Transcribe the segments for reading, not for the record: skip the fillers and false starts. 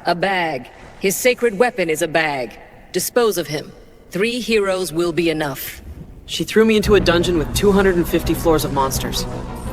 A bag. His sacred weapon is a bag. Dispose of him. 3 heroes will be enough. She threw me into a dungeon with 250 floors of monsters.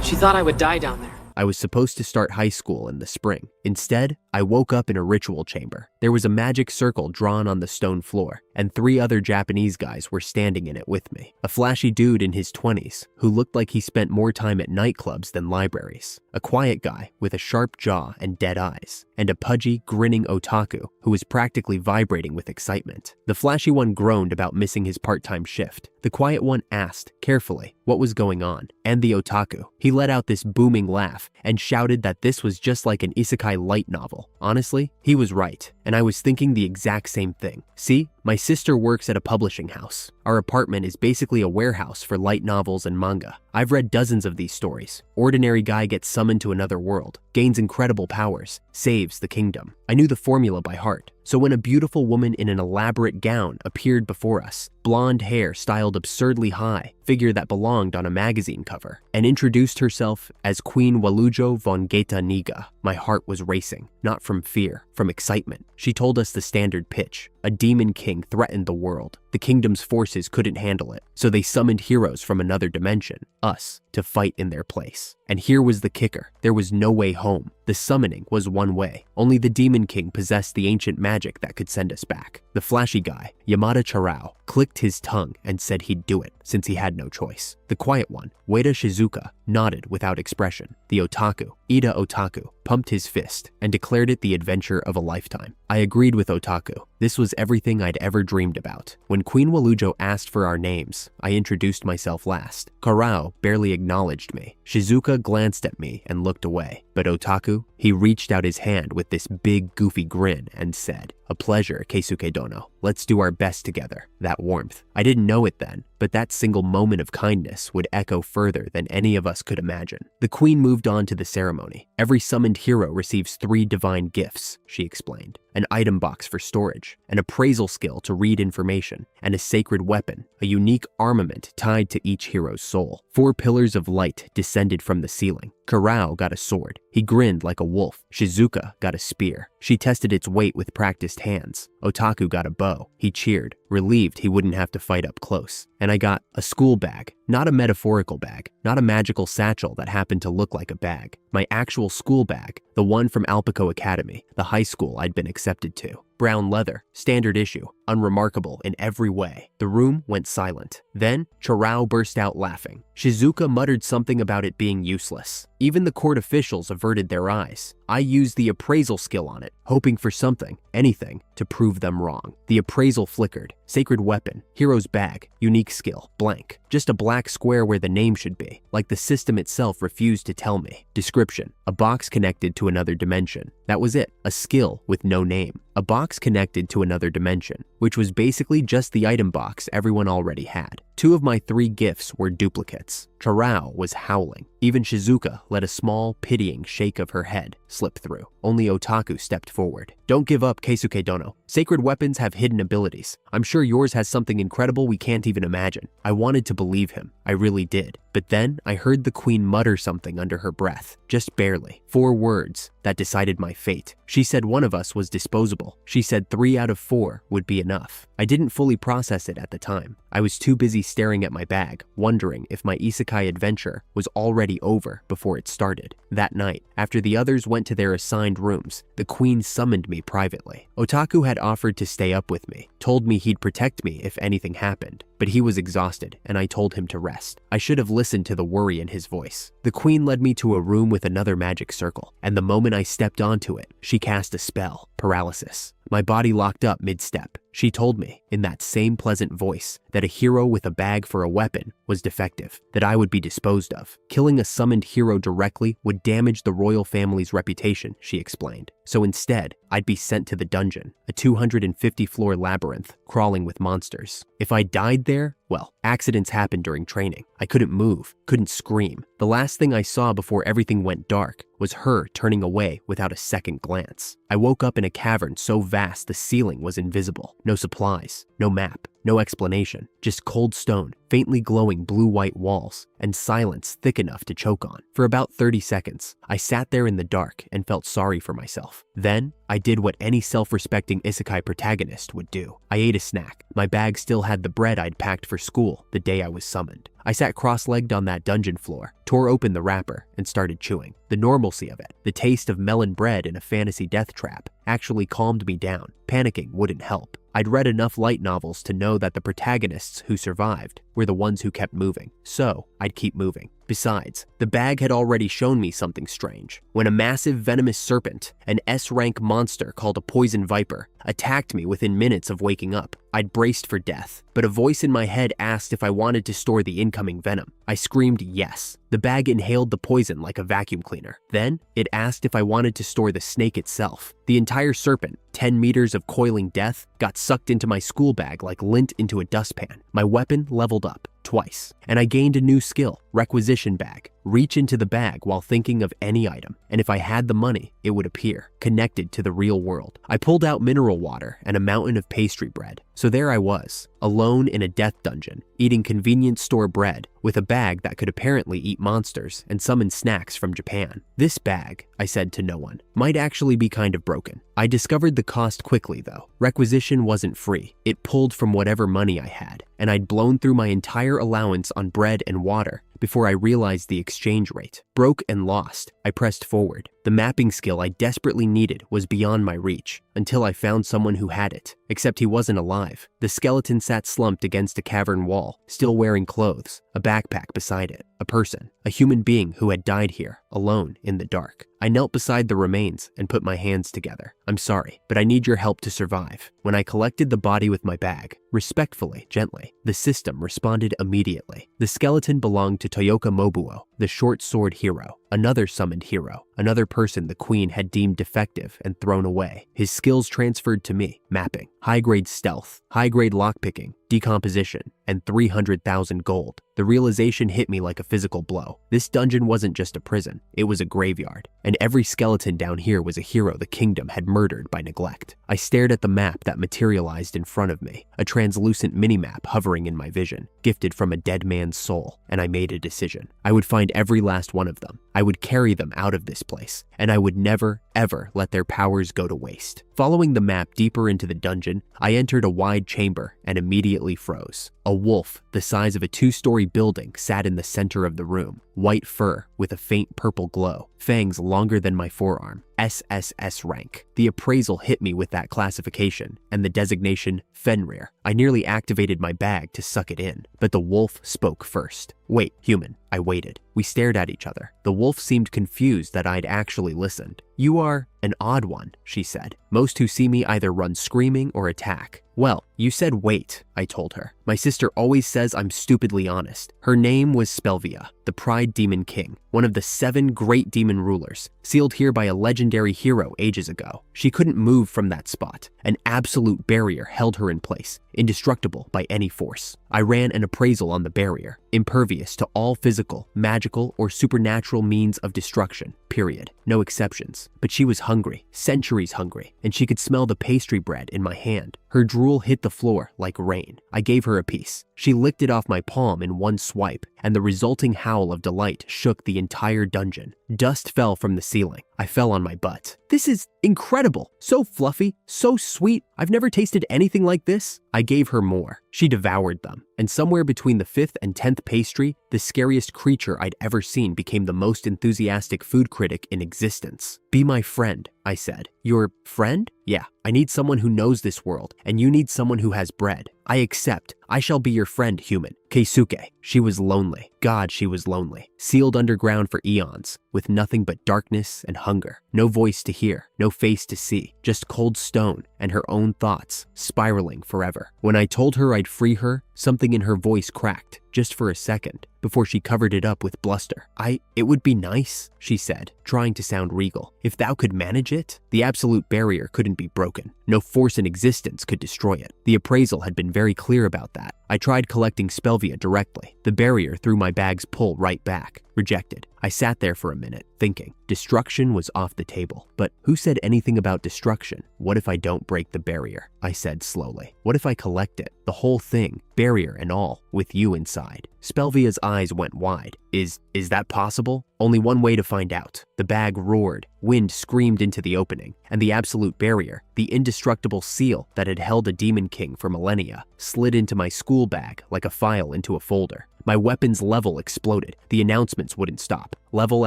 She thought I would die down there. I was supposed to start high school in the spring. Instead, I woke up in a ritual chamber. There was a magic circle drawn on the stone floor, and 3 other Japanese guys were standing in it with me. A flashy dude in his 20s who looked like he spent more time at nightclubs than libraries. A quiet guy with a sharp jaw and dead eyes. And a pudgy, grinning otaku who was practically vibrating with excitement. The flashy one groaned about missing his part-time shift. The quiet one asked, carefully, what was going on. And the otaku, he let out this booming laugh and shouted that this was just like an isekai light novel. Honestly, he was right, and I was thinking the exact same thing. See, my sister works at a publishing house. Our apartment is basically a warehouse for light novels and manga. I've read dozens of these stories. Ordinary guy gets summoned to another world, gains incredible powers, saves the kingdom. I knew the formula by heart. So when a beautiful woman in an elaborate gown appeared before us, blonde hair styled absurdly high, figure that belonged on a magazine cover, and introduced herself as Queen Walujo von Geta Niga, my heart was racing, not from fear, from excitement. She told us the standard pitch. A demon king threatened the world. The kingdom's forces couldn't handle it, so they summoned heroes from another dimension, us, to fight in their place. And here was the kicker. There was no way home. The summoning was one way. Only the demon king possessed the ancient magic that could send us back. The flashy guy, Yamada Charao, clicked his tongue and said he'd do it, since he had no choice. The quiet one, Ueda Shizuka, nodded without expression. The otaku, Ida Otaku, pumped his fist and declared it the adventure of a lifetime. I agreed with Otaku. This was everything I'd ever dreamed about. When Queen Walujo asked for our names, I introduced myself last. Karao barely acknowledged me. Shizuka glanced at me and looked away. But Otaku, he reached out his hand with this big goofy grin and said, "A pleasure, Keisuke Dono. Let's do our best together." That warmth. I didn't know it then, but that single moment of kindness would echo further than any of us could imagine. The queen moved on to the ceremony. Every summoned hero receives 3 divine gifts, she explained. An item box for storage, an appraisal skill to read information, and a sacred weapon, a unique armament tied to each hero's soul. 4 pillars of light descended from the ceiling. Karao got a sword. He grinned like a wolf. Shizuka got a spear. She tested its weight with practiced hands. Otaku got a bow. He cheered, relieved he wouldn't have to fight up close. And I got a school bag. Not a metaphorical bag, not a magical satchel that happened to look like a bag. My actual school bag, the one from Alpico Academy, the high school I'd been accepted to. Brown leather, standard issue, unremarkable in every way. The room went silent. Then, Charao burst out laughing. Shizuka muttered something about it being useless. Even the court officials averted their eyes. I used the appraisal skill on it, hoping for something, anything, to prove them wrong. The appraisal flickered. Sacred weapon, hero's bag, unique skill, blank. Just a black square where the name should be, like the system itself refused to tell me. Description, a box connected to another dimension. That was it, a skill with no name. A box connected to another dimension, which was basically just the item box everyone already had. 2 of my 3 gifts were duplicates. Charao was howling. Even Shizuka let a small, pitying shake of her head slip through. Only Otaku stepped forward. "Don't give up, Keisuke Dono. Sacred weapons have hidden abilities. I'm sure yours has something incredible we can't even imagine." I wanted to believe him. I really did. But then I heard the queen mutter something under her breath, just barely. 4 words that decided my fate. She said one of us was disposable. She said 3 out of 4 would be enough. I didn't fully process it at the time. I was too busy staring at my bag, wondering if my isekai adventure was already over before it started. That night, after the others went to their assigned rooms, the queen summoned me privately. Otaku had offered to stay up with me, told me he'd protect me if anything happened, but he was exhausted and I told him to rest. I should have listened to the worry in his voice. The queen led me to a room with another magic circle, and the moment I stepped onto it, she cast a spell, paralysis. My body locked up mid-step. She told me, in that same pleasant voice, that a hero with a bag for a weapon was defective, that I would be disposed of. Killing a summoned hero directly would damage the royal family's reputation, she explained. So instead, I'd be sent to the dungeon, a 250-floor labyrinth crawling with monsters. If I died there, well, accidents happened during training. I couldn't move, couldn't scream. The last thing I saw before everything went dark was her turning away without a second glance. I woke up in a cavern so vast the ceiling was invisible. No supplies, no map, No explanation, just cold stone, faintly glowing blue-white walls, and silence thick enough to choke on. For about 30 seconds, I sat there in the dark and felt sorry for myself. Then, I did what any self-respecting isekai protagonist would do. I ate a snack. My bag still had the bread I'd packed for school the day I was summoned. I sat cross-legged on that dungeon floor, tore open the wrapper, and started chewing. The normalcy of it, the taste of melon bread in a fantasy death trap, actually calmed me down. Panicking wouldn't help. I'd read enough light novels to know that the protagonists who survived were the ones who kept moving, so I'd keep moving. Besides, the bag had already shown me something strange. When a massive venomous serpent, an S-rank monster called a poison viper, attacked me within minutes of waking up, I'd braced for death, but a voice in my head asked if I wanted to store the incoming venom. I screamed yes. The bag inhaled the poison like a vacuum cleaner. Then, it asked if I wanted to store the snake itself. The entire serpent, 10 meters of coiling death, got sucked into my school bag like lint into a dustpan. My weapon leveled up twice, and I gained a new skill, requisition bag. Reach into the bag while thinking of any item, and if I had the money, it would appear, connected to the real world. I pulled out mineral water and a mountain of pastry bread. So there I was, alone in a death dungeon, eating convenience store bread with a bag that could apparently eat monsters and summon snacks from Japan. This bag, I said to no one, might actually be kind of broken. I discovered the cost quickly though. Requisition wasn't free. It pulled from whatever money I had, and I'd blown through my entire allowance on bread and water before I realized the exchange rate. Broke and lost, I pressed forward. The mapping skill I desperately needed was beyond my reach, until I found someone who had it, except he wasn't alive. The skeleton sat slumped against a cavern wall, still wearing clothes, a backpack beside it, a person, a human being who had died here, alone in the dark. I knelt beside the remains and put my hands together. I'm sorry, but I need your help to survive. When I collected the body with my bag, respectfully, gently, the system responded immediately. The skeleton belonged to Toyoka Mobuo, the short sword hero, another summoned hero, another person the queen had deemed defective and thrown away. His skills transferred to me: mapping, high-grade stealth, high-grade lockpicking, decomposition, and 300,000 gold. The realization hit me like a physical blow. This dungeon wasn't just a prison, it was a graveyard, and every skeleton down here was a hero the kingdom had murdered by neglect. I stared at the map that materialized in front of me, a translucent minimap hovering in my vision, gifted from a dead man's soul, and I made a decision. I would find every last one of them. I would carry them out of this place, and I would never, ever let their powers go to waste. Following the map deeper into the dungeon, I entered a wide chamber and immediately froze. A wolf, the size of a 2-story building, sat in the center of the room, white fur with a faint purple glow, fangs longer than my forearm, SSS rank. The appraisal hit me with that classification and the designation Fenrir. I nearly activated my bag to suck it in, but the wolf spoke first. Wait, human. I waited. We stared at each other. The wolf seemed confused that I'd actually listened. You are an odd one, she said. Most who see me either run screaming or attack. Well, you said wait, I told her. My sister always says I'm stupidly honest. Her name was Spelvia, the Pride Demon King, one of the 7 great demon rulers, sealed here by a legendary hero ages ago. She couldn't move from that spot. An absolute barrier held her in place, indestructible by any force. I ran an appraisal on the barrier, impervious to all physical, magical, or supernatural means of destruction, period. No exceptions. But she was hungry, centuries hungry, and she could smell the pastry bread in my hand. Her drool hit the floor like rain. I gave her a piece. She licked it off my palm in one swipe, and the resulting howl of delight shook the entire dungeon. Dust fell from the ceiling. I fell on my butt. This is incredible. So fluffy, so sweet. I've never tasted anything like this. I gave her more. She devoured them, and somewhere between the 5th and 10th pastry, the scariest creature I'd ever seen became the most enthusiastic food critic in existence. Be my friend, I said. Your friend? Yeah, I need someone who knows this world, and you need someone who has bread. I accept. I shall be your friend, human. Keisuke. She was lonely. God, she was lonely. Sealed underground for eons, with nothing but darkness and hunger. No voice to hear, no face to see, just cold stone and her own thoughts, spiraling forever. When I told her I'd free her, something in her voice cracked, just for a second, before she covered it up with bluster. It would be nice, she said, trying to sound regal. If thou could manage it, the absolute barrier couldn't be broken. No force in existence could destroy it. The appraisal had been very clear about that. I tried collecting Spelvia directly. The barrier threw my bag's pull right back. Rejected. I sat there for a minute, thinking. Destruction was off the table. But who said anything about destruction? What if I don't break the barrier? I said slowly. What if I collect it? The whole thing, barrier and all, with you inside. Spelvia's eyes went wide. Is that possible? Only one way to find out. The bag roared, wind screamed into the opening, and the absolute barrier, the indestructible seal that had held a demon king for millennia, slid into my school bag like a file into a folder. My weapon's level exploded. The announcements wouldn't stop. Level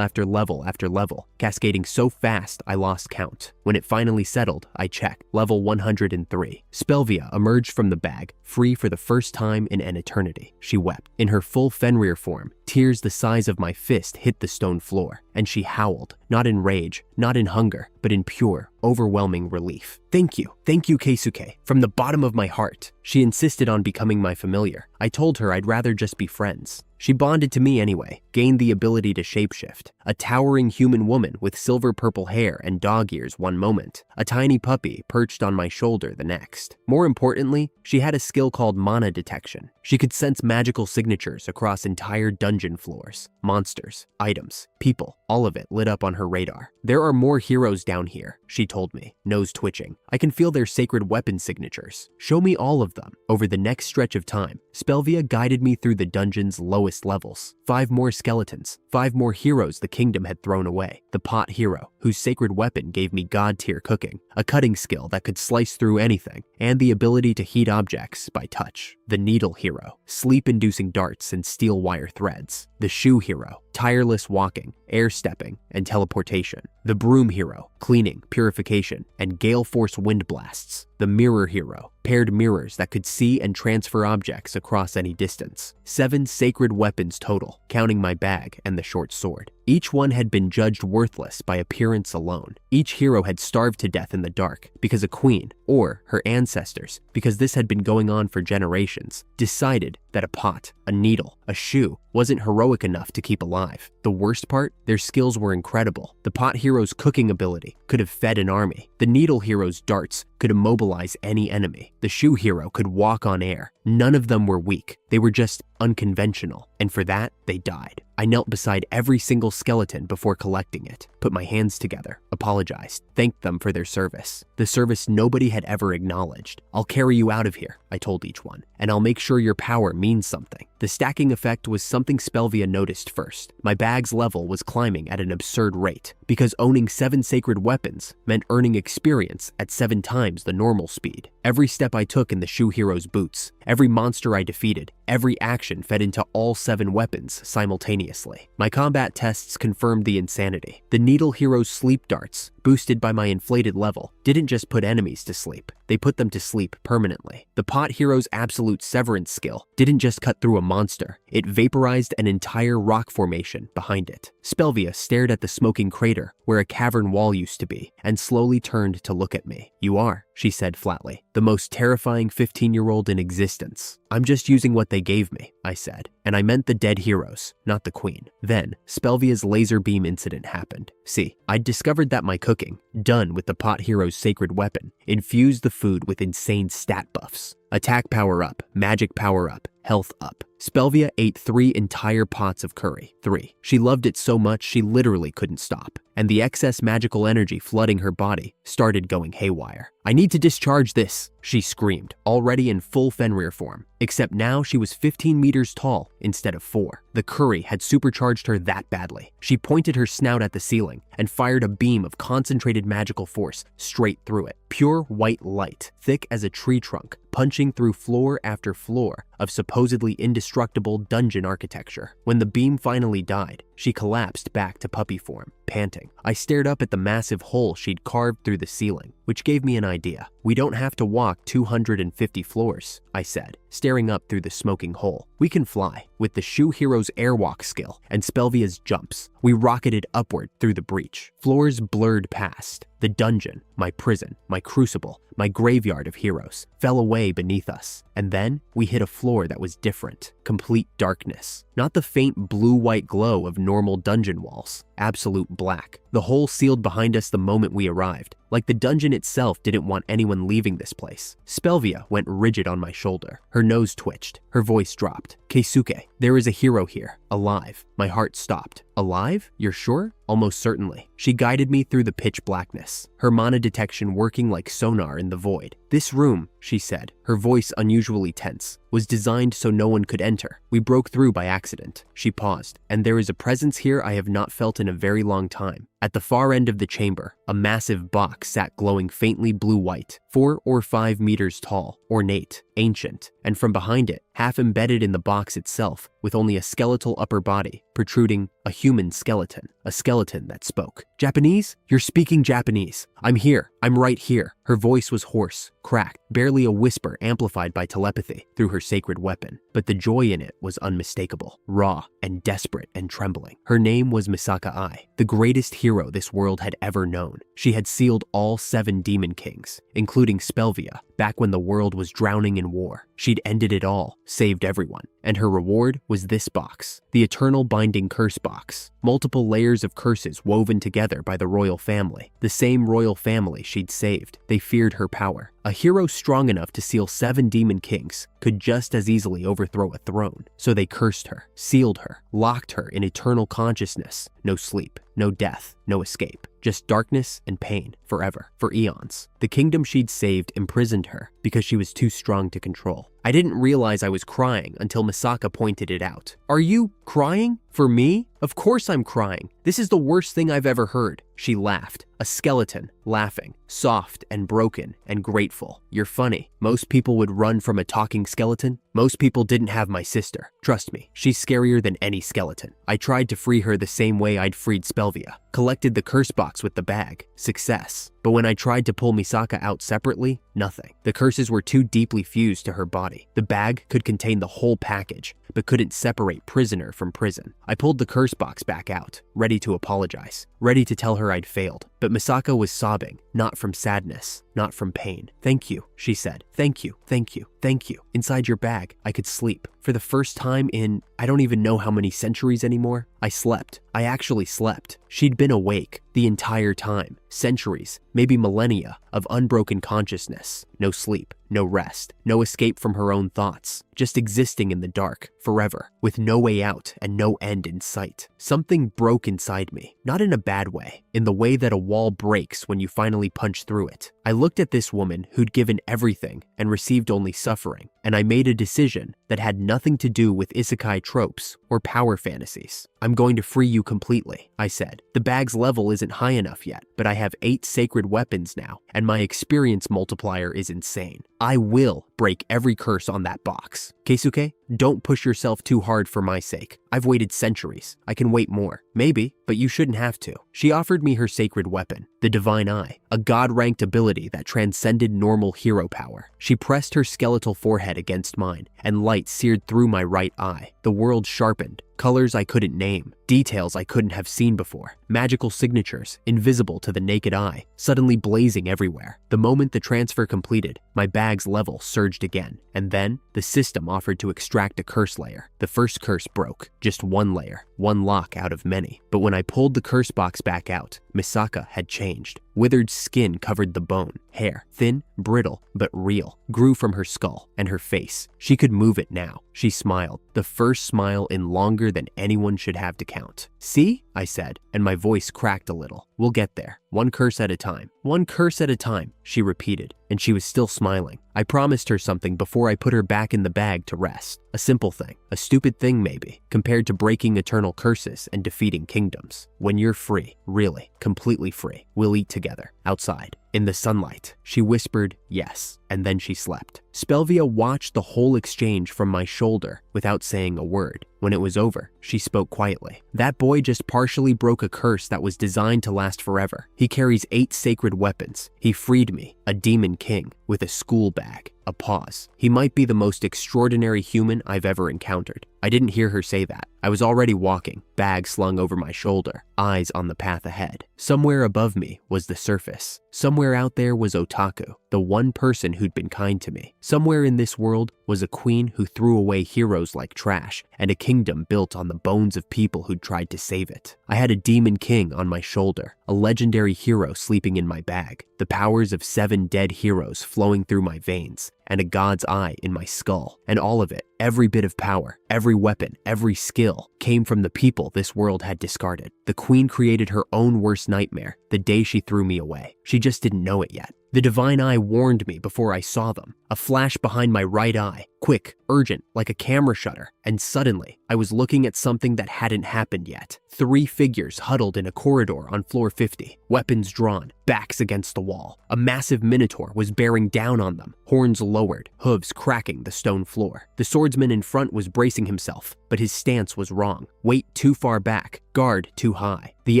after level after level, cascading so fast I lost count. When it finally settled, I checked. Level 103. Spelvia emerged from the bag, free for the first time in an eternity. She wept. In her full Fenrir form, tears the size of my fist hit the stone floor, and she howled, not in rage, not in hunger, but in pure, overwhelming relief. Thank you, Keisuke, from the bottom of my heart. She insisted on becoming my familiar. I told her I'd rather just be friends. She bonded to me anyway, gained the ability to shapeshift. A towering human woman with silver purple hair and dog ears one moment, a tiny puppy perched on my shoulder the next. More importantly, she had a skill called mana detection. She could sense magical signatures across entire dungeon floors. Monsters, items, people, all of it lit up on her radar. There are more heroes down here, she told me, nose twitching. I can feel their sacred weapon signatures. Show me all of them. Over the next stretch of time, Spelvia guided me through the dungeon's lowest levels. 5 more skeletons, 5 more heroes the kingdom had thrown away. The pot hero, whose sacred weapon gave me god-tier cooking, a cutting skill that could slice through anything, and the ability to heat objects by touch. The needle hero, sleep-inducing darts and steel wire threads. The shoe hero, tireless walking, air stepping, and teleportation. The broom hero, cleaning, purification, and gale force wind blasts. The mirror hero, paired mirrors that could see and transfer objects across any distance. 7 sacred weapons total, counting my bag and the short sword. Each one had been judged worthless by appearance alone. Each hero had starved to death in the dark because a queen, or her ancestors, because this had been going on for generations, decided that a pot, a needle, a shoe wasn't heroic enough to keep alive. The worst part? Their skills were incredible. The pot hero's cooking ability could have fed an army. The needle hero's darts could immobilize any enemy. The shoe hero could walk on air. None of them were weak. They were just unconventional, and for that, they died. I knelt beside every single skeleton before collecting it, put my hands together, apologized, thanked them for their service. The service nobody had ever acknowledged. I'll carry you out of here, I told each one, and I'll make sure your power means something. The stacking effect was something Spelvia noticed first. My bag's level was climbing at an absurd rate, because owning 7 sacred weapons meant earning experience at 7 times the normal speed. Every step I took in the shoe hero's boots, every monster I defeated, every action fed into all 7 weapons simultaneously. My combat tests confirmed the insanity. The needle hero's sleep darts, boosted by my inflated level, didn't just put enemies to sleep, they put them to sleep permanently. The pot hero's absolute severance skill didn't just cut through a monster, it vaporized an entire rock formation behind it. Spelvia stared at the smoking crater where a cavern wall used to be, and slowly turned to look at me. You are, she said flatly, the most terrifying 15-year-old in existence. I'm just using what they gave me, I said, and I meant the dead heroes, not the queen. Then, Spelvia's laser beam incident happened. See, I'd discovered that my cooking, done with the pot hero's sacred weapon, infused the food with insane stat buffs. Attack power up, magic power up, health up. Spelvia ate 3 entire pots of curry. 3. She loved it so much she literally couldn't stop, and the excess magical energy flooding her body started going haywire. I need to discharge this, she screamed, already in full Fenrir form. Except now she was 15 meters tall instead of 4. The curry had supercharged her that badly. She pointed her snout at the ceiling and fired a beam of concentrated magical force straight through it. Pure white light, thick as a tree trunk, punching through floor after floor of supposedly indestructible dungeon architecture. When the beam finally died, she collapsed back to puppy form, panting. I stared up at the massive hole she'd carved through the ceiling, which gave me an idea. We don't have to walk 250 floors, I said, staring up through the smoking hole. We can fly. With the shoe hero's airwalk skill and Spelvia's jumps, we rocketed upward through the breach. Floors blurred past. The dungeon, my prison, my crucible, my graveyard of heroes, fell away beneath us. And then we hit a floor that was different. Complete darkness. Not the faint blue-white glow of normal dungeon walls. Absolute black. the hole sealed behind us the moment we arrived, like the dungeon itself didn't want anyone leaving this place. Spelvia went rigid on my shoulder. Her nose twitched. Her voice dropped. Keisuke, there is a hero here, alive. My heart stopped. Alive? You're sure? Almost certainly. She guided me through the pitch blackness, her mana detection working like sonar in the void. This room, she said, her voice unusually tense, was designed so no one could enter. We broke through by accident. She paused, and there is a presence here I have not felt in a very long time. At the far end of the chamber, a massive box sat glowing faintly blue-white, 4 or 5 meters tall, ornate, ancient, and from behind it, half embedded in the box itself, with only a skeletal upper body, protruding a human skeleton, a skeleton that spoke. Japanese? You're speaking Japanese. I'm here. I'm right here. Her voice was hoarse, cracked, barely a whisper amplified by telepathy through her sacred weapon, but the joy in it was unmistakable, raw and desperate and trembling. Her name was Misaka Ai, the greatest hero this world had ever known. She had sealed all 7 demon kings, including Spelvia, back when the world was drowning in war. She'd ended it all, saved everyone, and her reward was this box, the eternal binding curse box. Multiple layers of curses woven together by the royal family, the same royal family she'd saved. They feared her power. A hero strong enough to seal 7 demon kings could just as easily overthrow a throne. So they cursed her, sealed her, locked her in eternal consciousness. No sleep, no death, no escape. Just darkness and pain, forever, for eons. The kingdom she'd saved imprisoned her because she was too strong to control. I didn't realize I was crying until Misaka pointed it out. Are you crying? For me? Of course I'm crying. This is the worst thing I've ever heard. She laughed, a skeleton, laughing, soft and broken and grateful. You're funny. Most people would run from a talking skeleton. Most people didn't have my sister. Trust me, she's scarier than any skeleton. I tried to free her the same way I'd freed Spelvia. Collected the curse box with the bag. Success. But when I tried to pull Misaka out separately, nothing. The curses were too deeply fused to her body. The bag could contain the whole package, but couldn't separate prisoner from prison. I pulled the curse box back out, ready to apologize, ready to tell her I'd failed. But Misaka was sobbing, not from sadness, not from pain. Thank you, she said. Thank you, thank you, thank you. Inside your bag, I could sleep. For the first time in, I don't even know how many centuries anymore, I slept. I actually slept. She'd been awake the entire time. Centuries, maybe millennia, of unbroken consciousness. No sleep, no rest, no escape from her own thoughts. Just existing in the dark, forever, with no way out and no end in sight. Something broke inside me, not in a bad way, in the way that a wall breaks when you finally punch through it. I looked at this woman who'd given everything and received only suffering, and I made a decision that had nothing to do with isekai tropes or power fantasies. I'm going to free you completely, I said. The bag's level isn't high enough yet, but I have 8 sacred weapons now, and my experience multiplier is insane. I will break every curse on that box. Keisuke, don't push yourself too hard for my sake. I've waited centuries. I can wait more. Maybe, but you shouldn't have to. She offered me her sacred weapon, the Divine Eye, a god-ranked ability that transcended normal hero power. She pressed her skeletal forehead against mine, and light seared through my right eye. The world sharpened. Colors I couldn't name, details I couldn't have seen before, magical signatures, invisible to the naked eye, suddenly blazing everywhere. The moment the transfer completed, my bag's level surged again, and then the system offered to extract a curse layer. The first curse broke, just one layer, one lock out of many. But when I pulled the curse box back out, Misaka had changed. Withered skin covered the bone. Hair, thin, brittle, but real, grew from her skull and her face. She could move it now. She smiled, the first smile in longer than anyone should have to count. See? I said, and my voice cracked a little. We'll get there, one curse at a time. One curse at a time, she repeated, and she was still smiling. I promised her something before I put her back in the bag to rest. A simple thing, a stupid thing maybe, compared to breaking eternal curses and defeating kingdoms. When you're free, really, completely free, we'll eat together, outside, in the sunlight. She whispered yes, and then she slept. Spelvia watched the whole exchange from my shoulder without saying a word. When it was over, she spoke quietly. That boy just partially broke a curse that was designed to last forever. He carries 8 sacred weapons. He freed me, a demon king, with a school bag. A pause. He might be the most extraordinary human I've ever encountered. I didn't hear her say that. I was already walking, bag slung over my shoulder, eyes on the path ahead. Somewhere above me was the surface. Somewhere out there was Otaku, the one person who'd been kind to me. Somewhere in this world was a queen who threw away heroes like trash, and a king kingdom built on the bones of people who'd tried to save it. I had a demon king on my shoulder, a legendary hero sleeping in my bag, the powers of 7 dead heroes flowing through my veins, and a god's eye in my skull. And all of it, every bit of power, every weapon, every skill, came from the people this world had discarded. The queen created her own worst nightmare the day she threw me away. She just didn't know it yet. The divine eye warned me before I saw them. A flash behind my right eye, quick, urgent, like a camera shutter, and suddenly, I was looking at something that hadn't happened yet. 3 figures huddled in a corridor on floor 50, weapons drawn, backs against the wall. A massive minotaur was bearing down on them, horns lowered, hooves cracking the stone floor. The swordsman in front was bracing himself, but his stance was wrong. Weight too far back, guard too high. The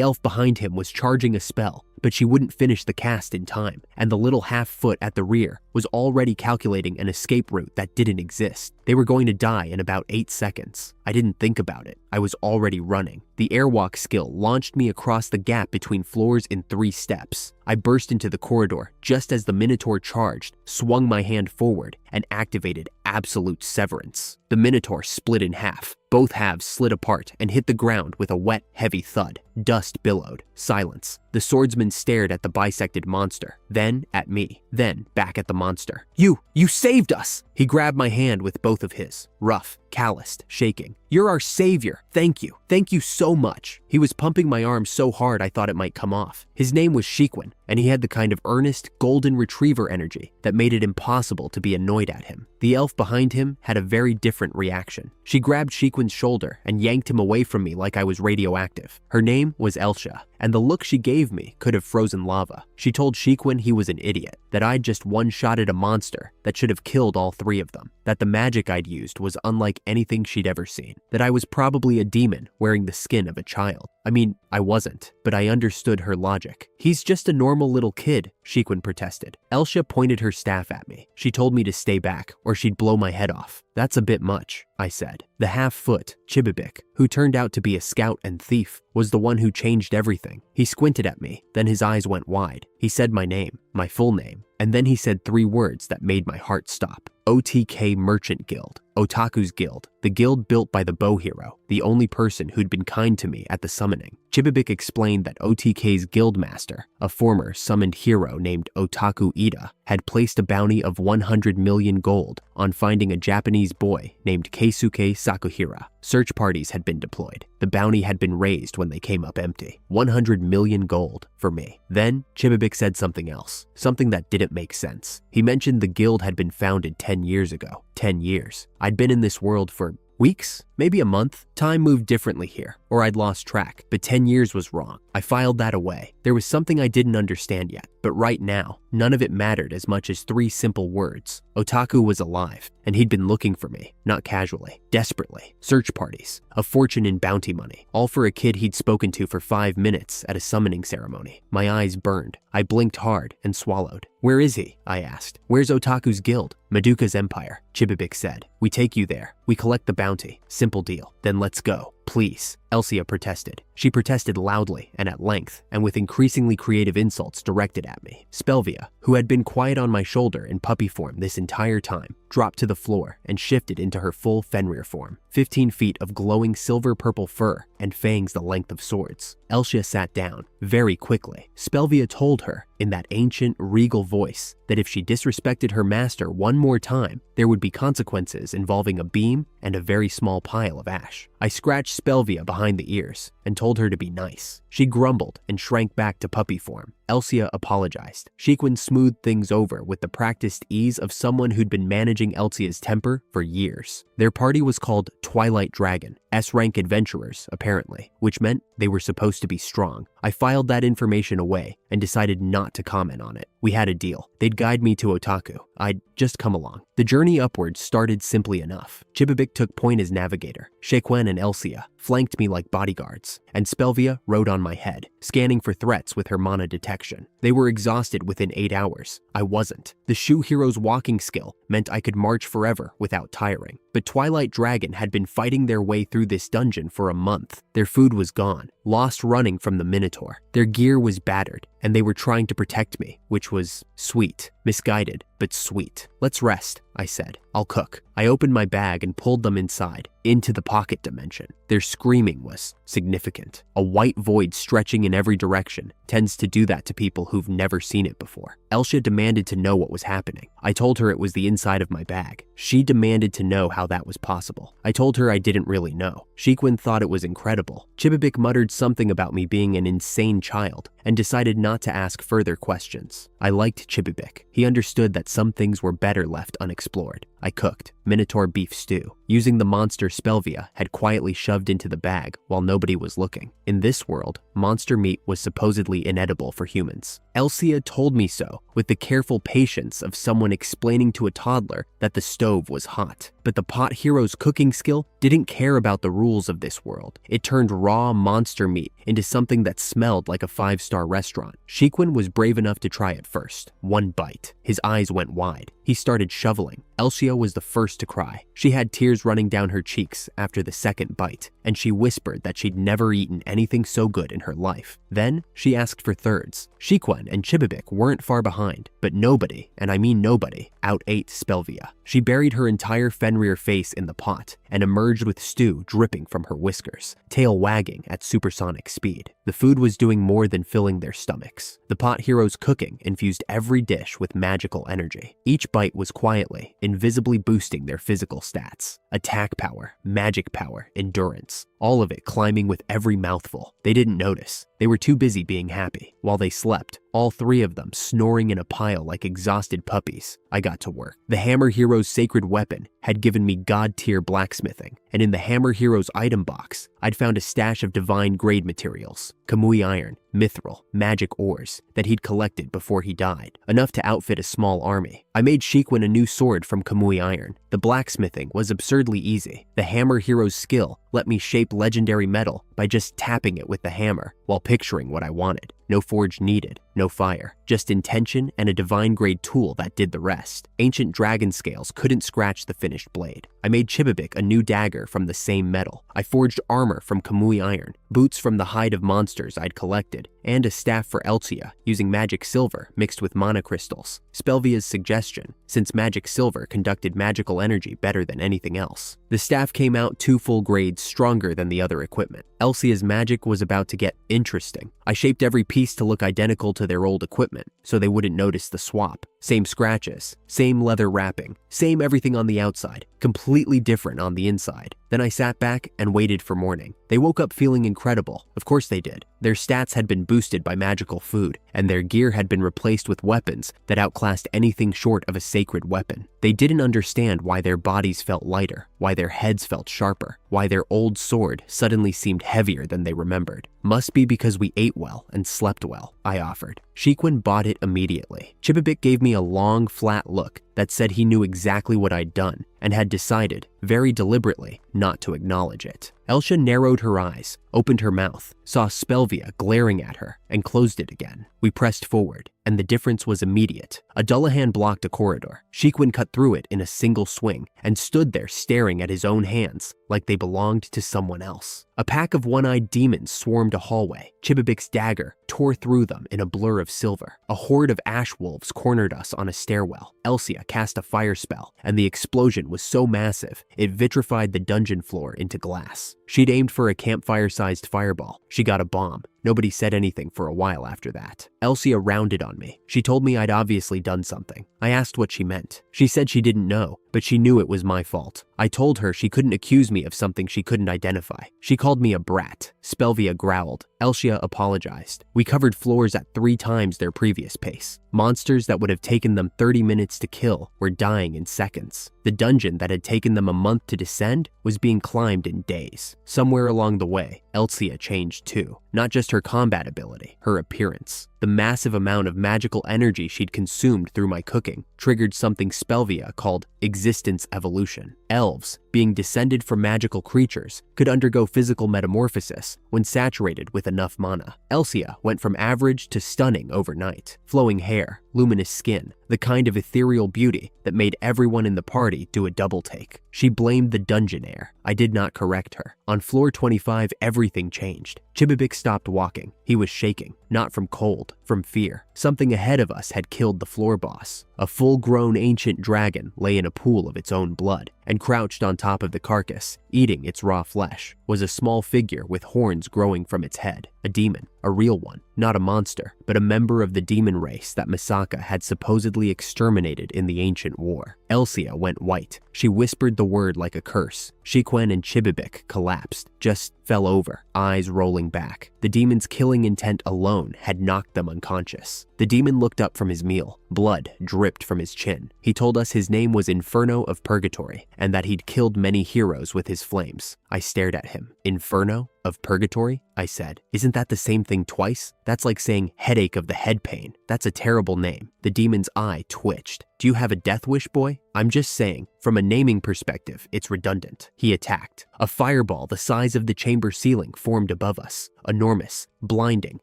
elf behind him was charging a spell, but she wouldn't finish the cast in time, and the little half-foot at the rear was already calculating an escape route that didn't exist. They were going to die in about 8 seconds. I didn't think about it. I was already running. The airwalk skill launched me across the gap between floors in 3 steps. I burst into the corridor just as the Minotaur charged, swung my hand forward, and activated absolute severance. The Minotaur split in half. Both halves slid apart and hit the ground with a wet, heavy thud. Dust billowed. Silence. The swordsman stared at the bisected monster, then at me, then back at the monster. You saved us! He grabbed my hand with both of his, rough, calloused, shaking. You're our savior. Thank you. Thank you so much. He was pumping my arm so hard I thought it might come off. His name was Shequin, and he had the kind of earnest, golden retriever energy that made it impossible to be annoyed at him. The elf behind him had a very different reaction. She grabbed Shequin's shoulder and yanked him away from me like I was radioactive. Her name was Elsha, and the look she gave me could have frozen lava. She told Shequin he was an idiot, that I'd just one-shotted a monster that should have killed all 3 of them, that the magic I'd used was unlike anything she'd ever seen, that I was probably a demon wearing the skin of a child. I mean, I wasn't, but I understood her logic. He's just a normal little kid, Shequin protested. Elsha pointed her staff at me. She told me to stay back, or she'd blow my head off. That's a bit much, I said. The half-foot, Chibibik, who turned out to be a scout and thief, was the one who changed everything. He squinted at me, then his eyes went wide. He said my name, my full name, and then he said 3 words that made my heart stop. OTK Merchant Guild, Otaku's guild, the guild built by the bow hero, the only person who'd been kind to me at the summoning. Chibibik explained that OTK's guild master, a former summoned hero named Otaku Ida, had placed a bounty of 100 million gold on finding a Japanese boy named Keisuke Sakuhira. Search parties had been deployed. The bounty had been raised when they came up empty. 100 million gold for me. Then Chibibik said something else, something that didn't make sense. He mentioned the guild had been founded 10 years ago. 10 years. I'd been in this world for weeks, maybe a month. Time moved differently here, or I'd lost track, but 10 years was wrong. I filed that away. There was something I didn't understand yet, but right now, none of it mattered as much as 3 simple words. Otaku was alive, and he'd been looking for me, not casually, desperately. Search parties, a fortune in bounty money, all for a kid he'd spoken to for 5 minutes at a summoning ceremony. My eyes burned. I blinked hard and swallowed. Where is he? I asked. Where's Otaku's guild? Madoka's empire, Chibibik said. We take you there. We collect the bounty. Simple deal. Then let's go. Please, Elsia protested. She protested loudly and at length, and with increasingly creative insults directed at me. Spelvia, who had been quiet on my shoulder in puppy form this entire time, dropped to the floor and shifted into her full Fenrir form. 15 feet of glowing silver-purple fur and fangs the length of swords. Elsia sat down, very quickly. Spelvia told her, in that ancient, regal voice, that if she disrespected her master one more time, there would be consequences involving a beam and a very small pile of ash. I scratched Spelvia behind the ears and told her to be nice. She grumbled and shrank back to puppy form. Elsia apologized. Shequin smoothed things over with the practiced ease of someone who'd been managing Elsia's temper for years. Their party was called Twilight Dragon, S-rank adventurers, apparently, which meant they were supposed to be strong. I filed that information away and decided not to comment on it. We had a deal. They'd guide me to Otaku. I'd just come along. The journey upwards started simply enough. Chibibik took point as navigator. Shequin and Elsia flanked me like bodyguards, and Spelvia rode on my head, scanning for threats with her mana detection. They were exhausted within 8 hours. I wasn't. The shoe hero's walking skill meant I could march forever without tiring. But Twilight Dragon had been fighting their way through this dungeon for a month. Their food was gone, lost running from the Minotaur. Their gear was battered, and they were trying to protect me, which was sweet. Misguided, but sweet. Let's rest, I said. I'll cook. I opened my bag and pulled them inside, into the pocket dimension. Their screaming was significant. A white void stretching in every direction tends to do that to people who've never seen it before. Elsia demanded to know what was happening. I told her it was the inside of my bag. She demanded to know how that was possible. I told her I didn't really know. Shequin thought it was incredible. Chibibik muttered something about me being an insane child and decided not to ask further questions. I liked Chibibik. He understood that some things were better left unexplored. I cooked Minotaur beef stew, using the monster Spelvia had quietly shoved into the bag while nobody was looking. In this world, monster meat was supposedly inedible for humans. Elsia told me so with the careful patience of someone explaining to a toddler that the stove was hot. But the pot hero's cooking skill didn't care about the rules of this world. It turned raw monster meat into something that smelled like a 5-star restaurant. Shequin was brave enough to try it first. One bite. His eyes went wide. He started shoveling. Elsia was the first to cry. She had tears running down her cheeks after the second bite, and she whispered that she'd never eaten anything so good in her life. Then she asked for thirds. Shequin and Chibibik weren't far behind, but nobody, and I mean nobody, out-ate Spelvia. She buried her entire Fenrir face in the pot and emerged with stew dripping from her whiskers, tail wagging at supersonic speed. The food was doing more than filling their stomachs. The pot hero's cooking infused every dish with magical energy. Each bite was quietly, invisibly boosting their physical stats. Attack power, magic power, endurance, all of it climbing with every mouthful. They didn't notice. They were too busy being happy. While they slept, all three of them snoring in a pile like exhausted puppies, I got to work. The Hammer Hero's sacred weapon had given me god-tier blacksmithing, and in the Hammer Hero's item box, I'd found a stash of divine-grade materials, Kamui iron, mithril, magic ores that he'd collected before he died, enough to outfit a small army. I made Shequin a new sword from Kamui iron. The blacksmithing was absurdly easy. The Hammer Hero's skill let me shape legendary metal by just tapping it with the hammer while picturing what I wanted. No forge needed, no fire, just intention and a divine-grade tool that did the rest. Ancient dragon scales couldn't scratch the finished blade. I made Chibibik a new dagger from the same metal. I forged armor from Kamui iron, boots from the hide of monsters I'd collected, and a staff for Elsia using magic silver mixed with mana crystals. Spelvia's suggestion, since magic silver conducted magical energy better than anything else. The staff came out 2 full grades stronger than the other equipment. Elsia's magic was about to get interesting. I shaped every piece to look identical to their old equipment, so they wouldn't notice the swap. Same scratches, same leather wrapping, same everything on the outside, completely different on the inside. Then I sat back and waited for morning. They woke up feeling incredible. Of course they did. Their stats had been boosted by magical food, and their gear had been replaced with weapons that outclassed anything short of a sacred weapon. They didn't understand why their bodies felt lighter, why their heads felt sharper, why their old sword suddenly seemed heavier than they remembered. Must be because we ate well and slept well, I offered. Shequin bought it immediately. Chibibik gave me a long, flat look that said he knew exactly what I'd done and had decided, very deliberately, not to acknowledge it. Elsia narrowed her eyes, opened her mouth, saw Spelvia glaring at her, and closed it again. We pressed forward, and the difference was immediate. A Dullahan blocked a corridor. Shequin cut through it in a single swing and stood there staring at his own hands like they belonged to someone else. A pack of one-eyed demons swarmed a hallway. Chibibik's dagger tore through them in a blur of silver. A horde of ash wolves cornered us on a stairwell. Elsia cast a fire spell, and the explosion was so massive, it vitrified the dungeon floor into glass. She'd aimed for a campfire-sized fireball. She got a bomb. Nobody said anything for a while after that. Elsia rounded on me. She told me I'd obviously done something. I asked what she meant. She said she didn't know, but she knew it was my fault. I told her she couldn't accuse me of something she couldn't identify. She called me a brat. Spelvia growled. Elsia apologized. We covered floors at 3 times their previous pace. Monsters that would have taken them 30 minutes to kill were dying in seconds. The dungeon that had taken them a month to descend was being climbed in days. Somewhere along the way, Elsia changed too. Not just her combat ability, her appearance. The massive amount of magical energy she'd consumed through my cooking triggered something Spelvia called existence evolution. Elves, being descended from magical creatures, could undergo physical metamorphosis when saturated with enough mana. Elsia went from average to stunning overnight. Flowing hair, luminous skin, the kind of ethereal beauty that made everyone in the party do a double take. She blamed the dungeon air. I did not correct her. On floor 25, everything changed. Chibibik stopped walking. He was shaking, not from cold, from fear. Something ahead of us had killed the floor boss. A full-grown ancient dragon lay in a pool of its own blood, and crouched on top of the carcass, eating its raw flesh, was a small figure with horns growing from its head. A demon, a real one, not a monster, but a member of the demon race that Misaka had supposedly exterminated in the ancient war. Elsia went white. She whispered the word like a curse. Shikwen and Chibibik collapsed, just fell over, eyes rolling back. The demon's killing intent alone had knocked them unconscious. The demon looked up from his meal. Blood dripped from his chin. He told us his name was Inferno of Purgatory, and that he'd killed many heroes with his flames. I stared at him. Inferno of Purgatory? I said. Isn't that the same thing twice? That's like saying headache of the head pain. That's a terrible name. The demon's eye twitched. Do you have a death wish, boy? I'm just saying, from a naming perspective, it's redundant. He attacked. A fireball the size of the chamber ceiling formed above us. Enormous, blinding,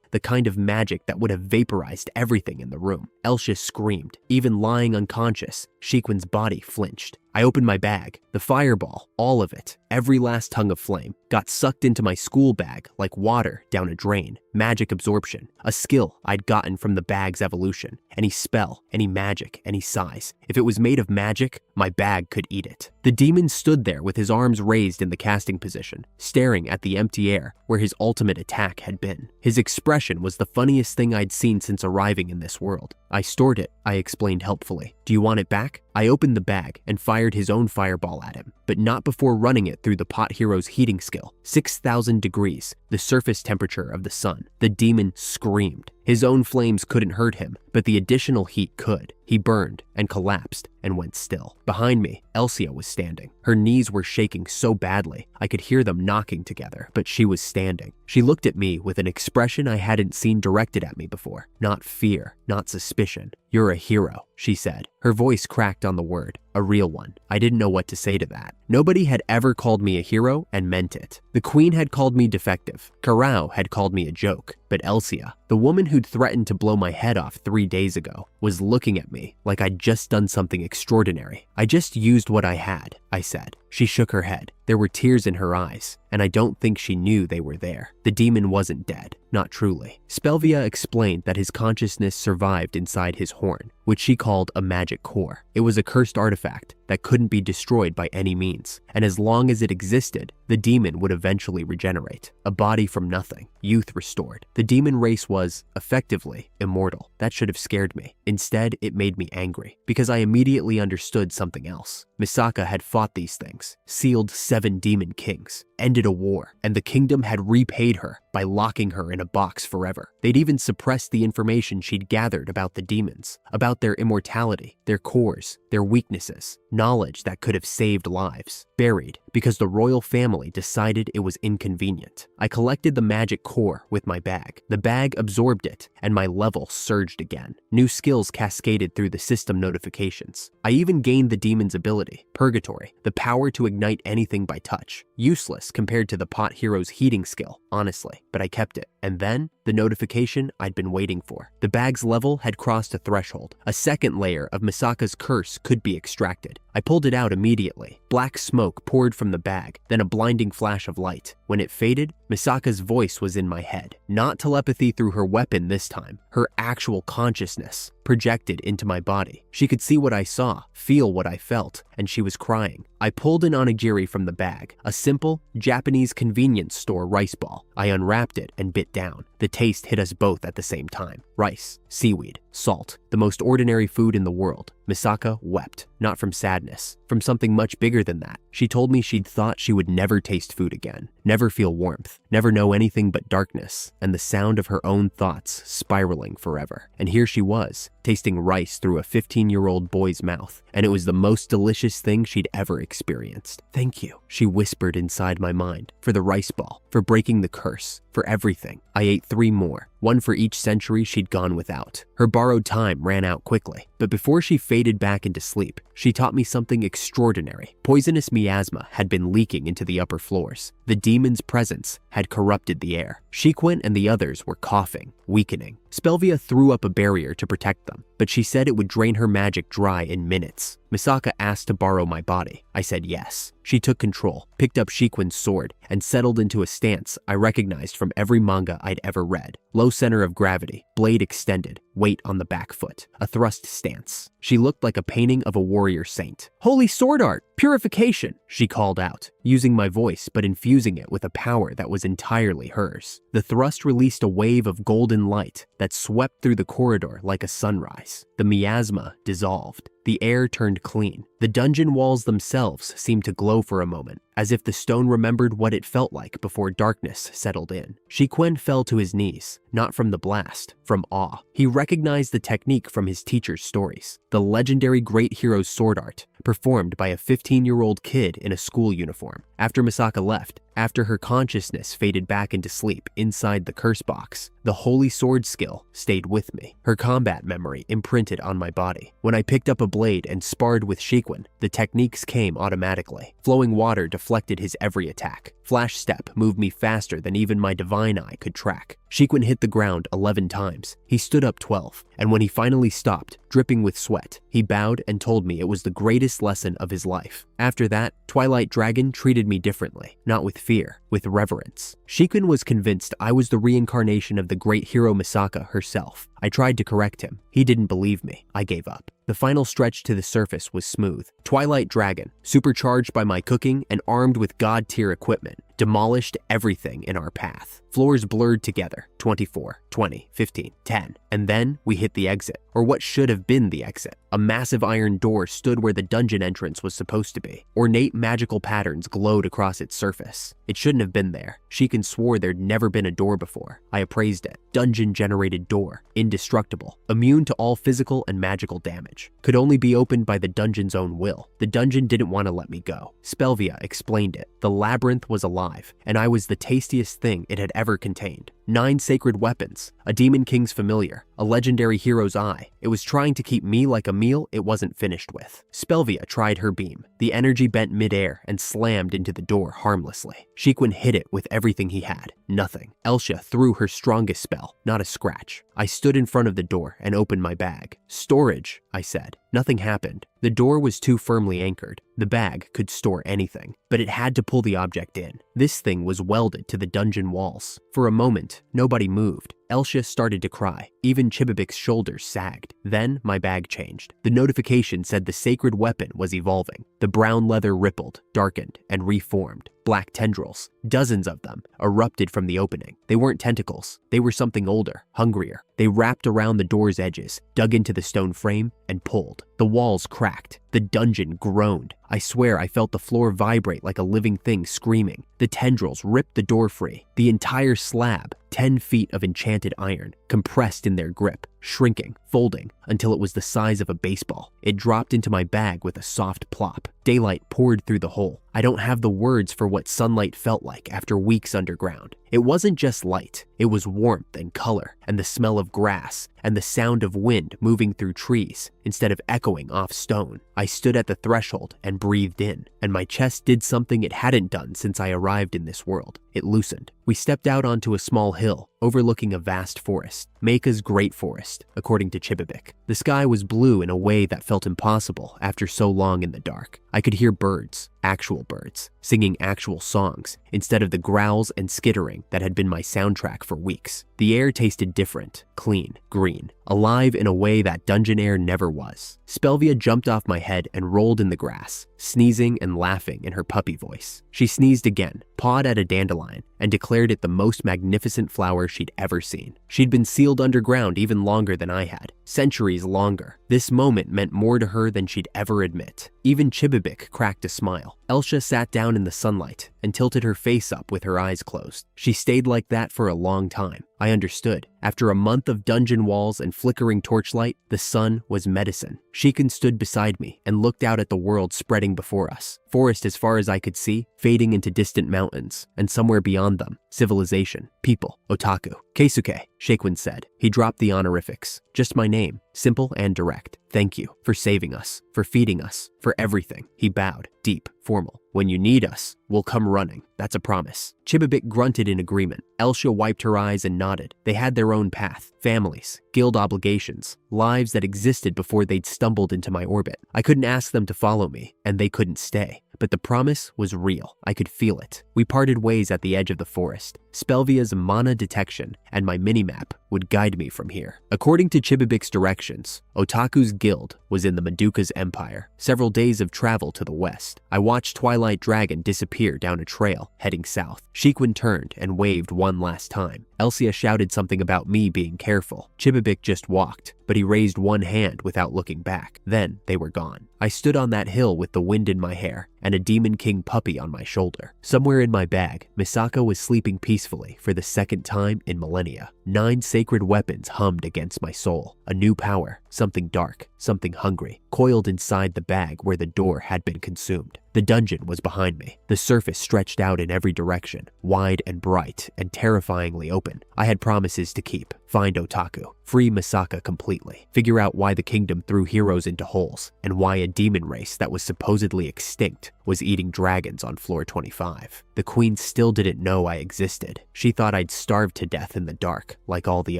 the kind of magic that would have vaporized everything in the room. Elsia screamed. Even lying unconscious, Shikwen's body flinched. I opened my bag. The fireball, all of it, every last tongue of flame, got sucked into my school bag like water down a drain. Magic absorption, a skill I'd gotten from the bag's evolution. Any spell, any magic, any size. If it was made of magic, my bag could eat it. The demon stood there with his arms raised in the casting position, staring at the empty air where his ultimate attack had been. His expression was the funniest thing I'd seen since arriving in this world. I stored it, I explained helpfully. Do you want it back? I opened the bag and fired his own fireball at him, but not before running it through the pot hero's heating skill. 6,000 degrees, the surface temperature of the sun. The demon screamed. His own flames couldn't hurt him, but the additional heat could. He burned and collapsed and went still. Behind me, Elsia was standing. Her knees were shaking so badly, I could hear them knocking together, but she was standing. She looked at me with an expression I hadn't seen directed at me before. Not fear, not suspicion. You're a hero, she said. Her voice cracked on the word, a real one. I didn't know what to say to that. Nobody had ever called me a hero and meant it. The queen had called me defective. Karao had called me a joke. But Elsia, the woman who'd threatened to blow my head off 3 days ago, was looking at me like I'd just done something extraordinary. I just used what I had, I said. She shook her head. There were tears in her eyes, and I don't think she knew they were there. The demon wasn't dead, not truly. Spelvia explained that his consciousness survived inside his horn, which she called a magic core. It was a cursed artifact that couldn't be destroyed by any means, and as long as it existed, the demon would eventually regenerate. A body from nothing, youth restored. The demon race was, effectively, immortal. That should have scared me. Instead, it made me angry, because I immediately understood something else. Misaka had fought these things, sealed 7 demon kings, ended a war, and the kingdom had repaid her by locking her in a box forever. They'd even suppressed the information she'd gathered about the demons, about their immortality, their cores, their weaknesses, knowledge that could have saved lives, buried because the royal family decided it was inconvenient. I collected the magic core with my bag. The bag absorbed it, and my level surged again. New skills cascaded through the system notifications. I even gained the demon's ability, Purgatory, the power to ignite anything by touch. Useless compared to the pot hero's heating skill, honestly, but I kept it. And then, the notification I'd been waiting for. The bag's level had crossed a threshold. A second layer of Misaka's curse could be extracted. I pulled it out immediately. Black smoke poured from the bag, then a blinding flash of light. When it faded, Misaka's voice was in my head. Not telepathy through her weapon this time, her actual consciousness projected into my body. She could see what I saw, feel what I felt, and she was crying. I pulled an onigiri from the bag, a simple, Japanese convenience store rice ball. I unwrapped it and bit down. The taste hit us both at the same time. Rice, seaweed, salt, the most ordinary food in the world. Misaka wept, not from sadness, from something much bigger than that. She told me she'd thought she would never taste food again, never feel warmth, never know anything but darkness, and the sound of her own thoughts spiraling forever. And here she was, tasting rice through a 15-year-old boy's mouth, and it was the most delicious thing she'd ever experienced. Thank you, she whispered inside my mind, for the rice ball, for breaking the curse, for everything. I ate 3 more, 1 for each century she'd gone without. Her borrowed time ran out quickly, but before she faded back into sleep, she taught me something extraordinary. Poisonous miasma had been leaking into the upper floors. The demon's presence had corrupted the air. Shikwen and the others were coughing, weakening. Spelvia threw up a barrier to protect them, but she said it would drain her magic dry in minutes. Misaka asked to borrow my body. I said yes. She took control, picked up Shikwen's sword, and settled into a stance I recognized from every manga I'd ever read. Low center of gravity, blade extended, weight on the back foot, a thrust stance. She looked like a painting of a warrior saint. "Holy sword art! Purification!" she called out, using my voice but infusing it with a power that was entirely hers. The thrust released a wave of golden light that swept through the corridor like a sunrise. The miasma dissolved. The air turned clean. The dungeon walls themselves seemed to glow for a moment, as if the stone remembered what it felt like before darkness settled in. Shiquen fell to his knees, not from the blast, from awe. He recognized the technique from his teacher's stories, the legendary great hero's sword art, performed by a 15-year-old kid in a school uniform. After Misaka left, after her consciousness faded back into sleep inside the curse box, the holy sword skill stayed with me, her combat memory imprinted on my body. When I picked up a blade and sparred with Shiquen, the techniques came automatically. Flowing water deflected his every attack. Flash step moved me faster than even my divine eye could track. Shiquen hit the ground 11 times. He stood up 12, and when he finally stopped, dripping with sweat, he bowed and told me it was the greatest lesson of his life. After that, Twilight Dragon treated me differently, not with fear, with reverence. Shiquen was convinced I was the reincarnation of the great hero Misaka herself. I tried to correct him. He didn't believe me. I gave up. The final stretch to the surface was smooth. Twilight Dragon, supercharged by my cooking and armed with god-tier equipment, demolished everything in our path. Floors blurred together, 24, 20, 15, 10, and then we hit the exit, or what should have been the exit. A massive iron door stood where the dungeon entrance was supposed to be. Ornate magical patterns glowed across its surface. It shouldn't have been there. Shiquen swore there'd never been a door before. I appraised it. Dungeon-generated door, indestructible, immune to all physical and magical damage. Could only be opened by the dungeon's own will. The dungeon didn't want to let me go. Spelvia explained it. The labyrinth was alive, and I was the tastiest thing it had ever contained. 9 sacred weapons, a demon king's familiar, a legendary hero's eye. It was trying to keep me like a meal it wasn't finished with. Spelvia tried her beam. The energy bent midair and slammed into the door harmlessly. Shiquen hit it with everything he had. Nothing. Elsha threw her strongest spell, not a scratch. I stood in front of the door and opened my bag. "Storage," I said. Nothing happened. The door was too firmly anchored. The bag could store anything, but it had to pull the object in. This thing was welded to the dungeon walls. For a moment, nobody moved. Elsha started to cry. Even Chibibik's shoulders sagged. Then my bag changed. The notification said the sacred weapon was evolving. The brown leather rippled, darkened, and reformed. Black tendrils, dozens of them, erupted from the opening. They weren't tentacles. They were something older, hungrier. They wrapped around the door's edges, dug into the stone frame, and pulled. The walls cracked. The dungeon groaned. I swear I felt the floor vibrate like a living thing screaming. The tendrils ripped the door free. The entire slab, 10 feet of enchanted iron, compressed in their grip, shrinking, folding, until it was the size of a baseball. It dropped into my bag with a soft plop. Daylight poured through the hole. I don't have the words for what sunlight felt like after weeks underground. It wasn't just light. It was warmth and color, and the smell of grass, and the sound of wind moving through trees instead of echoing off stone. I stood at the threshold and breathed in, and my chest did something it hadn't done since I arrived in this world. It loosened. We stepped out onto a small hill, overlooking a vast forest. Meika's Great Forest, according to Chibibik. The sky was blue in a way that felt impossible after so long in the dark. I could hear birds, actual birds, singing actual songs, instead of the growls and skittering that had been my soundtrack for weeks. The air tasted different, clean, green, alive in a way that dungeon air never was. Spelvia jumped off my head and rolled in the grass, sneezing and laughing in her puppy voice. She sneezed again, pawed at a dandelion, and declared it the most magnificent flower she'd ever seen. She'd been sealed underground even longer than I had, centuries longer. This moment meant more to her than she'd ever admit. Even Chibibik cracked a smile. Elsha sat down in the sunlight and tilted her face up with her eyes closed. She stayed like that for a long time. I understood. After a month of dungeon walls and flickering torchlight, the sun was medicine. Shiquen stood beside me and looked out at the world spreading before us. Forest as far as I could see, fading into distant mountains, and somewhere beyond them, civilization, people, Otaku. Keisuke, Shiquen said. He dropped the honorifics. Just my name, simple and direct. Thank you for saving us, for feeding us, for everything. He bowed, deep, formal. When you need us, we'll come running. That's a promise. Chibibik grunted in agreement. Elsha wiped her eyes and nodded. They had their own path, families, guild obligations, lives that existed before they'd stumbled into my orbit. I couldn't ask them to follow me, and they couldn't stay. But the promise was real. I could feel it. We parted ways at the edge of the forest. Spelvia's mana detection and my minimap would guide me from here. According to Chibibik's directions, Otaku's guild was in the Madoka's empire, several days of travel to the west. I watched Twilight Dragon disappear down a trail, heading south. Shequin turned and waved one last time. Elsia shouted something about me being careful. Chibibik just walked, but he raised one hand without looking back. Then they were gone. I stood on that hill with the wind in my hair and a Demon King puppy on my shoulder. Somewhere in my bag, Misaka was sleeping peacefully for the second time in millennia. 9 sacred weapons hummed against my soul. A new power, something dark, something hungry, coiled inside the bag where the door had been consumed. The dungeon was behind me. The surface stretched out in every direction, wide and bright and terrifyingly open. I had promises to keep. Find Otaku, free Misaka completely, figure out why the kingdom threw heroes into holes, and why a demon race that was supposedly extinct was eating dragons on floor 25. The queen still didn't know I existed. She thought I'd starved to death in the dark, like all the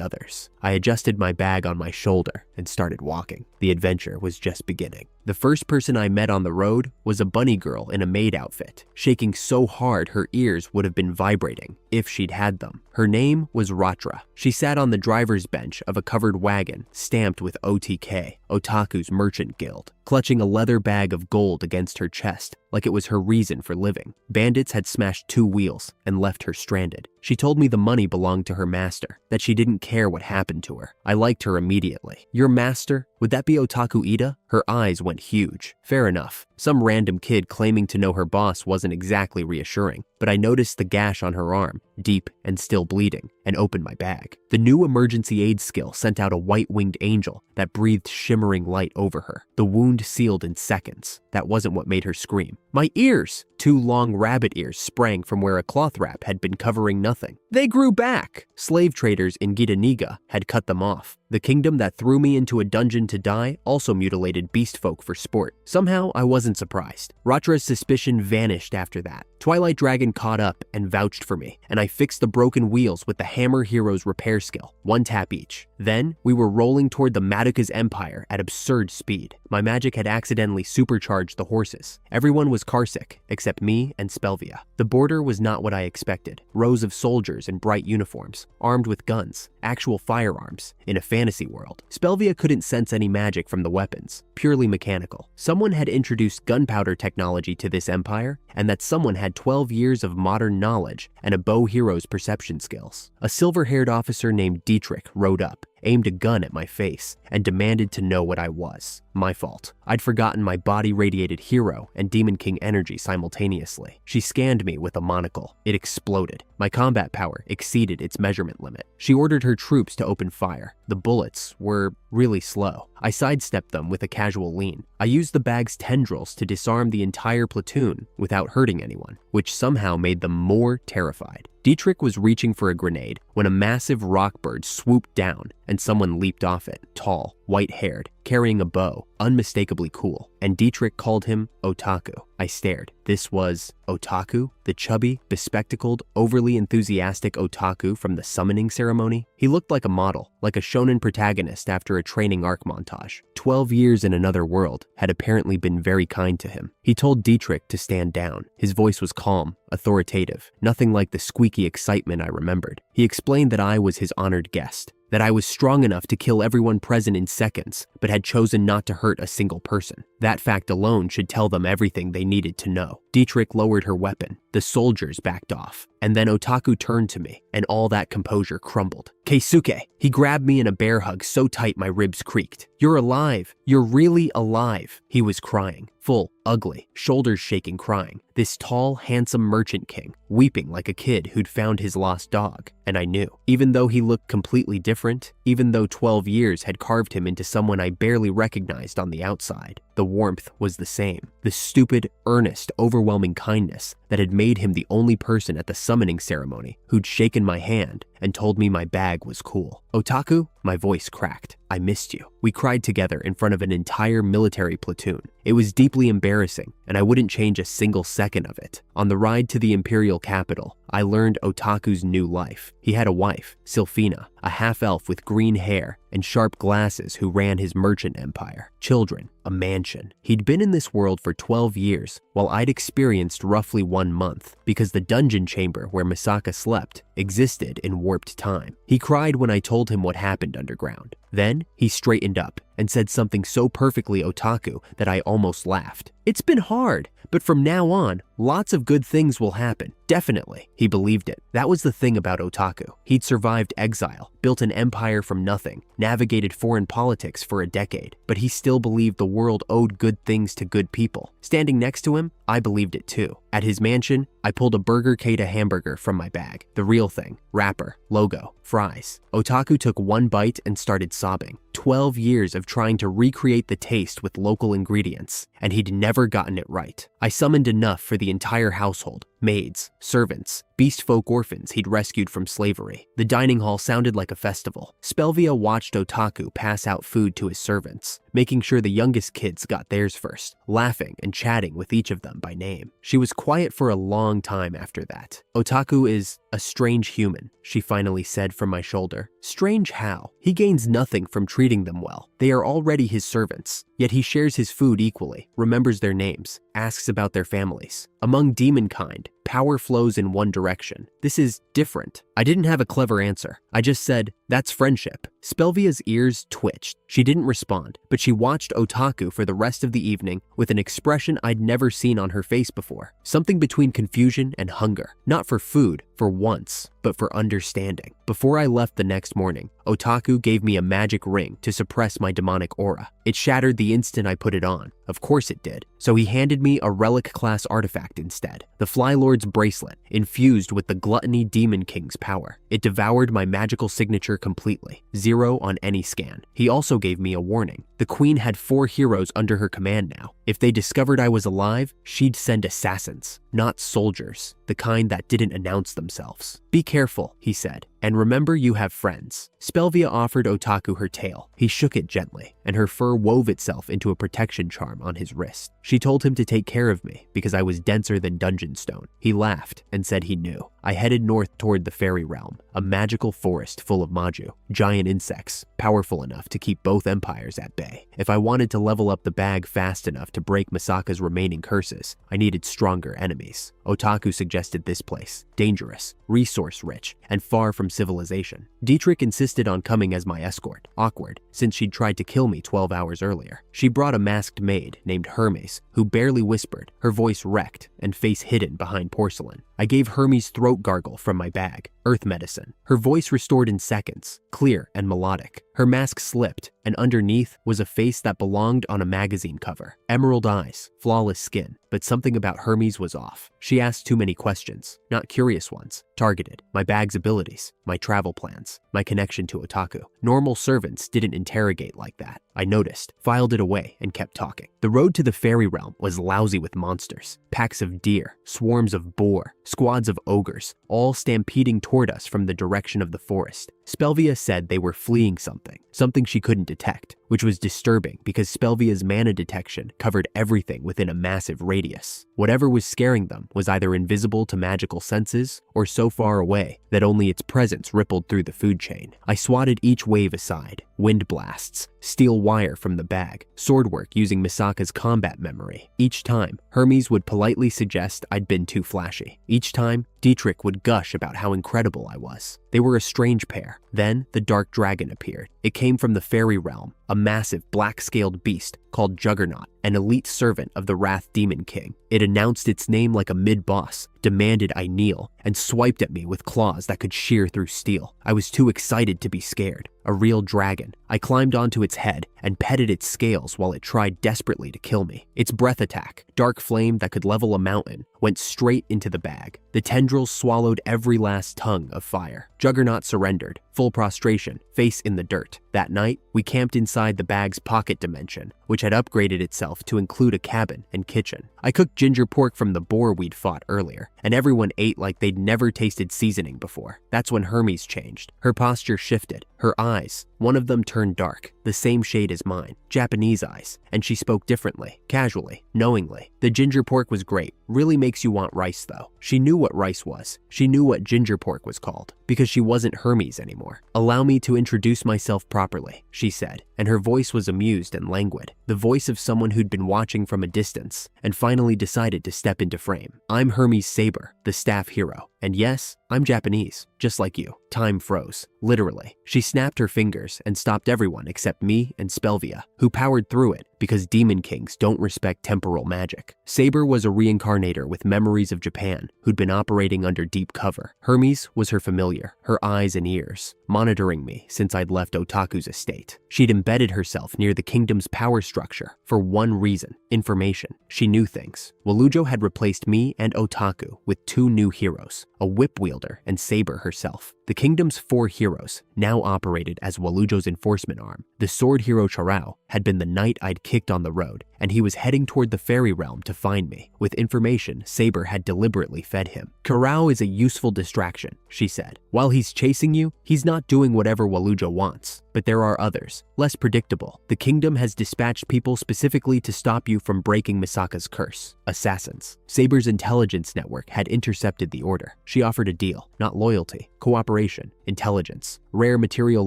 others. I adjusted my bag on my shoulder and started walking. The adventure was just beginning. The first person I met on the road was a bunny girl in a maid outfit, shaking so hard her ears would have been vibrating if she'd had them. Her name was Ratra. She sat on the driver's bench of a covered wagon stamped with OTK, Otaku's Merchant Guild, clutching a leather bag of gold against her chest like it was her reason for living. Bandits had smashed 2 wheels and left her stranded. She told me the money belonged to her master, that she didn't care what happened to her. I liked her immediately. Your master? Would that be Otaku Ida? Her eyes went huge. Fair enough. Some random kid claiming to know her boss wasn't exactly reassuring, but I noticed the gash on her arm, deep and still bleeding, and opened my bag. The new emergency aid skill sent out a white-winged angel that breathed shimmering light over her. The wound sealed in seconds. That wasn't what made her scream. My ears! 2 long rabbit ears sprang from where a cloth wrap had been covering nothing. They grew back! Slave traders in Gitaniga had cut them off. The kingdom that threw me into a dungeon to die also mutilated beast folk for sport. Somehow, I wasn't surprised. Ratra's suspicion vanished after that. Twilight Dragon caught up and vouched for me, and I fixed the broken wheels with the Hammer Hero's repair skill, 1 tap each. Then, we were rolling toward the Madoka's empire at absurd speed. My magic had accidentally supercharged the horses. Everyone was carsick, except me and Spelvia. The border was not what I expected. Rows of soldiers in bright uniforms, armed with guns, actual firearms, in a fantasy world. Spelvia couldn't sense any magic from the weapons, purely mechanical. Someone had introduced gunpowder technology to this empire, and that someone had 12 years of modern knowledge and a bow hero's perception skills. A silver-haired officer named Dietrich rode up, aimed a gun at my face, and demanded to know what I was. My fault. I'd forgotten my body radiated hero and Demon King energy simultaneously. She scanned me with a monocle. It exploded. My combat power exceeded its measurement limit. She ordered her troops to open fire. The bullets were really slow. I sidestepped them with a casual lean. I used the bag's tendrils to disarm the entire platoon without hurting anyone, which somehow made them more terrified. Dietrich was reaching for a grenade when a massive rock bird swooped down and someone leaped off it, tall, white-haired, carrying a bow, unmistakably cool, and Dietrich called him Otaku. I stared. This was Otaku, the chubby, bespectacled, overly enthusiastic Otaku from the summoning ceremony. He looked like a model, like a shonen protagonist after a training arc montage. 12 years in another world had apparently been very kind to him. He told Dietrich to stand down. His voice was calm, authoritative, nothing like the squeaky excitement I remembered. He explained that I was his honored guest, that I was strong enough to kill everyone present in seconds, but had chosen not to hurt a single person. That fact alone should tell them everything they needed to know. Dietrich lowered her weapon. The soldiers backed off. And then Otaku turned to me, and all that composure crumbled. Keisuke! He grabbed me in a bear hug so tight my ribs creaked. You're alive. You're really alive. He was crying. Full, ugly, shoulders shaking crying. This tall, handsome merchant king, weeping like a kid who'd found his lost dog. And I knew. Even though he looked completely different, even though 12 years had carved him into someone I barely recognized on the outside, the warmth was the same. The stupid, earnest, overwhelming kindness that had made him the only person at the summoning ceremony who'd shaken my hand and told me my bag was cool. Otaku, my voice cracked. I missed you. We cried together in front of an entire military platoon. It was deeply embarrassing, and I wouldn't change a single second of it. On the ride to the imperial capital, I learned Otaku's new life. He had a wife, Sylphina, a half-elf with green hair and sharp glasses who ran his merchant empire. Children, a mansion. He'd been in this world for 12 years, while I'd experienced roughly 1 month, because the dungeon chamber where Misaka slept existed in warped time. He cried when I told him what happened underground. Then he straightened up and said something so perfectly otaku that I almost laughed. It's been hard, but from now on, lots of good things will happen. Definitely. He believed it. That was the thing about Otaku. He'd survived exile, built an empire from nothing, navigated foreign politics for a decade, but he still believed the world owed good things to good people. Standing next to him, I believed it too. At his mansion, I pulled a Burger Kata hamburger from my bag. The real thing. Wrapper, logo, fries. Otaku took one bite and started sobbing. 12 years of trying to recreate the taste with local ingredients, and he'd never gotten it right. I summoned enough for the entire household. Maids, servants, beast folk orphans he'd rescued from slavery. The dining hall sounded like a festival. Spelvia watched Otaku pass out food to his servants, making sure the youngest kids got theirs first, laughing and chatting with each of them by name. She was quiet for a long time after that. Otaku is a strange human, she finally said from my shoulder. Strange how? He gains nothing from treating them well. They are already his servants. Yet he shares his food equally, remembers their names, asks about their families. Among demon kind, power flows in one direction. This is different. I didn't have a clever answer. I just said, that's friendship. Spelvia's ears twitched. She didn't respond, but she watched Otaku for the rest of the evening with an expression I'd never seen on her face before. Something between confusion and hunger. Not for food, for once, but for understanding. Before I left the next morning, Otaku gave me a magic ring to suppress my demonic aura. It shattered the instant I put it on. Of course it did. So he handed me a relic-class artifact instead. The Flylord's bracelet, infused with the Gluttony Demon King's power. It devoured my magical signature completely. 0 on any scan. He also gave me a warning. The Queen had 4 heroes under her command now. If they discovered I was alive, she'd send assassins, not soldiers, the kind that didn't announce themselves. Be careful, he said, and remember you have friends. Spelvia offered Otaku her tail. He shook it gently, and her fur wove itself into a protection charm on his wrist. She told him to take care of me because I was denser than dungeon stone. He laughed and said he knew. I headed north toward the fairy realm, a magical forest full of maju, giant insects, powerful enough to keep both empires at bay. If I wanted to level up the bag fast enough to break Misaka's remaining curses, I needed stronger enemies. Otaku suggested this place, dangerous, resource-rich, and far from civilization. Dietrich insisted on coming as my escort, awkward, since she'd tried to kill me 12 hours earlier. She brought a masked maid named Hermes, who barely whispered, her voice wrecked and face hidden behind porcelain. I gave Hermes throat gargle from my bag, earth medicine. Her voice restored in seconds, clear and melodic. Her mask slipped, and underneath was a face that belonged on a magazine cover. Emerald eyes, flawless skin, but something about Hermes was off. She asked too many questions, not curious ones, targeted. My bag's abilities, my travel plans, my connection to Otaku. Normal servants didn't interrogate like that. I noticed, filed it away, and kept talking. The road to the fairy realm was lousy with monsters. Packs of deer, swarms of boar, squads of ogres, all stampeding toward us from the direction of the forest. Spelvia said they were fleeing something she couldn't detect, which was disturbing because Spelvia's mana detection covered everything within a massive radius. Whatever was scaring them was either invisible to magical senses or so far away that only its presence rippled through the food chain. I swatted each wave aside. Wind blasts, steel wire from the bag, sword work using Misaka's combat memory. Each time, Hermes would politely suggest I'd been too flashy. Each time, Dietrich would gush about how incredible I was. They were a strange pair. Then, the dark dragon appeared. It came from the fairy realm, a massive black-scaled beast called Juggernaut, an elite servant of the Wrath Demon King. It announced its name like a mid-boss, demanded I kneel, and swiped at me with claws that could shear through steel. I was too excited to be scared. A real dragon. I climbed onto its head and petted its scales while it tried desperately to kill me. Its breath attack, dark flame that could level a mountain, went straight into the bag. The tendrils swallowed every last tongue of fire. Juggernaut surrendered, full prostration, face in the dirt. That night, we camped inside the bag's pocket dimension, which had upgraded itself to include a cabin and kitchen. I cooked ginger pork from the boar we'd fought earlier, and everyone ate like they'd never tasted seasoning before. That's when Hermes changed. Her posture shifted. Her eyes, one of them turned dark, the same shade as mine, Japanese eyes, and she spoke differently, casually, knowingly. The ginger pork was great, really makes you want rice though. She knew what rice was. She knew what ginger pork was called, because she wasn't Hermes anymore. Allow me to introduce myself properly, she said, and her voice was amused and languid, the voice of someone who'd been watching from a distance and finally decided to step into frame. I'm Hermes Saber, the staff hero, and yes, I'm Japanese, just like you. Time froze, literally. She snapped her fingers and stopped everyone except me and Spelvia, who powered through it because demon kings don't respect temporal magic. Saber was a reincarnator with memories of Japan who'd been operating under deep cover. Hermes was her familiar, her eyes and ears, monitoring me since I'd left Otaku's estate. She'd embedded herself near the kingdom's power structure for one reason: information. She knew things. Walujo had replaced me and Otaku with two new heroes, a whip wielder and Saber herself. The kingdom's 4 heroes now operated as Walujo's enforcement arm. The sword hero Charao had been the knight I'd kicked on the road, and he was heading toward the fairy realm to find me, with information Saber had deliberately fed him. Charao is a useful distraction, she said. While he's chasing you, he's not doing whatever Walujo wants. But there are others, less predictable. The kingdom has dispatched people specifically to stop you from breaking Misaka's curse. Assassins. Saber's intelligence network had intercepted the order. She offered a deal, not loyalty, cooperation, intelligence, rare material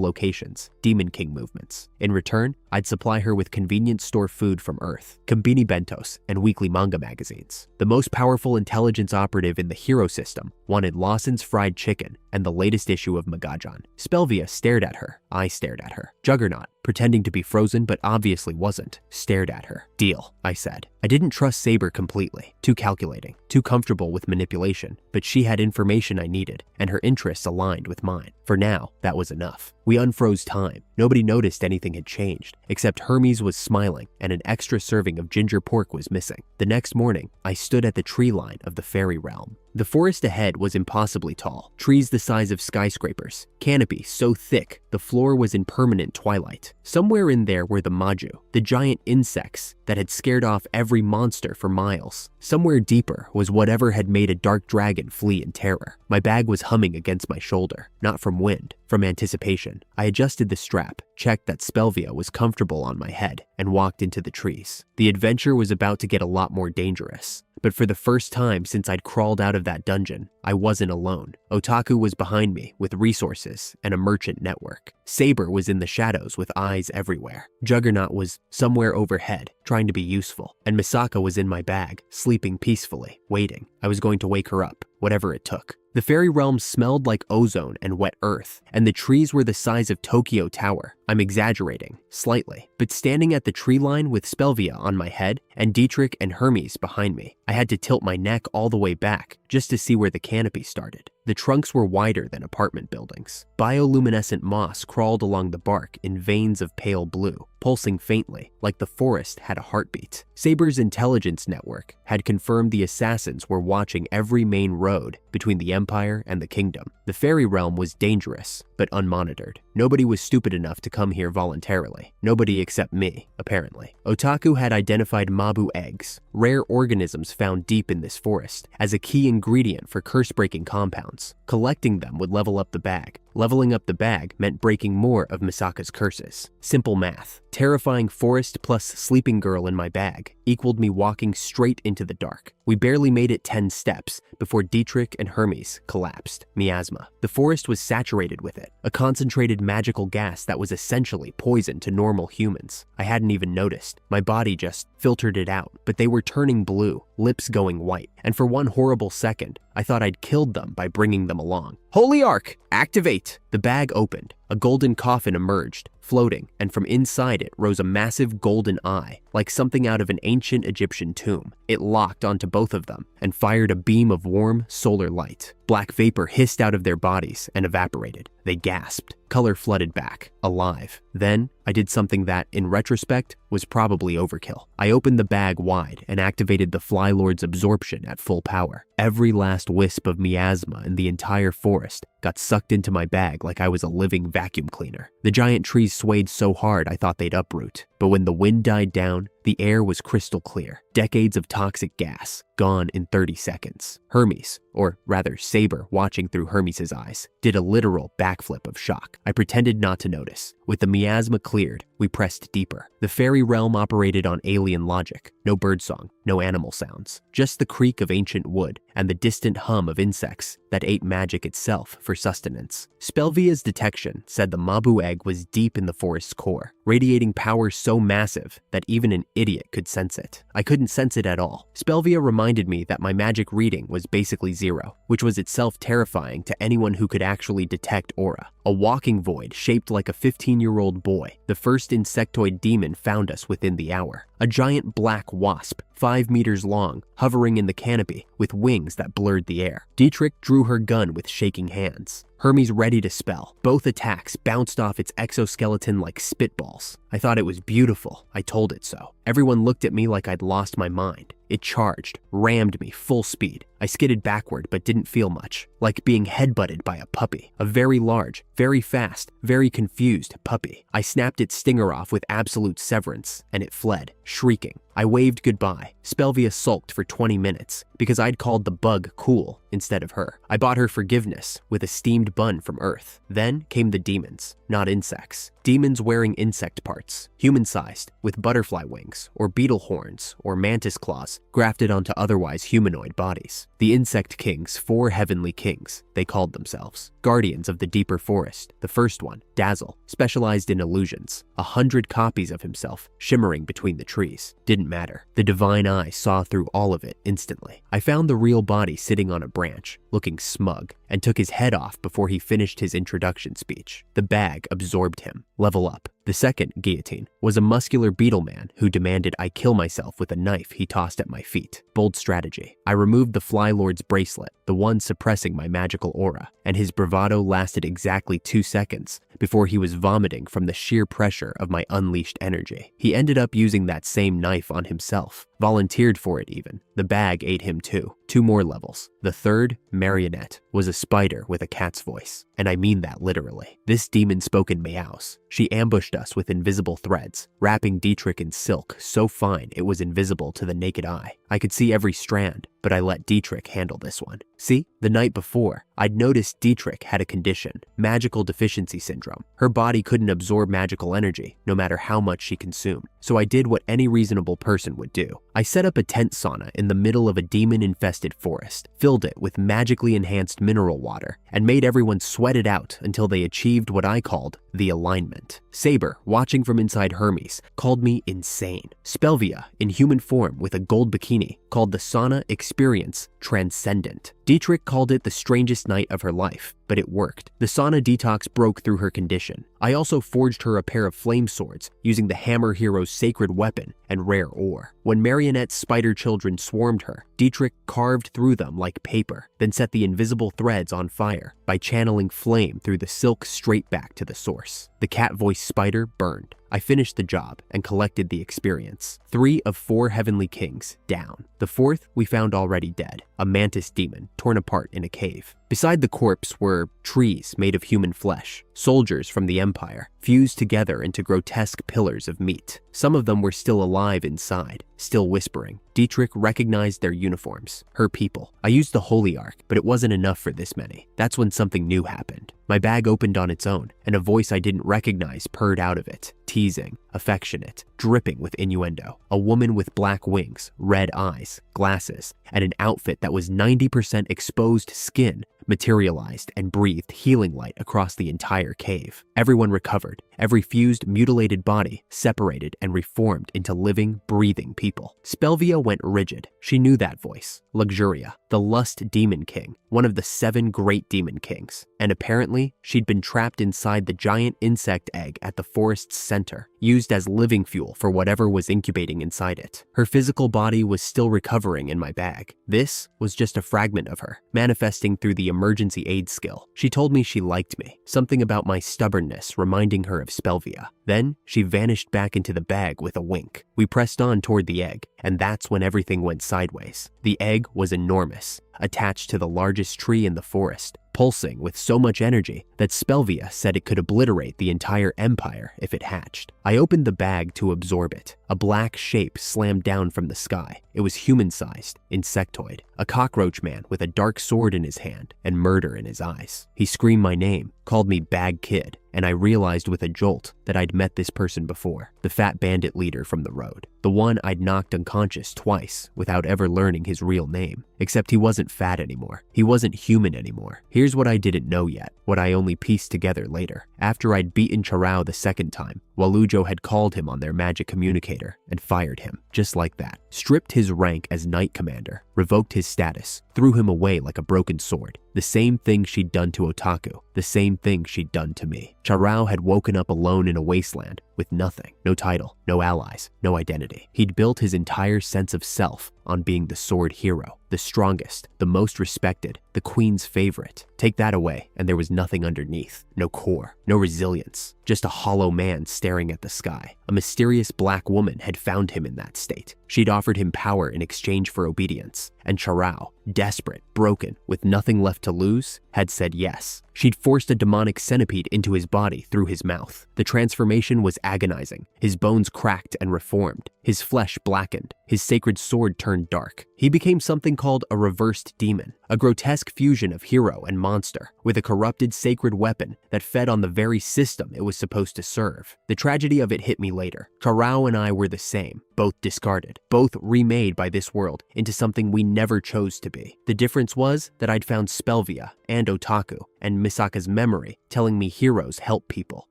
locations, demon king movements. In return, I'd supply her with convenience store food from Earth, kombini bentos, and weekly manga magazines. The most powerful intelligence operative in the hero system wanted Lawson's fried chicken and the latest issue of Magajan. Spelvia stared at her. I stared at her. Juggernaut, pretending to be frozen but obviously wasn't, stared at her. Deal, I said. I didn't trust Saber completely. Too calculating, too comfortable with manipulation, but she had information I needed, and her interests aligned with mine. For now, that was enough. We unfroze time. Nobody noticed anything had changed, except Hermes was smiling and an extra serving of ginger pork was missing. The next morning, I stood at the tree line of the fairy realm. The forest ahead was impossibly tall, trees the size of skyscrapers, canopy so thick the floor was in permanent twilight. Somewhere in there were the Maju, the giant insects that had scared off every monster for miles. Somewhere deeper was whatever had made a dark dragon flee in terror. My bag was humming against my shoulder, not from wind, from anticipation. I adjusted the strap, checked that Spelvia was comfortable on my head, and walked into the trees. The adventure was about to get a lot more dangerous. But for the first time since I'd crawled out of that dungeon, I wasn't alone. Otaku was behind me with resources and a merchant network. Saber was in the shadows with eyes everywhere. Juggernaut was somewhere overhead, trying to be useful. And Misaka was in my bag, sleeping peacefully, waiting. I was going to wake her up, whatever it took. The fairy realm smelled like ozone and wet earth, and the trees were the size of Tokyo Tower. I'm exaggerating, slightly, but standing at the tree line with Spelvia on my head and Dietrich and Hermes behind me, I had to tilt my neck all the way back just to see where the canopy started. The trunks were wider than apartment buildings. Bioluminescent moss crawled along the bark in veins of pale blue, pulsing faintly, like the forest had a heartbeat. Saber's intelligence network had confirmed the assassins were watching every main road between the Empire and the Kingdom. The fairy realm was dangerous, but unmonitored. Nobody was stupid enough to come here voluntarily. Nobody except me, apparently. Otaku had identified Mabu eggs, rare organisms found deep in this forest, as a key ingredient for curse-breaking compounds. Collecting them would level up the bag. Leveling up the bag meant breaking more of Misaka's curses. Simple math. Terrifying forest plus sleeping girl in my bag equaled me walking straight into the dark. We barely made it 10 steps before Dietrich and Hermes collapsed. Miasma. The forest was saturated with it, a concentrated magical gas that was essentially poison to normal humans. I hadn't even noticed. My body just filtered it out, but they were turning blue, lips going white, and for one horrible second, I thought I'd killed them by bringing them along. Holy Ark, activate! The bag opened. A golden coffin emerged, floating, and from inside it rose a massive golden eye, like something out of an ancient Egyptian tomb. It locked onto both of them and fired a beam of warm solar light. Black vapor hissed out of their bodies and evaporated. They gasped. Color flooded back, alive. Then, I did something that, in retrospect, was probably overkill. I opened the bag wide and activated the Fly Lord's absorption at full power. Every last wisp of miasma in the entire forest got sucked into my bag like I was a living vacuum cleaner. The giant trees swayed so hard I thought they'd uproot. But when the wind died down, The air was crystal clear. Decades of toxic gas, gone in 30 seconds. Hermes, or rather Saber watching through Hermes' eyes, did a literal backflip of shock. I pretended not to notice. With the miasma cleared, we pressed deeper. The fairy realm operated on alien logic. No birdsong, no animal sounds. Just the creak of ancient wood and the distant hum of insects that ate magic itself for sustenance. Spelvia's detection said the Mabu egg was deep in the forest's core, radiating power so massive that even an idiot could sense it. I couldn't sense it at all. Spelvia reminded me that my magic reading was basically zero, which was itself terrifying to anyone who could actually detect aura. A walking void shaped like a 15-year-old boy. The first insectoid demon found us within the hour. A giant black wasp, 5 meters long, hovering in the canopy with wings that blurred the air. Dietrich drew her gun with shaking hands. Hermes ready to spell. Both attacks bounced off its exoskeleton like spitballs. I thought it was beautiful. I told it so. Everyone looked at me like I'd lost my mind. It charged, rammed me full speed. I skidded backward but didn't feel much, like being headbutted by a puppy. A very large, very fast, very confused puppy. I snapped its stinger off with absolute severance, and it fled, shrieking. I waved goodbye. Spelvia sulked for 20 minutes because I'd called the bug cool instead of her. I bought her forgiveness with a steamed bun from Earth. Then came the demons, not insects. Demons wearing insect parts, human-sized, with butterfly wings, or beetle horns, or mantis claws, grafted onto otherwise humanoid bodies. The insect kings, 4 heavenly kings, they called themselves. Guardians of the deeper forest. The first one, Dazzle, specialized in illusions. 100 copies of himself, shimmering between the trees. Didn't matter. The divine eye saw through all of it instantly. I found the real body sitting on a branch, looking smug, and took his head off before he finished his introduction speech. The bag absorbed him. Level up. The second, Guillotine, was a muscular beetle man who demanded I kill myself with a knife he tossed at my feet. Bold strategy. I removed the Fly Lord's bracelet, the one suppressing my magical aura, and his bravado lasted exactly 2 seconds before he was vomiting from the sheer pressure of my unleashed energy. He ended up using that same knife on himself, volunteered for it even. The bag ate him too. 2 more levels. The third, Marionette, was a spider with a cat's voice, and I mean that literally. This demon spoke in meows. She ambushed us with invisible threads, wrapping Dietrich in silk so fine it was invisible to the naked eye. I could see every strand, but I let Dietrich handle this one. See, the night before, I'd noticed Dietrich had a condition, magical deficiency syndrome. Her body couldn't absorb magical energy, no matter how much she consumed. So I did what any reasonable person would do. I set up a tent sauna in the middle of a demon-infested forest, filled it with magically enhanced mineral water, and made everyone sweat it out until they achieved what I called the alignment. Saber, watching from inside Hermes, called me insane. Spelvia, in human form with a gold bikini, called the sauna experience transcendent. Dietrich called it the strangest night of her life, but it worked. The sauna detox broke through her condition. I also forged her a pair of flame swords using the Hammer Hero's sacred weapon and rare ore. When Marionette's spider children swarmed her, Dietrich carved through them like paper, then set the invisible threads on fire by channeling flame through the silk straight back to the source. The cat-voiced spider burned. I finished the job and collected the experience. 3 of 4 heavenly kings down. The 4th we found already dead, a mantis demon torn apart in a cave. Beside the corpse were trees made of human flesh, soldiers from the Empire, fused together into grotesque pillars of meat. Some of them were still alive inside, still whispering. Dietrich recognized their uniforms, her people. I used the Holy Arc, but it wasn't enough for this many. That's when something new happened. My bag opened on its own, and a voice I didn't recognize purred out of it, teasing, affectionate, dripping with innuendo. A woman with black wings, red eyes, glasses, and an outfit that was 90% exposed skin materialized and breathed healing light across the entire cave. Everyone recovered. Every fused, mutilated body separated and reformed into living, breathing people. Spelvia went rigid. She knew that voice. Luxuria, the lust demon king, one of the 7 great demon kings. And apparently, she'd been trapped inside the giant insect egg at the forest's center, used as living fuel for whatever was incubating inside it. Her physical body was still recovering in my bag. This was just a fragment of her, manifesting through the emergency aid skill. She told me she liked me, something about my stubbornness reminding her of Spelvia. Then she vanished back into the bag with a wink. We pressed on toward the egg, and that's when everything went sideways. The egg was enormous, attached to the largest tree in the forest, pulsing with so much energy that Spelvia said it could obliterate the entire empire if it hatched. I opened the bag to absorb it. A black shape slammed down from the sky. It was human-sized, insectoid, a cockroach man with a dark sword in his hand and murder in his eyes. He screamed my name, called me Bag Kid, and I realized with a jolt that I'd met this person before, the fat bandit leader from the road. The one I'd knocked unconscious twice without ever learning his real name. Except he wasn't fat anymore. He wasn't human anymore. Here's what I didn't know yet, what I only pieced together later. After I'd beaten Charao the second time, Walujo had called him on their magic communicator and fired him, just like that. Stripped his rank as Knight Commander, revoked his status, threw him away like a broken sword. The same thing she'd done to Otaku, the same thing she'd done to me. Charao had woken up alone in a wasteland with nothing, no title, no allies, no identity. He'd built his entire sense of self on being the sword hero, the strongest, the most respected, the queen's favorite. Take that away, and there was nothing underneath. No core, no resilience, just a hollow man staring at the sky. A mysterious black woman had found him in that state. She'd offered him power in exchange for obedience, and Charao, desperate, broken, with nothing left to lose, had said yes. She'd forced a demonic centipede into his body through his mouth. The transformation was agonizing. His bones cracked and reformed. His flesh blackened. His sacred sword turned dark. He became something called a reversed demon, a grotesque fusion of hero and monster, with a corrupted sacred weapon that fed on the very system it was supposed to serve. The tragedy of it hit me later. Charao and I were the same, both discarded, both remade by this world into something we never chose to be. The difference was that I'd found Spelvia and Otaku and Misaka's memory telling me heroes help people.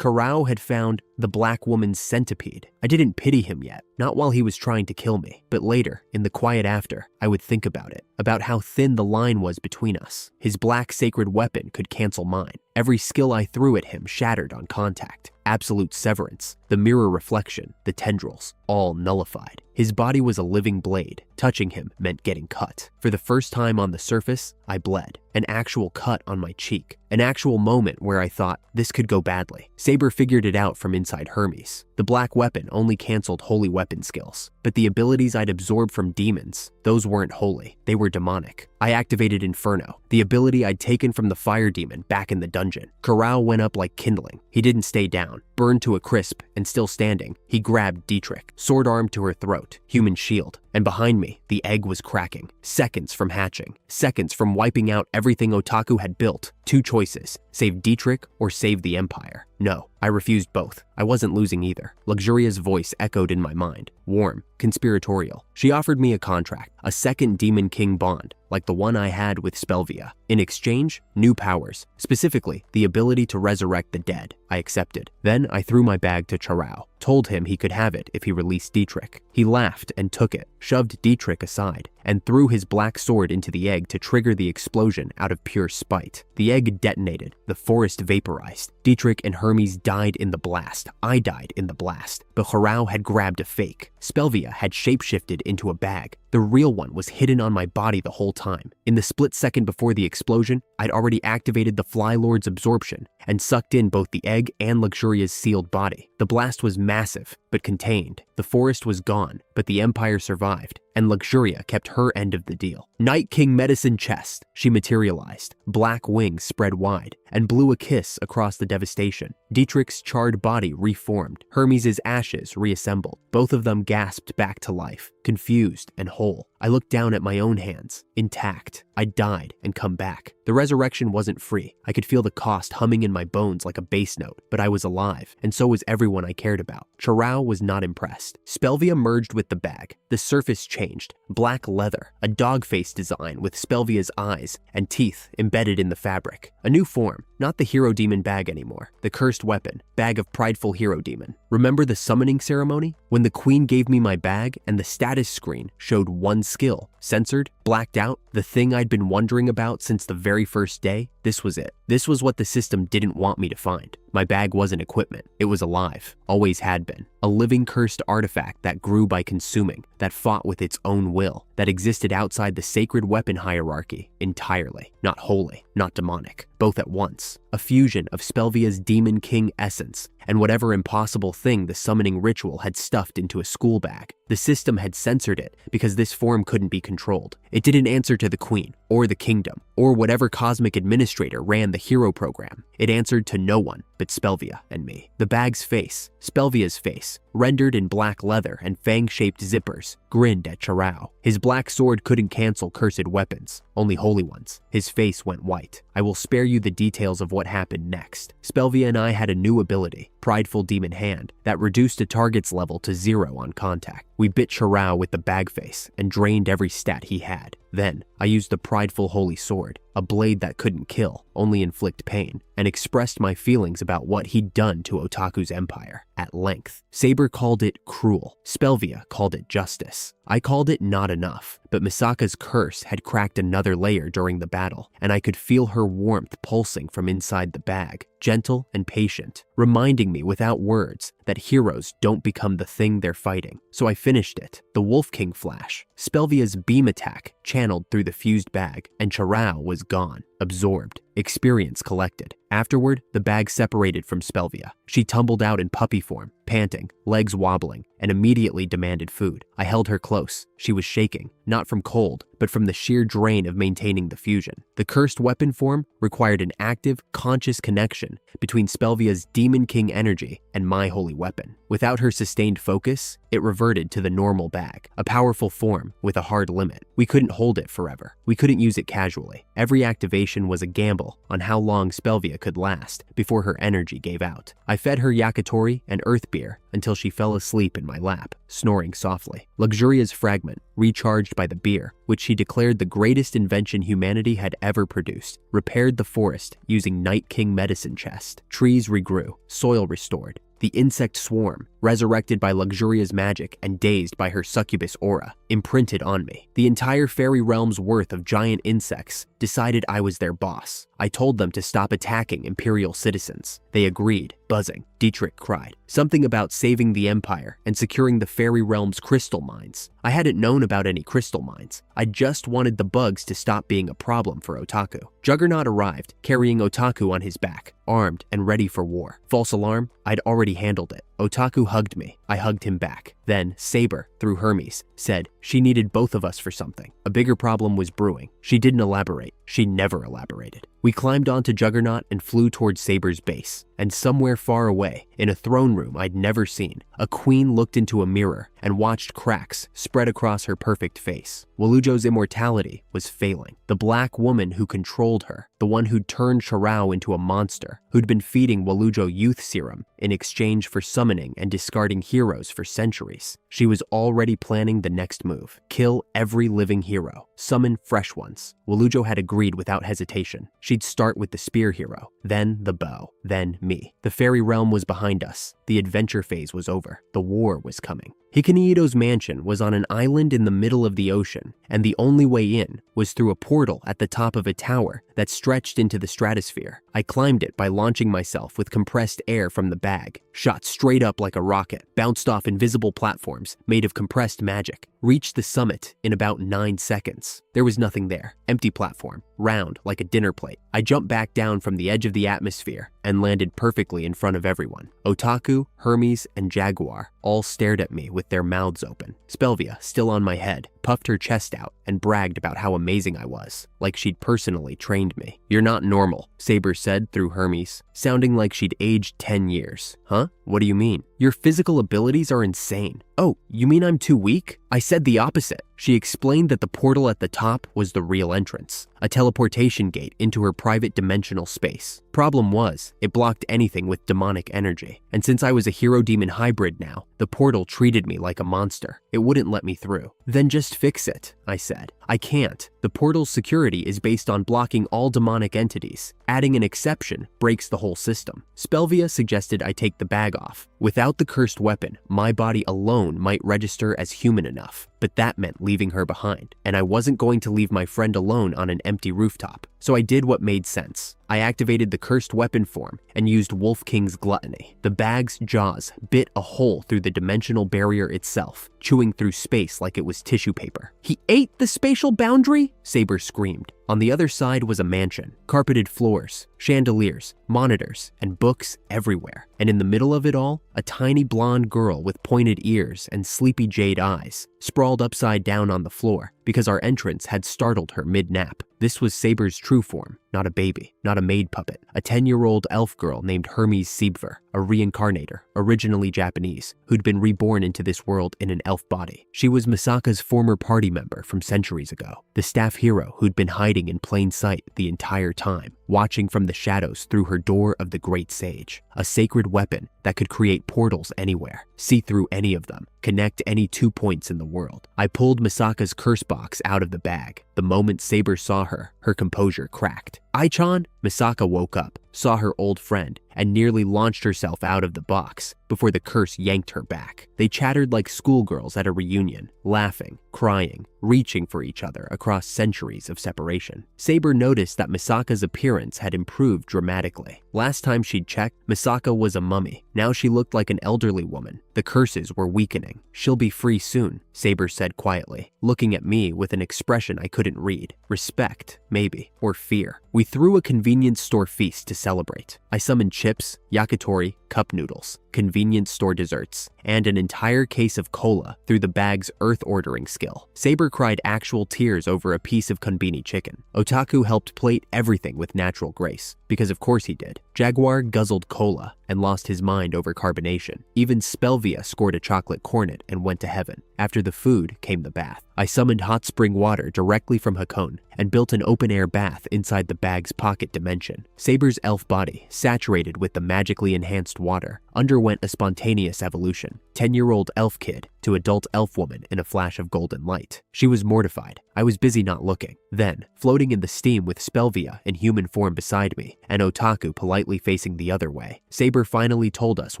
Charao had found the black woman's centipede. I didn't pity him yet, not while he was trying to kill me, but later, in the quiet after, I would think about it, about how thin the line was between us. His black sacred weapon could cancel mine. Every skill I threw at him shattered on contact. Absolute severance, the mirror reflection, the tendrils, all nullified. His body was a living blade. Touching him meant getting cut. For the first time on the surface, I bled. An actual cut on my cheek. An actual moment where I thought, this could go badly. Saber figured it out from inside Hermes. The black weapon only canceled holy weapon skills. But the abilities I'd absorbed from demons, those weren't holy. They were demonic. I activated Inferno, the ability I'd taken from the fire demon back in the dungeon. Charao went up like kindling. He didn't stay down. Burned to a crisp and still standing, he grabbed Dietrich, sword arm to her throat, human shield. And behind me, the egg was cracking. Seconds from hatching. Seconds from wiping out everything Otaku had built. Two choices, save Dietrich or save the Empire. No, I refused both. I wasn't losing either. Luxuria's voice echoed in my mind, warm, conspiratorial. She offered me a contract, a second Demon King bond, like the one I had with Spelvia. In exchange, new powers, specifically the ability to resurrect the dead. I accepted. Then I threw my bag to Charao, told him he could have it if he released Dietrich. He laughed and took it, shoved Dietrich aside, and threw his black sword into the egg to trigger the explosion out of pure spite. The egg detonated, the forest vaporized. Dietrich and Hermes died in the blast. I died in the blast. But Charao had grabbed a fake. Spelvia had shapeshifted into a bag. The real one was hidden on my body the whole time. In the split second before the explosion, I'd already activated the Fly Lord's absorption and sucked in both the egg and Luxuria's sealed body. The blast was massive, but contained. The forest was gone, but the Empire survived, and Luxuria kept her end of the deal. Night King medicine chest, she materialized. Black wings spread wide, and blew a kiss across the devastation. Dietrich's charred body reformed. Hermes' ashes reassembled. Both of them gasped back to life, confused and whole. I looked down at my own hands, intact. I died and come back. The resurrection wasn't free. I could feel the cost humming in my bones like a bass note, but I was alive, and so was everyone I cared about. Charao was not impressed. Spelvia merged with the bag. The surface changed. Black leather, a dog face design with Spelvia's eyes and teeth embedded in the fabric. A new form, not the hero demon bag anymore. The cursed weapon, bag of prideful hero demon. Remember the summoning ceremony? When the queen gave me my bag and the status screen showed one skill, censored, blacked out, the thing I'd been wondering about since the very first day, this was it. This was what the system didn't want me to find. My bag wasn't equipment. It was alive. Always had been. A living cursed artifact that grew by consuming, that fought with its own will, that existed outside the sacred weapon hierarchy entirely. Not holy, not demonic. Both at once. A fusion of Spelvia's Demon King essence and whatever impossible thing the summoning ritual had stuffed into a school bag. The system had censored it because this form couldn't be controlled. It didn't answer to the queen, or the kingdom, or whatever cosmic administrator ran the hero program. It answered to no one but Spelvia and me. The bag's face, Spelvia's face, rendered in black leather and fang-shaped zippers, grinned at Charao. His black sword couldn't cancel cursed weapons, only holy ones. His face went white. I will spare you the details of what happened next. Spelvia and I had a new ability, Prideful Demon Hand, that reduced a target's level to 0 on contact. We bit Charao with the bag face and drained every stat he had. Then, I used the Prideful Holy Sword, a blade that couldn't kill, only inflict pain, and expressed my feelings about what he'd done to Otaku's empire, at length. Saber called it cruel. Spelvia called it justice. I called it not enough, but Misaka's curse had cracked another layer during the battle, and I could feel her warmth pulsing from inside the bag, gentle and patient, reminding me without words that heroes don't become the thing they're fighting. So I finished it. The Wolf King flash, Spelvia's beam attack channeled through the fused bag, and Charao was gone, absorbed, experience collected. Afterward, the bag separated from Spelvia. She tumbled out in puppy form, panting, legs wobbling, and immediately demanded food. I held her close. She was shaking, not from cold, but from the sheer drain of maintaining the fusion. The cursed weapon form required an active, conscious connection between Spelvia's Demon King energy and my holy weapon. Without her sustained focus, it reverted to the normal bag, a powerful form with a hard limit. We couldn't hold it forever. We couldn't use it casually. Every activation was a gamble on how long Spelvia could last before her energy gave out. I fed her yakitori and earth beer until she fell asleep in my lap, snoring softly. Luxuria's fragment, recharged by the beer, which she declared the greatest invention humanity had ever produced, repaired the forest using Night King medicine chest. Trees regrew, soil restored. The insect swarm, resurrected by Luxuria's magic and dazed by her succubus aura, imprinted on me. The entire fairy realm's worth of giant insects decided I was their boss. I told them to stop attacking Imperial citizens. They agreed, buzzing. Dietrich cried. Something about saving the Empire and securing the fairy realm's crystal mines. I hadn't known about any crystal mines. I just wanted the bugs to stop being a problem for Otaku. Juggernaut arrived, carrying Otaku on his back, armed and ready for war. False alarm, I'd already handled it. Otaku hugged me. I hugged him back. Then Saber, through Hermes, said she needed both of us for something. A bigger problem was brewing. She didn't elaborate. She never elaborated. We climbed onto Juggernaut and flew towards Saber's base. And somewhere far away, in a throne room I'd never seen, a queen looked into a mirror and watched cracks spread across her perfect face. Walujo's immortality was failing. The black woman who controlled her, the one who'd turned Charao into a monster, who'd been feeding Walujo youth serum in exchange for summoning and discarding heroes for centuries. She was already planning the next move. Kill every living hero. Summon fresh ones. Walujo had agreed without hesitation. She'd start with the spear hero, then the bow, then me. The fairy realm was behind us. The adventure phase was over. The war was coming. Hikaniito's mansion was on an island in the middle of the ocean, and the only way in was through a portal at the top of a tower that stretched into the stratosphere. I climbed it by launching myself with compressed air from the bag, shot straight up like a rocket, bounced off invisible platforms made of compressed magic, reached the summit in about 9 seconds. There was nothing there. Empty platform, round like a dinner plate. I jumped back down from the edge of the atmosphere and landed perfectly in front of everyone. Otaku, Hermes, and Jaguar all stared at me with their mouths open. Spelvia, still on my head, puffed her chest out and bragged about how amazing I was, like she'd personally trained me. "You're not normal," Saber said through Hermes, sounding like she'd aged 10 years. "Huh? What do you mean?" "Your physical abilities are insane." "Oh, you mean I'm too weak?" I said the opposite. She explained that the portal at the top was the real entrance, a teleportation gate into her private dimensional space. Problem was, it blocked anything with demonic energy. And since I was a hero-demon hybrid now, the portal treated me like a monster. It wouldn't let me through. "Then just fix it," I said. "I can't. The portal's security is based on blocking all demonic entities. Adding an exception breaks the whole system." Spelvia suggested I take the bag off. Without the cursed weapon, my body alone might register as human enough, but that meant leaving her behind, and I wasn't going to leave my friend alone on an empty rooftop. So I did what made sense. I activated the cursed weapon form and used Wolf King's gluttony. The bag's jaws bit a hole through the dimensional barrier itself, chewing through space like it was tissue paper. "He ate the spatial boundary?" Saber screamed. On the other side was a mansion, carpeted floors, chandeliers, monitors, and books everywhere. And in the middle of it all, a tiny blonde girl with pointed ears and sleepy jade eyes, sprawled upside down on the floor because our entrance had startled her mid-nap. This was Saber's true form, not a baby, not a maid puppet, a 10-year-old elf girl named Hermes Siebver, a reincarnator, originally Japanese, who'd been reborn into this world in an elf body. She was Misaka's former party member from centuries ago, the staff hero who'd been hiding in plain sight the entire time, watching from the shadows through her door of the Great Sage, a sacred weapon that could create portals anywhere, see through any of them, connect any 2 points in the world. I pulled Misaka's curse box out of the bag. The moment Saber saw her, her composure cracked. Ai-chan? Misaka woke up, saw her old friend, and nearly launched herself out of the box before the curse yanked her back. They chattered like schoolgirls at a reunion, laughing, crying, reaching for each other across centuries of separation. Saber noticed that Misaka's appearance had improved dramatically. Last time she'd checked, Misaka was a mummy. Now she looked like an elderly woman. The curses were weakening. She'll be free soon, Saber said quietly, looking at me with an expression I couldn't read. Respect, maybe, or fear. We threw a convenience store feast to celebrate. I summoned chips, yakitori, cup noodles, convenience store desserts, and an entire case of cola through the bag's earth ordering skill. Saber cried actual tears over a piece of konbini chicken. Otaku helped plate everything with natural grace, because of course he did. Jaguar guzzled cola and lost his mind over carbonation. Even Spelvia scored a chocolate cornet and went to heaven. After the food came the bath. I summoned hot spring water directly from Hakone and built an open-air bath inside the bag's pocket dimension. Saber's elf body, saturated with the magically enhanced water, underwent a spontaneous evolution. 10-year-old elf kid to adult elf woman in a flash of golden light. She was mortified. I was busy not looking. Then, floating in the steam with Spelvia in human form beside me and Otaku politely facing the other way, Saber finally told us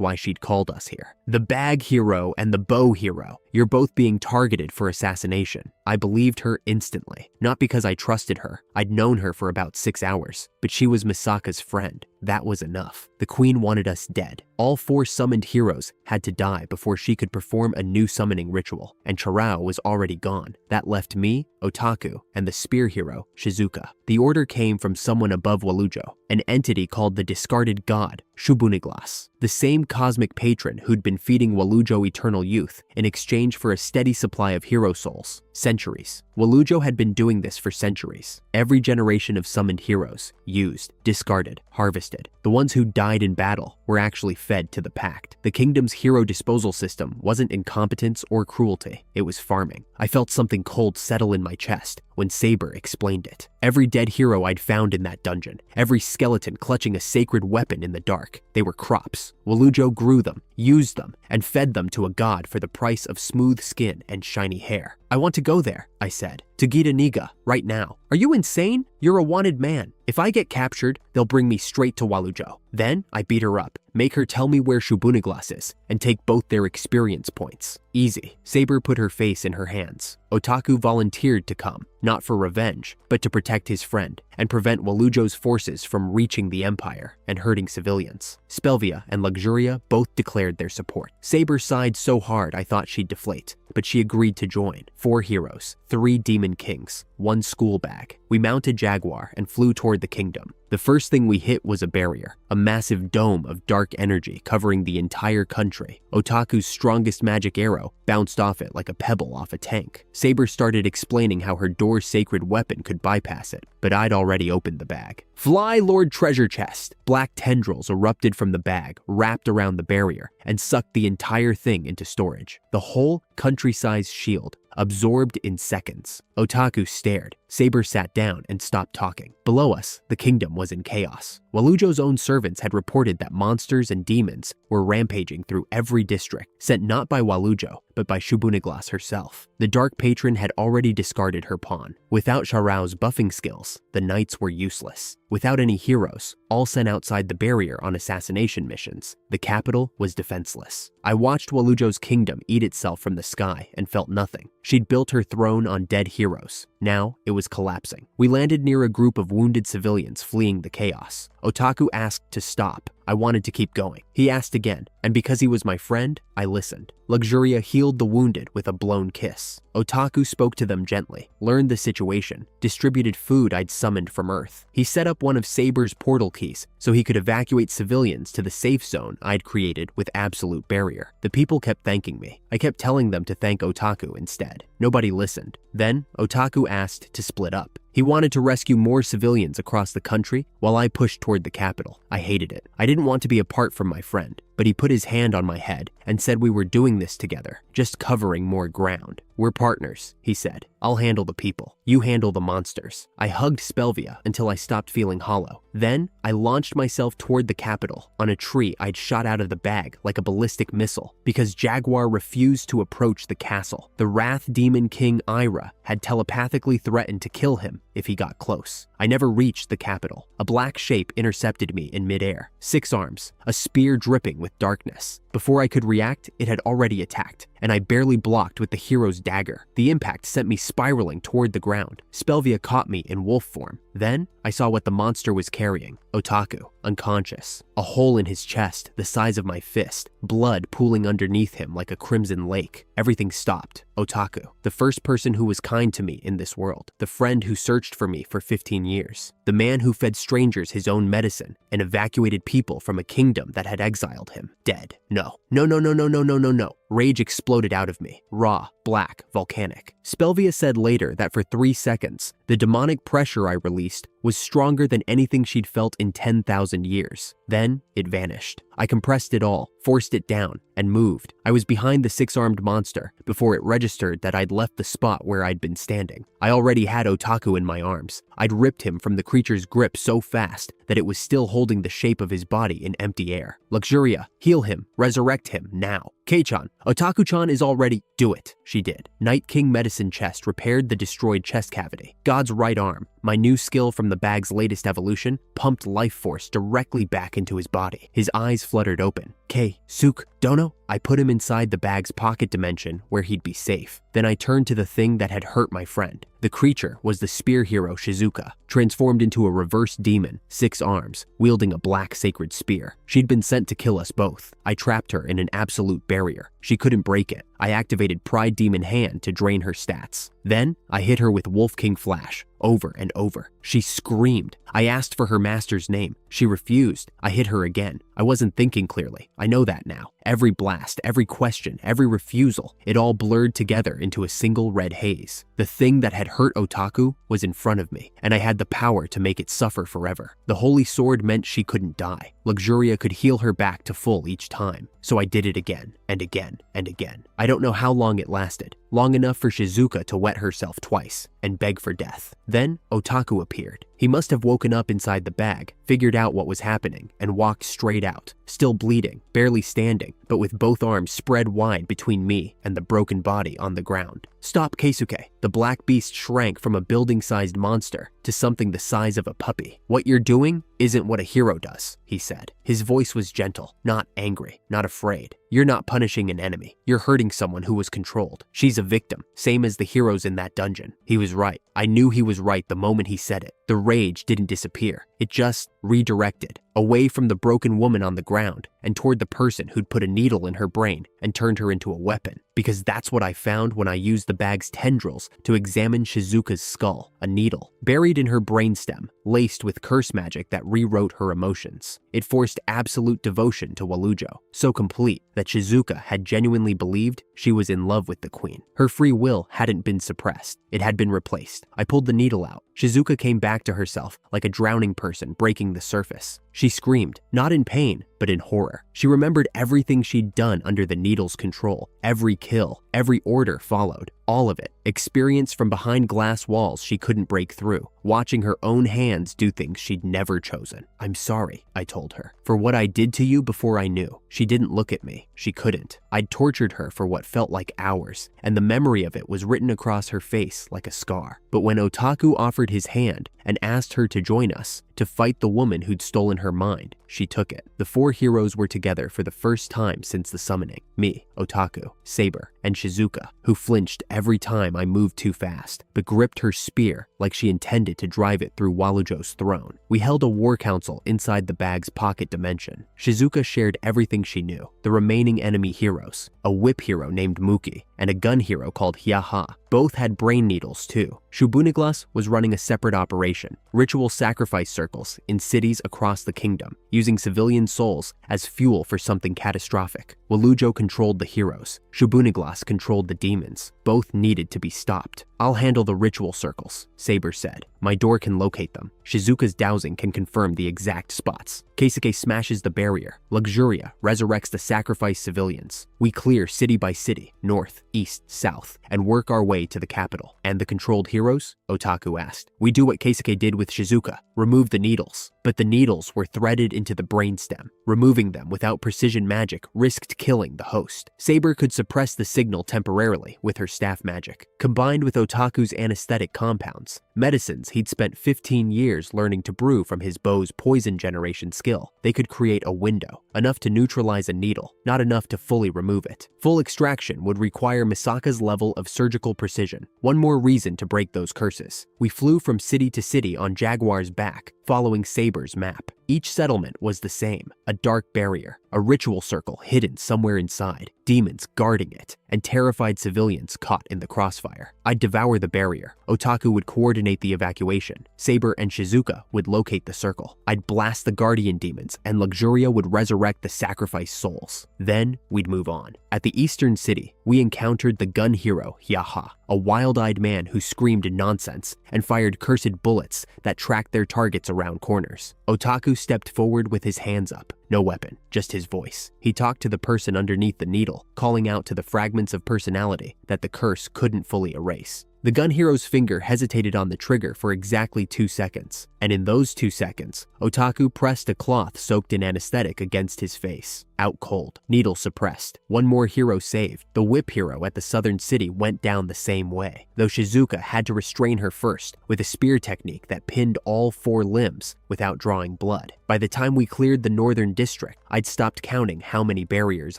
why she'd called us here. The bag hero and the bow hero. You're both being targeted for assassination. I believed her instantly. Not because I trusted her. I'd known her for about 6 hours. But she was Misaka's friend. That was enough. The queen wanted us dead. All 4 summoned heroes had to die before she could perform a new summoning ritual, and Charao was already gone. That left me, Otaku, and the spear hero, Shizuka. The order came from someone above Walujo, an entity called the discarded god, Shubuniglas, the same cosmic patron who'd been feeding Walujo eternal youth in exchange for a steady supply of hero souls. Centuries. Walujo had been doing this for centuries. Every generation of summoned heroes, used, discarded, harvested. The ones who died in battle were actually fed to the pact. The kingdom's hero disposal system wasn't incompetence or cruelty, it was farming. I felt something cold settle in my chest when Saber explained it. Every dead hero I'd found in that dungeon, every skeleton clutching a sacred weapon in the dark, they were crops. Walujo grew them, used them, and fed them to a god for the price of smooth skin and shiny hair. I want to go there, I said, to Gita Niga, right now. Are you insane? You're a wanted man. If I get captured, they'll bring me straight to Walujo. Then I beat her up, make her tell me where Shubuniglas is, and take both their experience points. Easy. Saber put her face in her hands. Otaku volunteered to come, not for revenge, but to protect his friend and prevent Walujo's forces from reaching the Empire and hurting civilians. Spelvia and Luxuria both declared their support. Saber sighed so hard I thought she'd deflate, but she agreed to join. 4 heroes, 3 demon kings, 1 school bag. We mounted Jaguar and flew toward the kingdom. The first thing we hit was a barrier, a massive dome of dark energy covering the entire country. Otaku's strongest magic arrow bounced off it like a pebble off a tank. Saber started explaining how her door's sacred weapon could bypass it, but I'd already opened the bag. Fly, Lord Treasure Chest! Black tendrils erupted from the bag, wrapped around the barrier, and sucked the entire thing into storage. The whole country-sized shield, absorbed in seconds. Otaku stared. Saber sat down and stopped talking. Below us, the kingdom was in chaos. Walujo's own servants had reported that monsters and demons were rampaging through every district, sent not by Walujo, but by Shubuniglas herself. The Dark Patron had already discarded her pawn. Without Sharao's buffing skills, the knights were useless. Without any heroes, all sent outside the barrier on assassination missions, the capital was defenseless. I watched Walujo's kingdom eat itself from the sky and felt nothing. She'd built her throne on dead heroes. Now, it was collapsing. We landed near a group of wounded civilians fleeing the chaos. Otaku asked to stop. I wanted to keep going. He asked again, and because he was my friend, I listened. Luxuria healed the wounded with a blown kiss. Otaku spoke to them gently, learned the situation, distributed food I'd summoned from Earth. He set up one of Saber's portal keys so he could evacuate civilians to the safe zone I'd created with absolute barrier. The people kept thanking me. I kept telling them to thank Otaku instead. Nobody listened. Then, Otaku asked to split up. He wanted to rescue more civilians across the country while I pushed toward the capital. I hated it. I didn't want to be apart from my friend, but he put his hand on my head and said we were doing this together, just covering more ground. We're partners, he said. I'll handle the people. You handle the monsters. I hugged Spelvia until I stopped feeling hollow. Then, I launched myself toward the capital on a tree I'd shot out of the bag like a ballistic missile because Jaguar refused to approach the castle. The Wrath Demon King Ira had telepathically threatened to kill him if he got close. I never reached the capital. A black shape intercepted me in midair. 6 arms, a spear dripping with darkness. Before I could react, it had already attacked, and I barely blocked with the hero's dagger. The impact sent me spiraling toward the ground. Spelvia caught me in wolf form. Then, I saw what the monster was carrying. Otaku, unconscious. A hole in his chest, the size of my fist. Blood pooling underneath him like a crimson lake. Everything stopped. Otaku, the first person who was kind to me in this world. The friend who searched for me for 15 years. The man who fed strangers his own medicine and evacuated people from a kingdom that had exiled him. Dead. No. No. Rage exploded out of me. Raw, black, volcanic. Spelvia said later that for 3 seconds, the demonic pressure I released was stronger than anything she'd felt in 10,000 years. Then, it vanished. I compressed it all, forced it down, and moved. I was behind the 6-armed monster before it registered that I'd left the spot where I'd been standing. I already had Otaku in my arms. I'd ripped him from the creature's grip so fast that it was still holding the shape of his body in empty air. Luxuria, heal him, resurrect him, now. Kei-chan, Otaku-chan is already— Do it, she did. Night King Medicine Chest repaired the destroyed chest cavity. God's right arm, my new skill from the bag's latest evolution, pumped life force directly back into his body. His eyes fluttered open. Kei, Suk, Dono? I put him inside the bag's pocket dimension where he'd be safe. Then I turned to the thing that had hurt my friend. The creature was the spear hero Shizuka, transformed into a reverse demon, 6 arms, wielding a black sacred spear. She'd been sent to kill us both. I trapped her in an absolute barrier. She couldn't break it. I activated Pride Demon Hand to drain her stats. Then, I hit her with Wolf King Flash, over and over. She screamed. I asked for her master's name. She refused. I hit her again. I wasn't thinking clearly. I know that now. Every blast, every question, every refusal, it all blurred together into a single red haze. The thing that had hurt Otaku was in front of me, and I had the power to make it suffer forever. The holy sword meant she couldn't die. Luxuria could heal her back to full each time. So I did it again, and again, and again. I don't know how long it lasted. Long enough for Shizuka to wet herself twice and beg for death. Then, Otaku appeared. He must have woken up inside the bag, figured out what was happening, and walked straight out, still bleeding, barely standing, but with both arms spread wide between me and the broken body on the ground. Stop, Keisuke. The black beast shrank from a building-sized monster to something the size of a puppy. What you're doing isn't what a hero does, he said. His voice was gentle, not angry, not afraid. You're not punishing an enemy. You're hurting someone who was controlled. She's a victim, same as the heroes in that dungeon. He was right. I knew he was right the moment he said it. The rage didn't disappear. It just redirected, away from the broken woman on the ground and toward the person who'd put a needle in her brain and turned her into a weapon. Because that's what I found when I used the bag's tendrils to examine Shizuka's skull, a needle, buried in her brainstem, laced with curse magic that rewrote her emotions. It forced absolute devotion to Walujo, so complete that Shizuka had genuinely believed she was in love with the queen. Her free will hadn't been suppressed. It had been replaced. I pulled the needle out. Shizuka came back to herself like a drowning person breaking the surface. She screamed, not in pain, but in horror. She remembered everything she'd done under the needle's control. Every kill, every order followed. All of it. Experience from behind glass walls she couldn't break through. Watching her own hands do things she'd never chosen. I'm sorry, I told her, for what I did to you before I knew. She didn't look at me. She couldn't. I'd tortured her for what felt like hours, and the memory of it was written across her face like a scar. But when Otaku offered his hand and asked her to join us, to fight the woman who'd stolen her mind. She took it. The 4 heroes were together for the first time since the summoning. Me, Otaku, Saber, and Shizuka, who flinched every time I moved too fast, but gripped her spear like she intended to drive it through Walujo's throne. We held a war council inside the bag's pocket dimension. Shizuka shared everything she knew. The remaining enemy heroes, a whip hero named Muki, and a gun hero called Hyaha. Both had brain needles too. Shubuniglas was running a separate operation, ritual sacrifice circles in cities across the kingdom, using civilian souls as fuel for something catastrophic. Walujo controlled the heroes. Shubuniglas controlled the demons. Both needed to be stopped. I'll handle the ritual circles, Saber said. My door can locate them. Shizuka's dowsing can confirm the exact spots. Keisuke smashes the barrier. Luxuria resurrects the sacrificed civilians. We clear city by city, north, east, south, and work our way to the capital. And the controlled heroes? Otaku asked. We do what Keisuke did with Shizuka, remove the needles. But the needles were threaded into the brainstem. Removing them without precision magic risked killing the host. Saber could suppress the signal temporarily with her staff magic. Combined with Otaku's anesthetic compounds, medicines he'd spent 15 years learning to brew from his bow's poison generation skill, they could create a window, enough to neutralize a needle, not enough to fully remove it. Full extraction would require Misaka's level of surgical precision. One more reason to break those curses. We flew from city to city on Jaguar's back, following Saber's map. Each settlement was the same, a dark barrier, a ritual circle hidden somewhere inside, demons guarding it, and terrified civilians caught in the crossfire. I'd devour the barrier. Otaku would coordinate the evacuation. Saber and Shizuka would locate the circle. I'd blast the guardian demons, and Luxuria would resurrect the sacrificed souls. Then we'd move on. At the eastern city, we encountered the gun hero Hyaha, a wild-eyed man who screamed nonsense and fired cursed bullets that tracked their targets around corners. Otaku stepped forward with his hands up. No weapon, just his voice. He talked to the person underneath the needle, calling out to the fragments of personality that the curse couldn't fully erase. The gun hero's finger hesitated on the trigger for exactly 2 seconds, and in those 2 seconds, Otaku pressed a cloth soaked in anesthetic against his face. Out cold, needle suppressed. One more hero saved. The whip hero at the southern city went down the same way, though Shizuka had to restrain her first with a spear technique that pinned all 4 limbs without drawing blood. By the time we cleared the northern district, I'd stopped counting how many barriers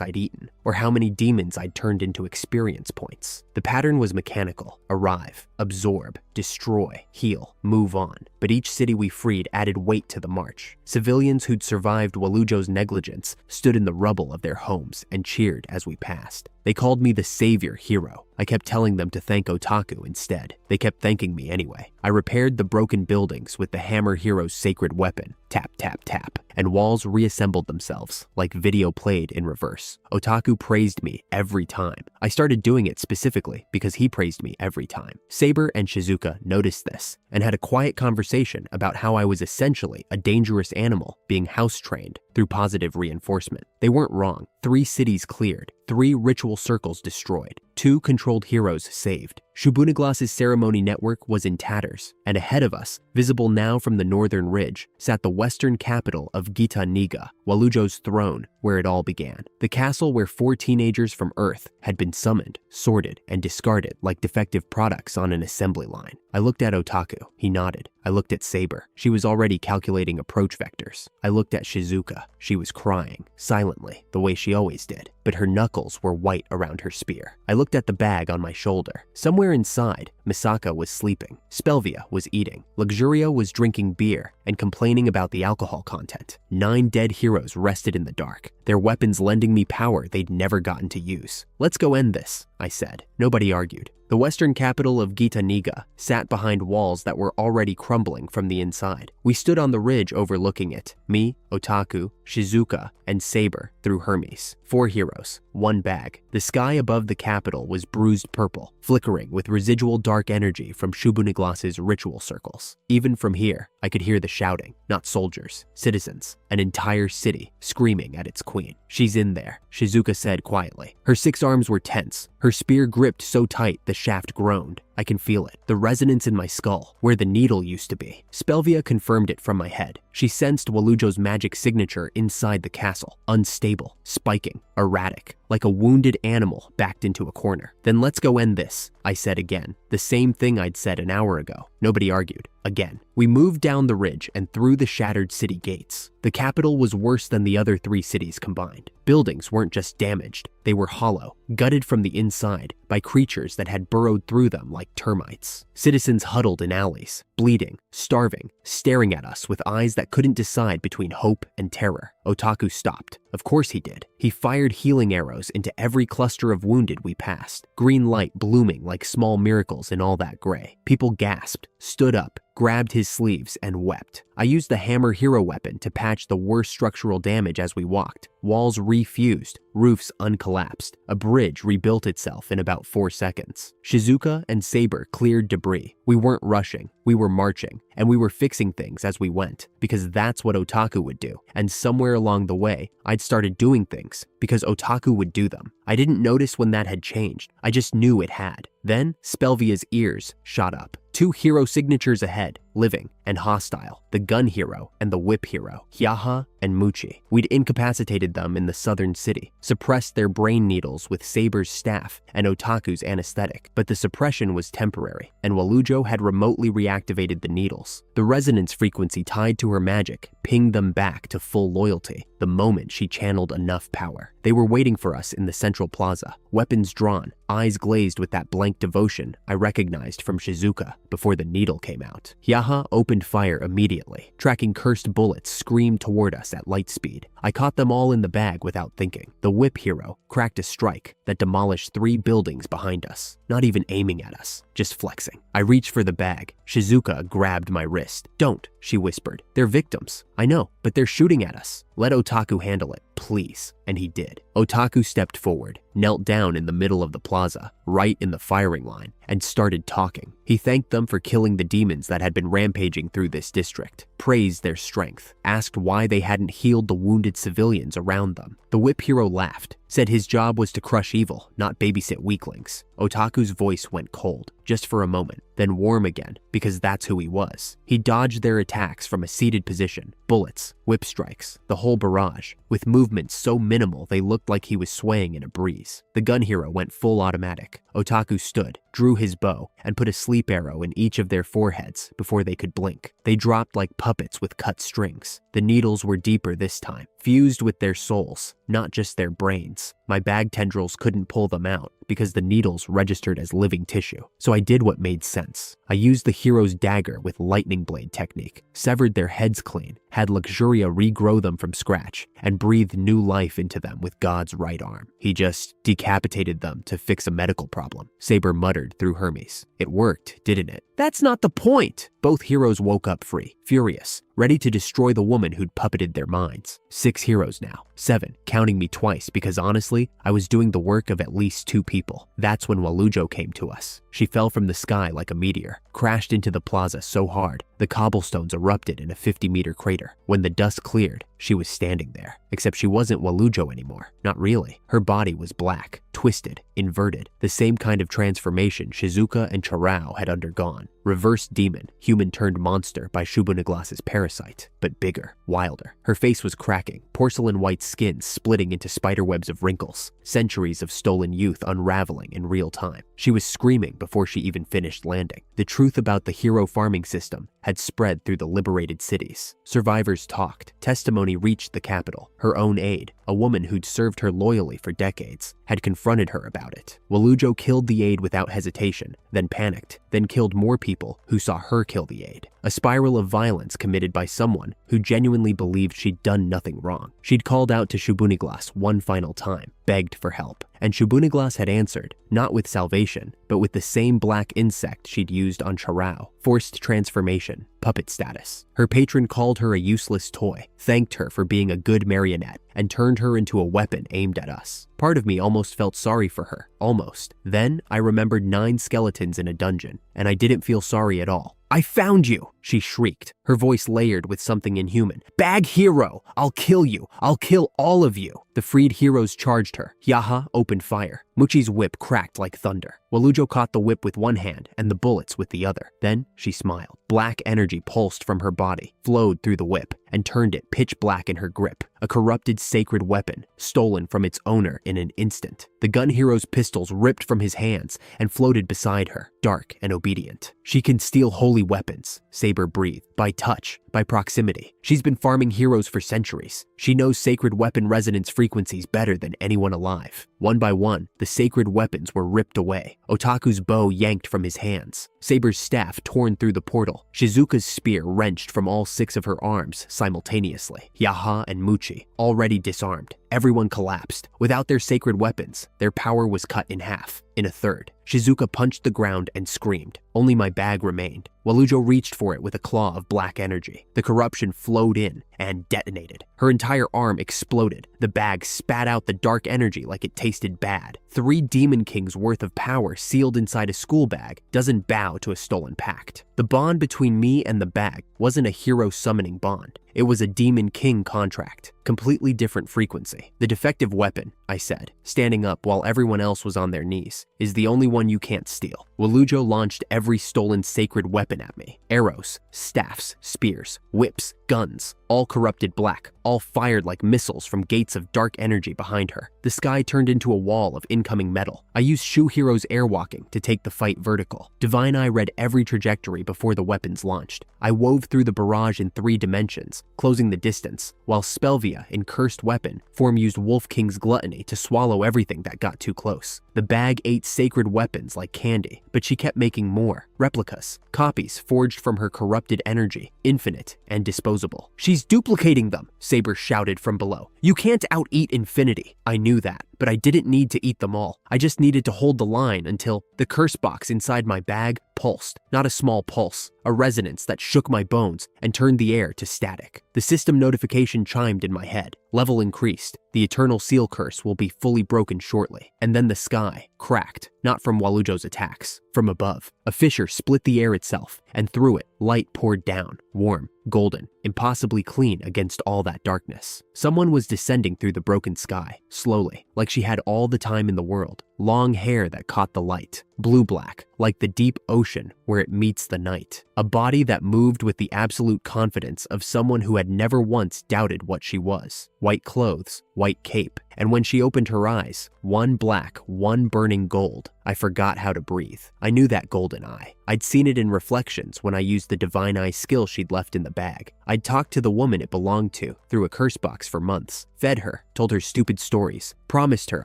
I'd eaten, or how many demons I'd turned into experience points. The pattern was mechanical: arrive, absorb, destroy, heal, move on. But each city we freed added weight to the march. Civilians who'd survived Walujo's negligence stood in the rubble of their homes and cheered as we passed. They called me the savior hero. I kept telling them to thank Otaku instead. They kept thanking me anyway. I repaired the broken buildings with the hammer hero's sacred weapon. Tap, tap, tap. And walls reassembled themselves, like video played in reverse. Otaku praised me every time. I started doing it specifically because he praised me every time. Saber and Shizuka noticed this and had a quiet conversation about how I was essentially a dangerous animal being house-trained through positive reinforcement. They weren't wrong. 3 cities cleared, 3 ritual circles destroyed, 2 controlled heroes saved. Shubuniglas's ceremony network was in tatters, and ahead of us, visible now from the northern ridge, sat the western capital of Gita Niga, Walujo's throne, where it all began. The castle where 4 teenagers from Earth had been summoned, sorted, and discarded like defective products on an assembly line. I looked at Otaku. He nodded. I looked at Saber. She was already calculating approach vectors. I looked at Shizuka. She was crying, silently, the way she always did, but her knuckles were white around her spear. I looked at the bag on my shoulder. Somewhere inside, Misaka was sleeping. Spelvia was eating. Luxuria was drinking beer and complaining about the alcohol content. 9 dead heroes rested in the dark, their weapons lending me power they'd never gotten to use. Let's go end this, I said. Nobody argued. The western capital of Gita Niga sat behind walls that were already crumbling from the inside. We stood on the ridge overlooking it. Me, Otaku, Shizuka, and Saber through Hermes. 4 heroes, 1 bag. The sky above the capital was bruised purple, flickering with residual dark energy from Shubuniglas's ritual circles. Even from here, I could hear the shouting. Not soldiers, citizens, an entire city screaming at its queen. She's in there, Shizuka said quietly. Her 6 arms were tense. Her spear gripped so tight the shaft groaned. I can feel it, the resonance in my skull, where the needle used to be. Spelvia confirmed it from my head. She sensed Walujo's magic signature inside the castle, unstable, spiking, erratic. like a wounded animal backed into a corner. Then let's go end this, I said again. The same thing I'd said an hour ago. Nobody argued. Again. We moved down the ridge and through the shattered city gates. The capital was worse than the other 3 cities combined. Buildings weren't just damaged, they were hollow, gutted from the inside by creatures that had burrowed through them like termites. Citizens huddled in alleys, bleeding, starving, staring at us with eyes that couldn't decide between hope and terror. Otaku stopped. Of course he did. He fired healing arrows into every cluster of wounded we passed, green light blooming like small miracles in all that gray. People gasped, stood up, grabbed his sleeves, and wept. I used the hammer hero weapon to patch the worst structural damage as we walked. Walls refused, roofs uncollapsed. A bridge rebuilt itself in about 4 seconds. Shizuka and Saber cleared debris. We weren't rushing, we were marching, and we were fixing things as we went, because that's what Otaku would do. And somewhere along the way, I'd started doing things, because Otaku would do them. I didn't notice when that had changed, I just knew it had. Then, Spelvia's ears shot up. 2 hero signatures ahead, living and hostile, the gun hero and the whip hero, Hyaha and Muchi. We'd incapacitated them in the southern city, suppressed their brain needles with Saber's staff and Otaku's anesthetic, but the suppression was temporary, and Walujo had remotely reactivated the needles. The resonance frequency tied to her magic pinged them back to full loyalty the moment she channeled enough power. They were waiting for us in the central plaza, weapons drawn, eyes glazed with that blank devotion I recognized from Shizuka before the needle came out. Hyaha opened fire immediately, tracking cursed bullets screamed toward us at light speed. I caught them all in the bag without thinking. The whip hero cracked a strike that demolished 3 buildings behind us, not even aiming at us, just flexing. I reached for the bag. Shizuka grabbed my wrist. "Don't," she whispered. "They're victims." "I know, but they're shooting at us. Let Otaku handle it, please." And he did. Otaku stepped forward, knelt down in the middle of the plaza, right in the firing line, and started talking. He thanked them for killing the demons that had been rampaging through this district, praised their strength, asked why they hadn't healed the wounded civilians around them. The whip hero laughed, said his job was to crush evil, not babysit weaklings. Otaku's voice went cold, just for a moment, then warm again, because that's who he was. He dodged their attacks from a seated position, bullets, whip strikes, the whole barrage, with movements so minimal they looked like he was swaying in a breeze. The gun hero went full automatic. Otaku stood, drew his bow, and put a sleep arrow in each of their foreheads before they could blink. They dropped like puppets with cut strings. The needles were deeper this time, fused with their souls, not just their brains. My bag tendrils couldn't pull them out because the needles registered as living tissue. So I did what made sense. I used the hero's dagger with lightning blade technique, severed their heads clean, had Luxuria regrow them from scratch, and breathed new life into them with God's right arm. He just decapitated them to fix a medical problem, Saber muttered through Hermes. It worked, didn't it? That's not the point! Both heroes woke up free, furious, ready to destroy the woman who'd puppeted their minds. 6 heroes now, 7, counting me twice because honestly, I was doing the work of at least 2 people. That's when Walujo came to us. She fell from the sky like a meteor, crashed into the plaza so hard, the cobblestones erupted in a 50-meter crater. When the dust cleared, she was standing there. Except she wasn't Walujo anymore. Not really. Her body was black, twisted, inverted, the same kind of transformation Shizuka and Charao had undergone. Reverse demon, human-turned monster by Shubunaglas's parasite, but bigger, wilder. Her face was cracking, porcelain-white skin splitting into spiderwebs of wrinkles, centuries of stolen youth unraveling in real time. She was screaming before she even finished landing. The truth about the hero farming system had spread through the liberated cities. Survivors talked. Testimony reached the capital. Her own aide, a woman who'd served her loyally for decades, had confronted her about it. Walujo killed the aide without hesitation, then panicked, then killed more people who saw her kill the aide. A spiral of violence committed by someone who genuinely believed she'd done nothing wrong. She'd called out to Shubuniglas one final time, begged for help, and Shubuniglas had answered, not with salvation, but with the same black insect she'd used on Charao, forced transformation, puppet status. Her patron called her a useless toy, thanked her for being a good marionette, and turned her into a weapon aimed at us. Part of me almost felt sorry for her, almost. Then I remembered 9 skeletons in a dungeon, and I didn't feel sorry at all. "I found you!" she shrieked, her voice layered with something inhuman. "Bag hero! I'll kill you! I'll kill all of you!" The freed heroes charged her. Hyaha opened fire. Muchi's whip cracked like thunder. Walujo caught the whip with one hand and the bullets with the other. Then she smiled. Black energy pulsed from her body, flowed through the whip, and turned it pitch black in her grip, a corrupted sacred weapon stolen from its owner in an instant. The gun hero's pistols ripped from his hands and floated beside her, dark and obedient. She can steal holy weapons, Saber breathed, by touch, by proximity. She's been farming heroes for centuries. She knows sacred weapon resonance frequencies better than anyone alive. One by one, the sacred weapons were ripped away. Otaku's bow yanked from his hands. Saber's staff torn through the portal. Shizuka's spear wrenched from all 6 of her arms simultaneously. Yaha and Muchi, already disarmed. Everyone collapsed. Without their sacred weapons, their power was cut in half, in a third. Shizuka punched the ground and screamed. Only my bag remained. Walujo reached for it with a claw of black energy. The corruption flowed in and detonated. Her entire arm exploded. The bag spat out the dark energy like it tasted bad. 3 Demon Kings worth of power sealed inside a school bag doesn't bow to a stolen pact. The bond between me and the bag wasn't a hero summoning bond. It was a Demon King contract. Completely different frequency. The defective weapon, I said, standing up while everyone else was on their knees, is the only one you can't steal. Walujo launched every stolen sacred weapon at me. Arrows, staffs, spears, whips, guns, all corrupted black, all fired like missiles from gates of dark energy behind her. The sky turned into a wall of incoming metal. I used Shu Hero's airwalking to take the fight vertical. Divine Eye read every trajectory before the weapons launched. I wove through the barrage in 3 dimensions, closing the distance, while Spelvia, in Cursed Weapon, form used Wolf King's gluttony to swallow everything that got too close. The bag ate sacred weapons like candy, but she kept making more. Replicas, copies forged from her corrupted energy, infinite and disposable. She's duplicating them, Saber shouted from below. You can't out-eat infinity. I knew that, but I didn't need to eat them all. I just needed to hold the line until the curse box inside my bag pulsed. Not a small pulse, a resonance that shook my bones and turned the air to static. The system notification chimed in my head. Level increased. The Eternal Seal curse will be fully broken shortly. And then the sky cracked, not from Walujo's attacks, from above. A fissure split the air itself, and through it, light poured down, warm, golden, impossibly clean against all that darkness. Someone was descending through the broken sky, slowly, like she had all the time in the world. Long hair that caught the light, blue-black, like the deep ocean where it meets the night. A body that moved with the absolute confidence of someone who had never once doubted what she was. White clothes, white cape, and when she opened her eyes, one black, one burning gold, I forgot how to breathe. I knew that golden eye. I'd seen it in reflections when I used the Divine Eye skill she'd left in the bag. I'd talked to the woman it belonged to through a curse box for months, fed her, told her stupid stories, promised her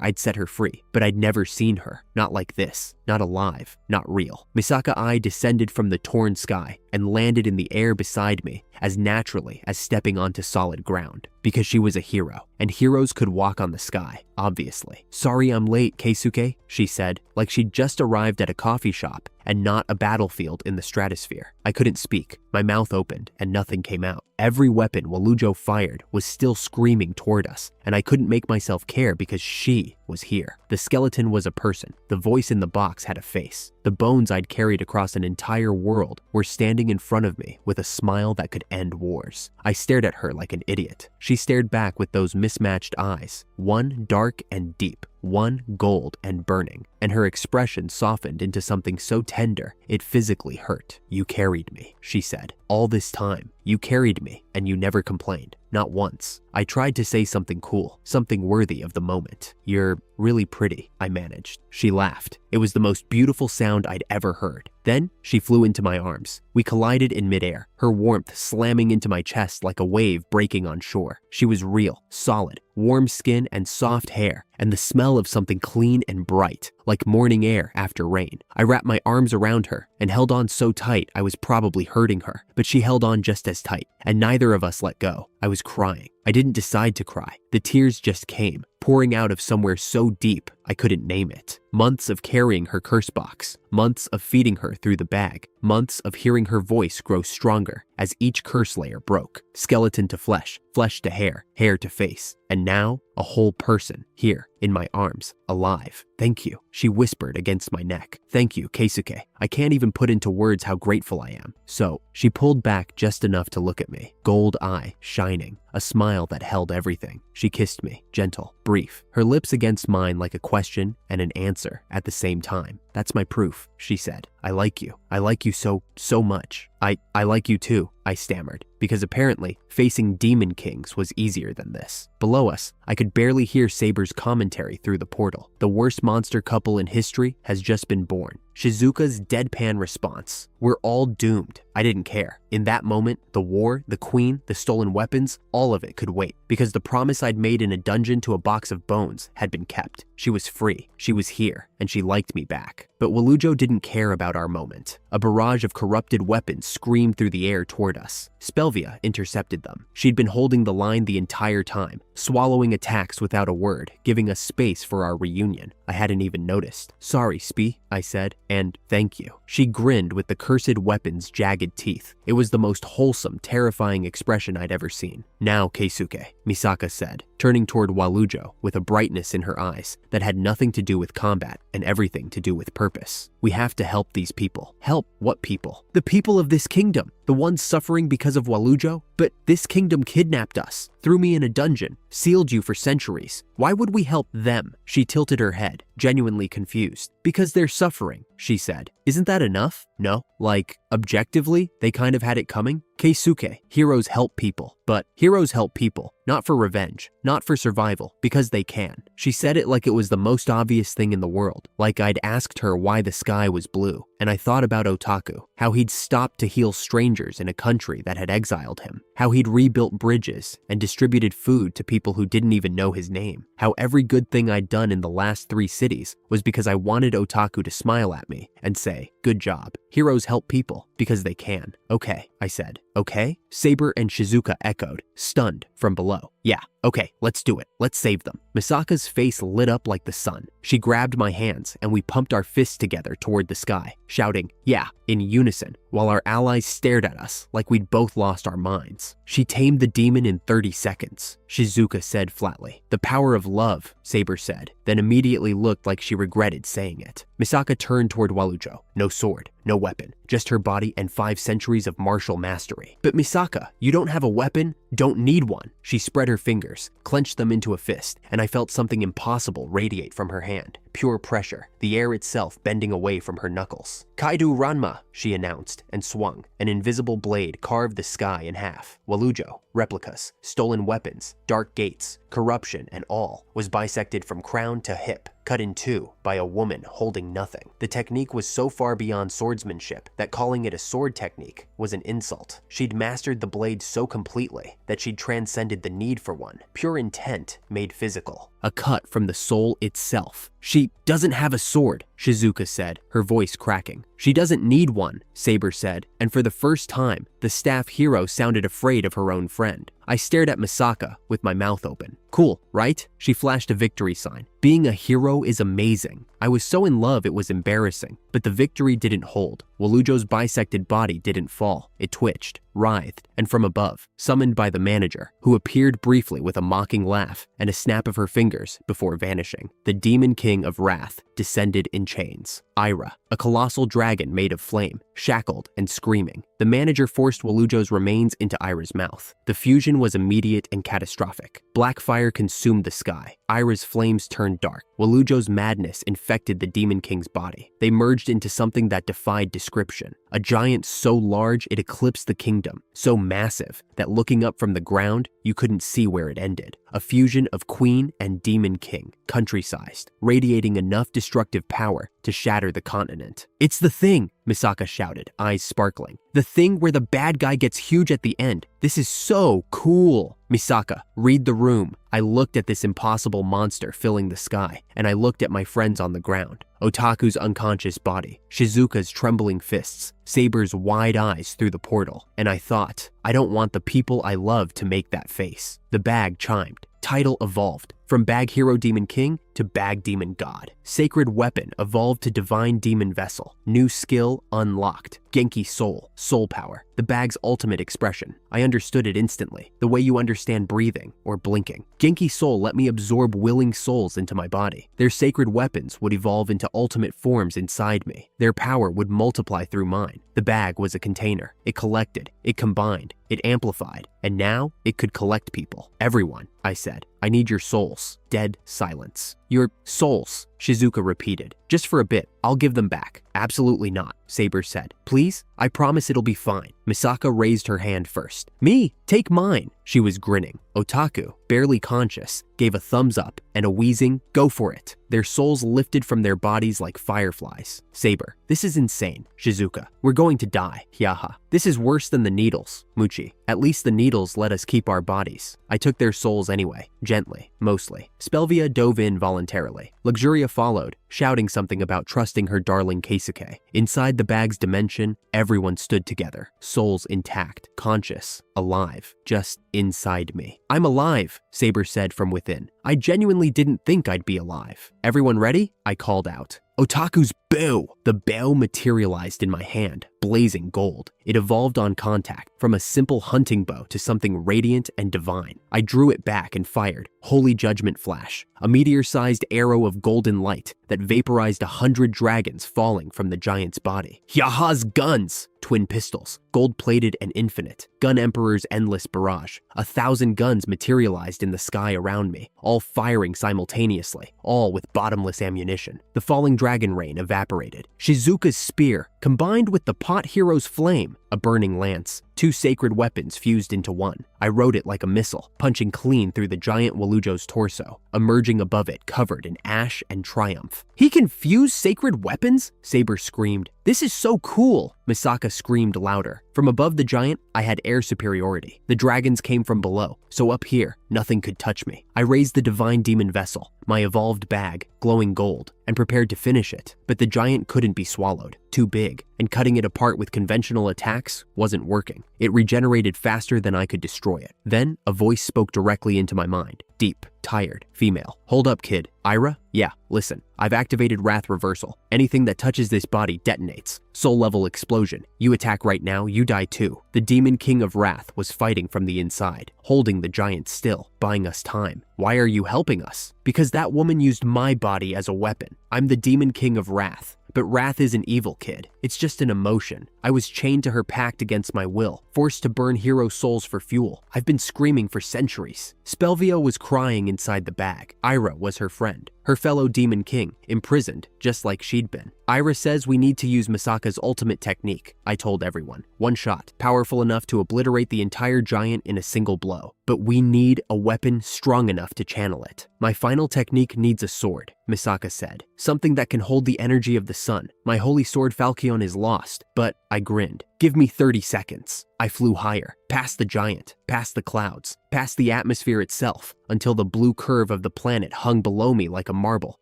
I'd set her free, but I'd never seen her. Not like this. Not alive. Not real. Misaka Eye descended from the torn sky and landed in the air beside me as naturally as stepping onto solid ground. Because she was a hero, and heroes could walk on the sky, obviously. Sorry I'm late, Keisuke, she said, like she'd just arrived at a coffee shop and not a battlefield in the stratosphere. I couldn't speak. My mouth opened and nothing came out. Every weapon Walujo fired was still screaming toward us, and I couldn't make myself care because she was here. The skeleton was a person. The voice in the box had a face. The bones I'd carried across an entire world were standing in front of me with a smile that could end wars. I stared at her like an idiot. She stared back with those mismatched eyes, one dark and deep, one gold and burning, and her expression softened into something so tender it physically hurt. You carried me, she said. All this time, you carried me, and you never complained. Not once. I tried to say something cool, something worthy of the moment. You're really pretty, I managed. She laughed. It was the most beautiful sound I'd ever heard. Then, she flew into my arms. We collided in midair, her warmth slamming into my chest like a wave breaking on shore. She was real, solid, warm skin and soft hair, and the smell of something clean and bright, like morning air after rain. I wrapped my arms around her and held on so tight I was probably hurting her, but she held on just as tight, and neither of us let go. I was crying. I didn't decide to cry. The tears just came, pouring out of somewhere so deep I couldn't name it. Months of carrying her curse box, months of feeding her through the bag, months of hearing her voice grow stronger as each curse layer broke. Skeleton to flesh, flesh to hair, hair to face, and now a whole person here in my arms, alive. Thank you, she whispered against my neck. Thank you, Keisuke. I can't even put into words how grateful I am. So, she pulled back just enough to look at me, gold eye shining, a smile that held everything. She kissed me, gentle, brief, her lips against mine like a question and an answer at the same time. That's my proof, she said. I like you. I like you so much. I like you too, I stammered, because apparently facing demon kings was easier than this. Below us, I could barely hear Saber's commentary through the portal. The worst monster couple in history has just been born. Shizuka's deadpan response. We're all doomed. I didn't care. In that moment, the war, the queen, the stolen weapons, all of it could wait, because the promise I'd made in a dungeon to a box of bones had been kept. She was free, she was here, and she liked me back. But Walujo didn't care about our moment. A barrage of corrupted weapons screamed through the air toward us. Spelvia intercepted them. She'd been holding the line the entire time, swallowing attacks without a word, giving us space for our reunion. I hadn't even noticed. Sorry, Spee, I said, and thank you. She grinned with the cursed weapon's jagged teeth. It was the most wholesome, terrifying expression I'd ever seen. Now, Keisuke, Misaka said, turning toward Walujo with a brightness in her eyes that had nothing to do with combat and everything to do with purpose. We have to help these people. Help what people? The people of this kingdom. The ones suffering because of Walujo? But this kingdom kidnapped us, threw me in a dungeon, sealed you for centuries. Why would we help them? She tilted her head, genuinely confused. Because they're suffering, she said. Isn't that enough? No. Like, objectively, they kind of had it coming? Keisuke, heroes help people. But heroes help people, not for revenge, not for survival, because they can. She said it like it was the most obvious thing in the world, like I'd asked her why the sky was blue. And I thought about Otaku, how he'd stopped to heal strangers in a country that had exiled him, how he'd rebuilt bridges and distributed food to people who didn't even know his name, how every good thing I'd done in the last 3 cities was because I wanted Otaku to smile at me and say, good job. Heroes help people because they can. Okay, I said. Okay? Saber and Shizuka echoed, stunned from below. Yeah, okay, let's do it. Let's save them. Misaka's face lit up like the sun. She grabbed my hands and we pumped our fists together toward the sky, shouting, yeah, in unison, while our allies stared at us like we'd both lost our minds. She tamed the demon in 30 seconds, Shizuka said flatly. The power of love, Saber said, then immediately looked like she regretted saying it. Misaka turned toward Walujo. No sword, no weapon, just her body and 5 centuries of martial mastery. But Misaka, you don't have a weapon? Don't need one. She spread her fingers, clenched them into a fist, and I felt something impossible radiate from her hand. Pure pressure, the air itself bending away from her knuckles. Kaidu Ranma, she announced, and swung. An invisible blade carved the sky in half. Walujo, replicas, stolen weapons, dark gates, corruption, and all was bisected from crown to hip, cut in 2 by a woman holding nothing. The technique was so far beyond swordsmanship that calling it a sword technique was an insult. She'd mastered the blade so completely that she'd transcended the need for one. Pure intent made physical. A cut from the soul itself. She doesn't have a sword, Shizuka said, her voice cracking. She doesn't need one, Saber said, and for the first time, the staff hero sounded afraid of her own friend. I stared at Misaka with my mouth open. Cool, right? She flashed a victory sign. Being a hero is amazing. I was so in love it was embarrassing, but the victory didn't hold. Walujo's bisected body didn't fall. It twitched, writhed, and from above, summoned by the manager, who appeared briefly with a mocking laugh and a snap of her fingers before vanishing. The Demon King of Wrath descended in chains. Ira, a colossal dragon made of flame, shackled and screaming. The manager forced Walujo's remains into Ira's mouth. The fusion was immediate and catastrophic. Black fire consumed the sky. Ira's flames turned dark. Walujo's madness infected the Demon King's body. They merged into something that defied description. A giant so large it eclipsed the kingdom, so massive that looking up from the ground, you couldn't see where it ended. A fusion of queen and demon king, country-sized, radiating enough destructive power to shatter the continent. It's the thing, Misaka shouted, eyes sparkling. The thing where the bad guy gets huge at the end. This is so cool. Misaka, read the room. I looked at this impossible monster filling the sky, and I looked at my friends on the ground. Otaku's unconscious body, Shizuka's trembling fists, Saber's wide eyes through the portal, and I thought, I don't want the people I love to make that face. The bag chimed. Title evolved. From Bag Hero Demon King to Bag Demon God. Sacred Weapon evolved to Divine Demon Vessel. New skill unlocked. Genki Soul. Soul Power. The bag's ultimate expression. I understood it instantly. The way you understand breathing or blinking. Genki Soul let me absorb willing souls into my body. Their sacred weapons would evolve into ultimate forms inside me. Their power would multiply through mine. The bag was a container. It collected. It combined. It amplified. And now it could collect people. Everyone, I said. I need your souls. Dead silence. Your souls, Shizuka repeated. Just for a bit, I'll give them back. Absolutely not, Saber said. Please? I promise it'll be fine. Misaka raised her hand first. Me? Take mine. She was grinning. Otaku, barely conscious, gave a thumbs up and a wheezing, go for it. Their souls lifted from their bodies like fireflies. Saber, this is insane. Shizuka, we're going to die. Yaha. This is worse than the needles. Muchi, at least the needles let us keep our bodies. I took their souls anyway, gently, mostly. Spelvia dove in voluntarily. Luxuria followed, shouting something about trusting her darling Keisuke. Inside the bag's dimension, everyone stood together, souls intact, conscious, alive, just inside me. I'm alive, Saber said from within. I genuinely didn't think I'd be alive. Everyone ready? I called out. Otaku's bow! The bow materialized in my hand, blazing gold. It evolved on contact, from a simple hunting bow to something radiant and divine. I drew it back and fired. Holy Judgment Flash, a meteor-sized arrow of golden light that vaporized 100 dragons falling from the giant's body. Yaha's guns! Twin pistols, gold-plated and infinite. Gun Emperor's endless barrage. 1,000 guns materialized in the sky around me, all firing simultaneously, all with bottomless ammunition. The falling dragon rain evaporated. Shizuka's spear, combined with the pot hero's flame, a burning lance. 2 sacred weapons fused into one. I rode it like a missile, punching clean through the giant Walujo's torso, emerging above it covered in ash and triumph. He can fuse sacred weapons? Saber screamed. This is so cool! Misaka screamed louder. From above the giant, I had air superiority. The dragons came from below, so up here, nothing could touch me. I raised the divine demon vessel, my evolved bag, glowing gold, and prepared to finish it. But the giant couldn't be swallowed, too big, and cutting it apart with conventional attacks wasn't working. It regenerated faster than I could destroy it. Then, a voice spoke directly into my mind. Deep, tired, female. Hold up, kid. Ira? Yeah, listen. I've activated Wrath Reversal. Anything that touches this body detonates. Soul level explosion. You attack right now, you die too. The Demon King of Wrath was fighting from the inside, holding the giant still, buying us time. Why are you helping us? Because that woman used my body as a weapon. I'm the Demon King of Wrath. But wrath isn't evil, kid. It's just an emotion. I was chained to her pact against my will, forced to burn hero souls for fuel. I've been screaming for centuries. Spelvia was crying inside the bag. Ira was her friend, her fellow Demon King, imprisoned, just like she'd been. Ira says we need to use Misaka's ultimate technique, I told everyone. One shot, powerful enough to obliterate the entire giant in a single blow. But we need a weapon strong enough to channel it. My final technique needs a sword, Misaka said. Something that can hold the energy of the sun. My holy sword Falchion is lost, but I grinned. Give me 30 seconds. I flew higher, past the giant, past the clouds, past the atmosphere itself, until the blue curve of the planet hung below me like a marble,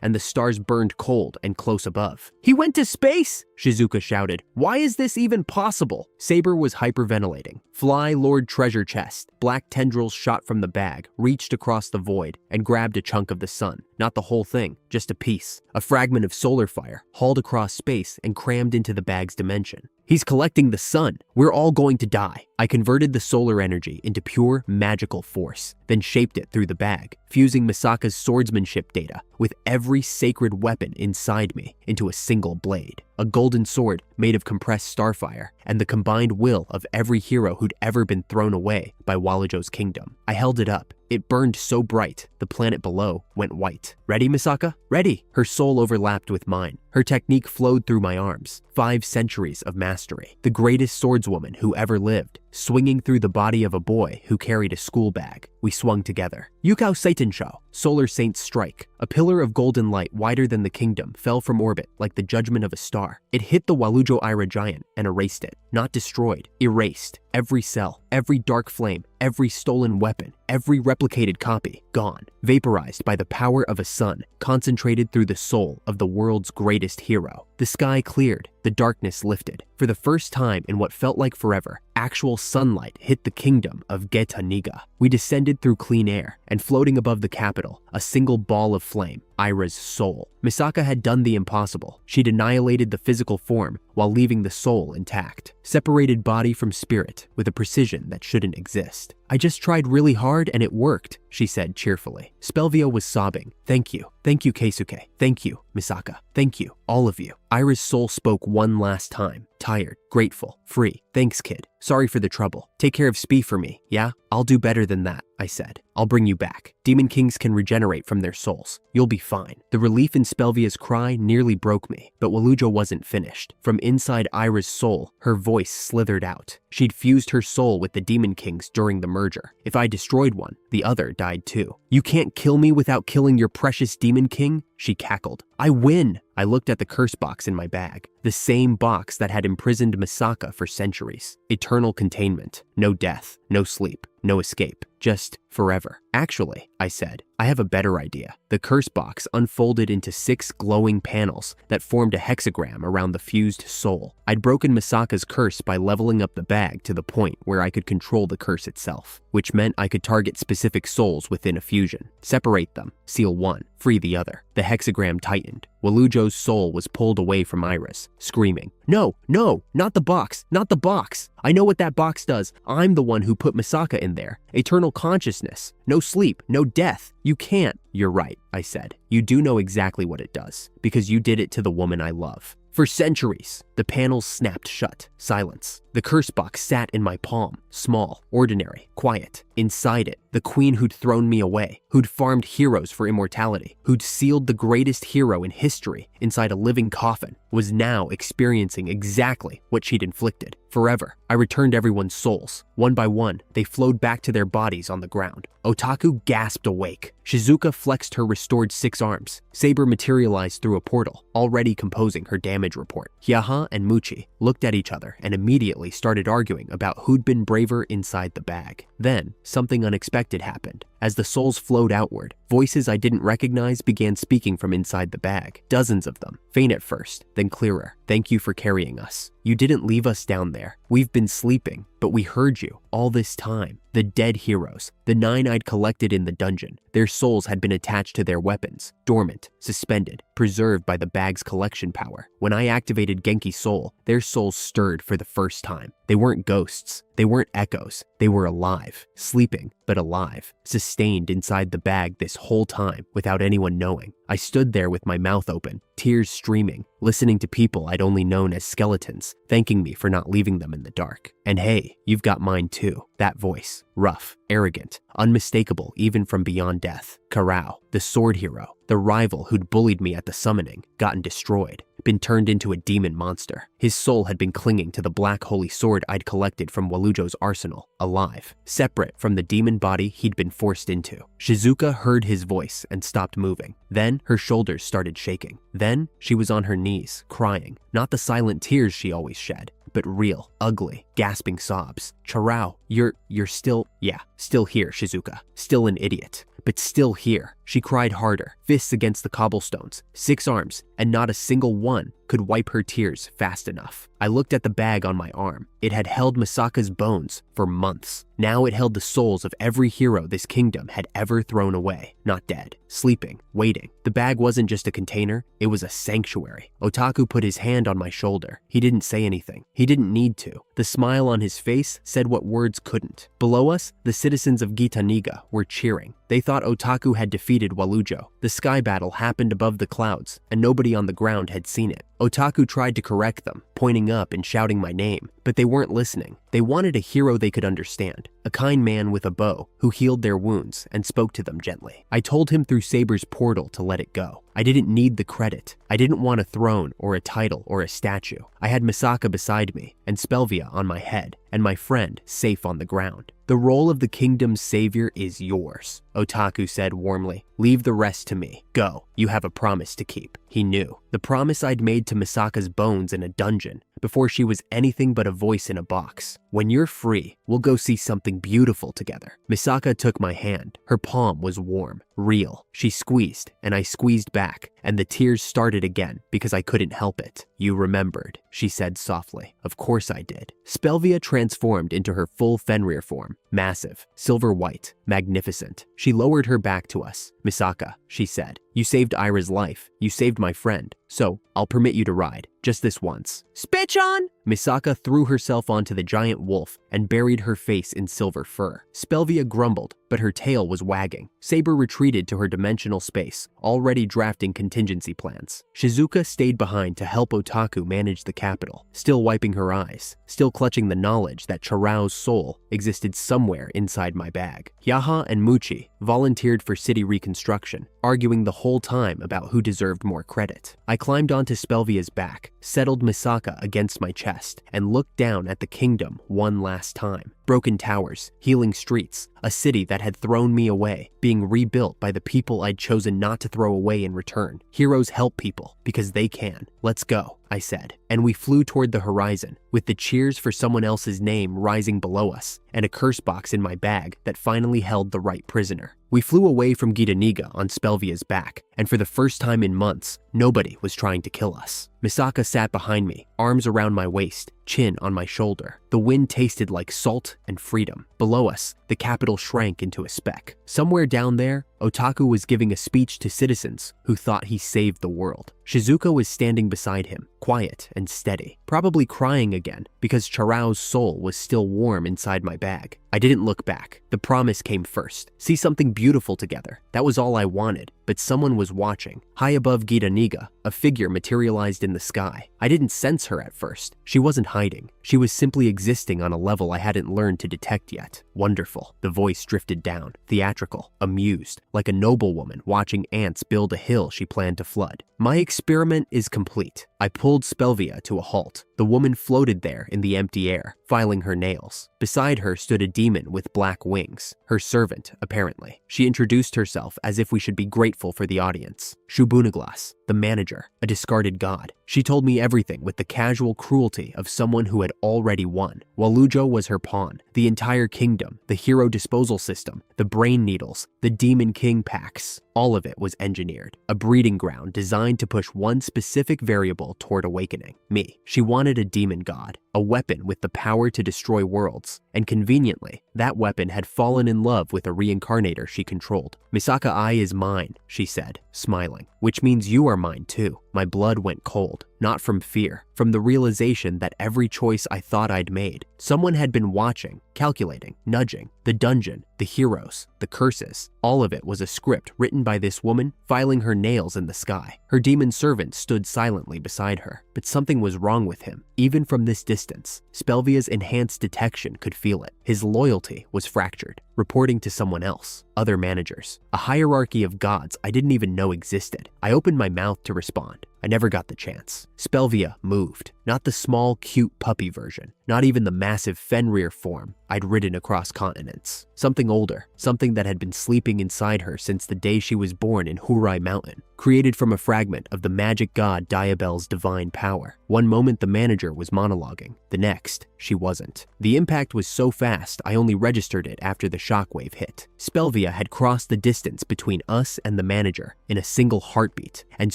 and the stars burned cold and close above. He went to space! Shizuka shouted. Why is this even possible? Saber was hyperventilating. Fly Lord Treasure Chest. Black tendrils shot from the bag, reached across the void, and grabbed a chunk of the sun. Not the whole thing, just a piece. A fragment of solar fire, hauled across space and crammed into the bag's dimension. He's collecting the sun. We're all going to die. I converted the solar energy into pure magical force, then shaped it through the bag, fusing Misaka's swordsmanship data with every sacred weapon inside me into a single blade. A golden sword made of compressed starfire and the combined will of every hero who'd ever been thrown away by Walujo's kingdom. I held it up. It burned so bright, the planet below went white. Ready, Misaka? Ready. Her soul overlapped with mine. Her technique flowed through my arms. 5 centuries of mastery. The greatest swordswoman who ever lived, swinging through the body of a boy who carried a school bag. We swung together. Yukao Saitensho, Solar Saint's Strike. A pillar of golden light wider than the kingdom fell from orbit like the judgment of a star. It hit the Walujo Ira giant and erased it. Not destroyed, erased. Every cell, every dark flame, every stolen weapon, every replicated copy, gone. Vaporized by the power of a sun, concentrated through the soul of the world's greatest hero. The sky cleared, the darkness lifted. For the first time in what felt like forever, actual sunlight hit the kingdom of Getaniga. We descended through clean air, and floating above the capital, a single ball of flame, Ira's soul. Misaka had done the impossible. She'd annihilated the physical form while leaving the soul intact. Separated body from spirit with a precision that shouldn't exist. I just tried really hard and it worked, she said cheerfully. Spelvia was sobbing. Thank you. Thank you, Keisuke. Thank you, Misaka. Thank you, all of you. Ira's soul spoke one last time. Tired, grateful, free. Thanks, kid. Sorry for the trouble. Take care of Spee for me, yeah? I'll do better than that. I said. I'll bring you back. Demon Kings can regenerate from their souls. You'll be fine. The relief in Spelvia's cry nearly broke me, but Walujo wasn't finished. From inside Ira's soul, her voice slithered out. She'd fused her soul with the Demon Kings during the merger. If I destroyed one, the other died too. You can't kill me without killing your precious Demon King? She cackled. I win! I looked at the curse box in my bag. The same box that had imprisoned Misaka for centuries. Eternal containment. No death. No sleep. No escape. Just forever. Actually, I said, I have a better idea. The curse box unfolded into 6 glowing panels that formed a hexagram around the fused soul. I'd broken Misaka's curse by leveling up the bag to the point where I could control the curse itself, which meant I could target specific souls within a fusion, separate them, seal one, free the other. The hexagram tightened. Walujo's soul was pulled away from Ira's, screaming, No, no, not the box, not the box. I know what that box does. I'm the one who put Misaka in there. Eternal consciousness. No sleep, no death. You can't. You're right, I said. You do know exactly what it does, because you did it to the woman I love. For centuries, the panels snapped shut. Silence. The curse box sat in my palm, small, ordinary, quiet. Inside it, the queen who'd thrown me away, who'd farmed heroes for immortality, who'd sealed the greatest hero in history inside a living coffin, was now experiencing exactly what she'd inflicted. Forever, I returned everyone's souls. One by one, they flowed back to their bodies on the ground. Otaku gasped awake. Shizuka flexed her restored 6 arms. Saber materialized through a portal, already composing her damage report. Hyaha and Muchi looked at each other and immediately started arguing about who'd been braver inside the bag. Then, something unexpected happened. As the souls flowed outward, voices I didn't recognize began speaking from inside the bag. Dozens of them, faint at first, then clearer. Thank you for carrying us. You didn't leave us down there. We've been sleeping, but we heard you all this time. The dead heroes, the 9 I'd collected in the dungeon, their souls had been attached to their weapons, dormant, suspended, preserved by the bag's collection power. When I activated Genki's soul, their souls stirred for the first time. They weren't ghosts. They weren't echoes. They were alive, sleeping, but alive, sustained inside the bag this whole time without anyone knowing. I stood there with my mouth open, tears streaming, listening to people I'd only known as skeletons, thanking me for not leaving them in the dark. And hey, you've got mine too. That voice, rough, arrogant, unmistakable even from beyond death. Karao, the sword hero, the rival who'd bullied me at the summoning, gotten destroyed, been turned into a demon monster. His soul had been clinging to the black holy sword I'd collected from Walujo's arsenal, alive, separate from the demon body he'd been forced into. Shizuka heard his voice and stopped moving. Then her shoulders started shaking. Then she was on her knees, crying, not the silent tears she always shed, but real, ugly, gasping sobs. Charao, you're still here, Shizuka. Still an idiot, but still here. She cried harder, fists against the cobblestones, 6 arms, and not a single one could wipe her tears fast enough. I looked at the bag on my arm. It had held Misaka's bones for months. Now it held the souls of every hero this kingdom had ever thrown away, not dead, sleeping, waiting. The bag wasn't just a container, it was a sanctuary. Otaku put his hand on my shoulder. He didn't say anything. He didn't need to. The smile on his face said what words couldn't. Below us, the citizens of Gitaniga were cheering. They thought Otaku had defeated Walujo. The sky battle happened above the clouds, and nobody on the ground had seen it. Otaku tried to correct them, pointing up and shouting my name, but they weren't listening. They wanted a hero they could understand, a kind man with a bow who healed their wounds and spoke to them gently. I told him through Saber's portal to let it go. I didn't need the credit. I didn't want a throne or a title or a statue. I had Misaka beside me and Spelvia on my head and my friend safe on the ground. The role of the kingdom's savior is yours, Otaku said warmly. Leave the rest to me. Go. You have a promise to keep. He knew. The promise I'd made to Misaka's bones in a dungeon before she was anything but a voice in a box. When you're free, we'll go see something beautiful together. Misaka took my hand. Her palm was warm, real. She squeezed, and I squeezed back, and the tears started again because I couldn't help it. You remembered, she said softly. Of course I did. Spelvia transformed into her full Fenrir form, massive, silver white, magnificent. She lowered her back to us. Misaka, she said, you saved Ira's life. You saved my friend. So, I'll permit you to ride, just this once. Spitch on! Misaka threw herself onto the giant wolf and buried her face in silver fur. Spelvia grumbled, but her tail was wagging. Saber retreated to her dimensional space, already drafting contingency plans. Shizuka stayed behind to help Otaku manage the capital, still wiping her eyes, still clutching the knowledge that Charao's soul existed somewhere inside my bag. Yaha and Muchi volunteered for city reconstruction, arguing the whole time about who deserved more credit. I climbed onto Spelvia's back, settled Misaka against my chest, and looked down at the kingdom one last time. Broken towers, healing streets, a city that had thrown me away, being rebuilt by the people I'd chosen not to throw away in return. Heroes help people because they can. Let's go, I said, and we flew toward the horizon, with the cheers for someone else's name rising below us, and a curse box in my bag that finally held the right prisoner. We flew away from Gitaniga on Spelvia's back, and for the first time in months, nobody was trying to kill us. Misaka sat behind me, arms around my waist, chin on my shoulder. The wind tasted like salt and freedom. Below us, the capital shrank into a speck. Somewhere down there, Otaku was giving a speech to citizens who thought he saved the world. Shizuka was standing beside him, quiet and steady, probably crying again because Charao's soul was still warm inside my bag. I didn't look back. The promise came first. See something beautiful together. That was all I wanted, but someone was watching. High above Gitaniga, a figure materialized in the sky. I didn't sense her at first. She wasn't hiding. She was simply existing on a level I hadn't learned to detect yet. Wonderful. The voice drifted down, theatrical, amused, like a noblewoman watching ants build a hill she planned to flood. My experiment is complete. I pulled Spelvia to a halt. The woman floated there in the empty air, filing her nails. Beside her stood a demon with black wings, her servant, apparently. She introduced herself as if we should be grateful for the audience. Shubunaglas, the manager, a discarded god. She told me everything with the casual cruelty of someone who had already won. Walujo was her pawn, the entire kingdom, the hero disposal system, the brain needles, the demon king packs. All of it was engineered, a breeding ground designed to push one specific variable toward awakening. Me. She wanted a demon god, a weapon with the power to destroy worlds, and conveniently, that weapon had fallen in love with a reincarnator she controlled. Misaka Ai is mine, she said, smiling, which means you are mine too. My blood went cold, not from fear, from the realization that every choice I thought I'd made, someone had been watching, calculating, nudging. The dungeon, the heroes, the curses, all of it was a script written by this woman, filing her nails in the sky. Her demon servant stood silently beside her, but something was wrong with him. Even from this distance, Spelvia's enhanced detection could feel it. His loyalty was fractured, reporting to someone else, other managers, a hierarchy of gods I didn't even know existed. I opened my mouth to respond. I never got the chance. Spelvia moved, not the small, cute puppy version, not even the massive Fenrir form I'd ridden across continents. Something older, something that had been sleeping inside her since the day she was born in Hurai Mountain, created from a fragment of the magic god Diabel's divine power. One moment the manager was monologuing, the next, she wasn't. The impact was so fast I only registered it after the shockwave hit. Spelvia had crossed the distance between us and the manager in a single heartbeat and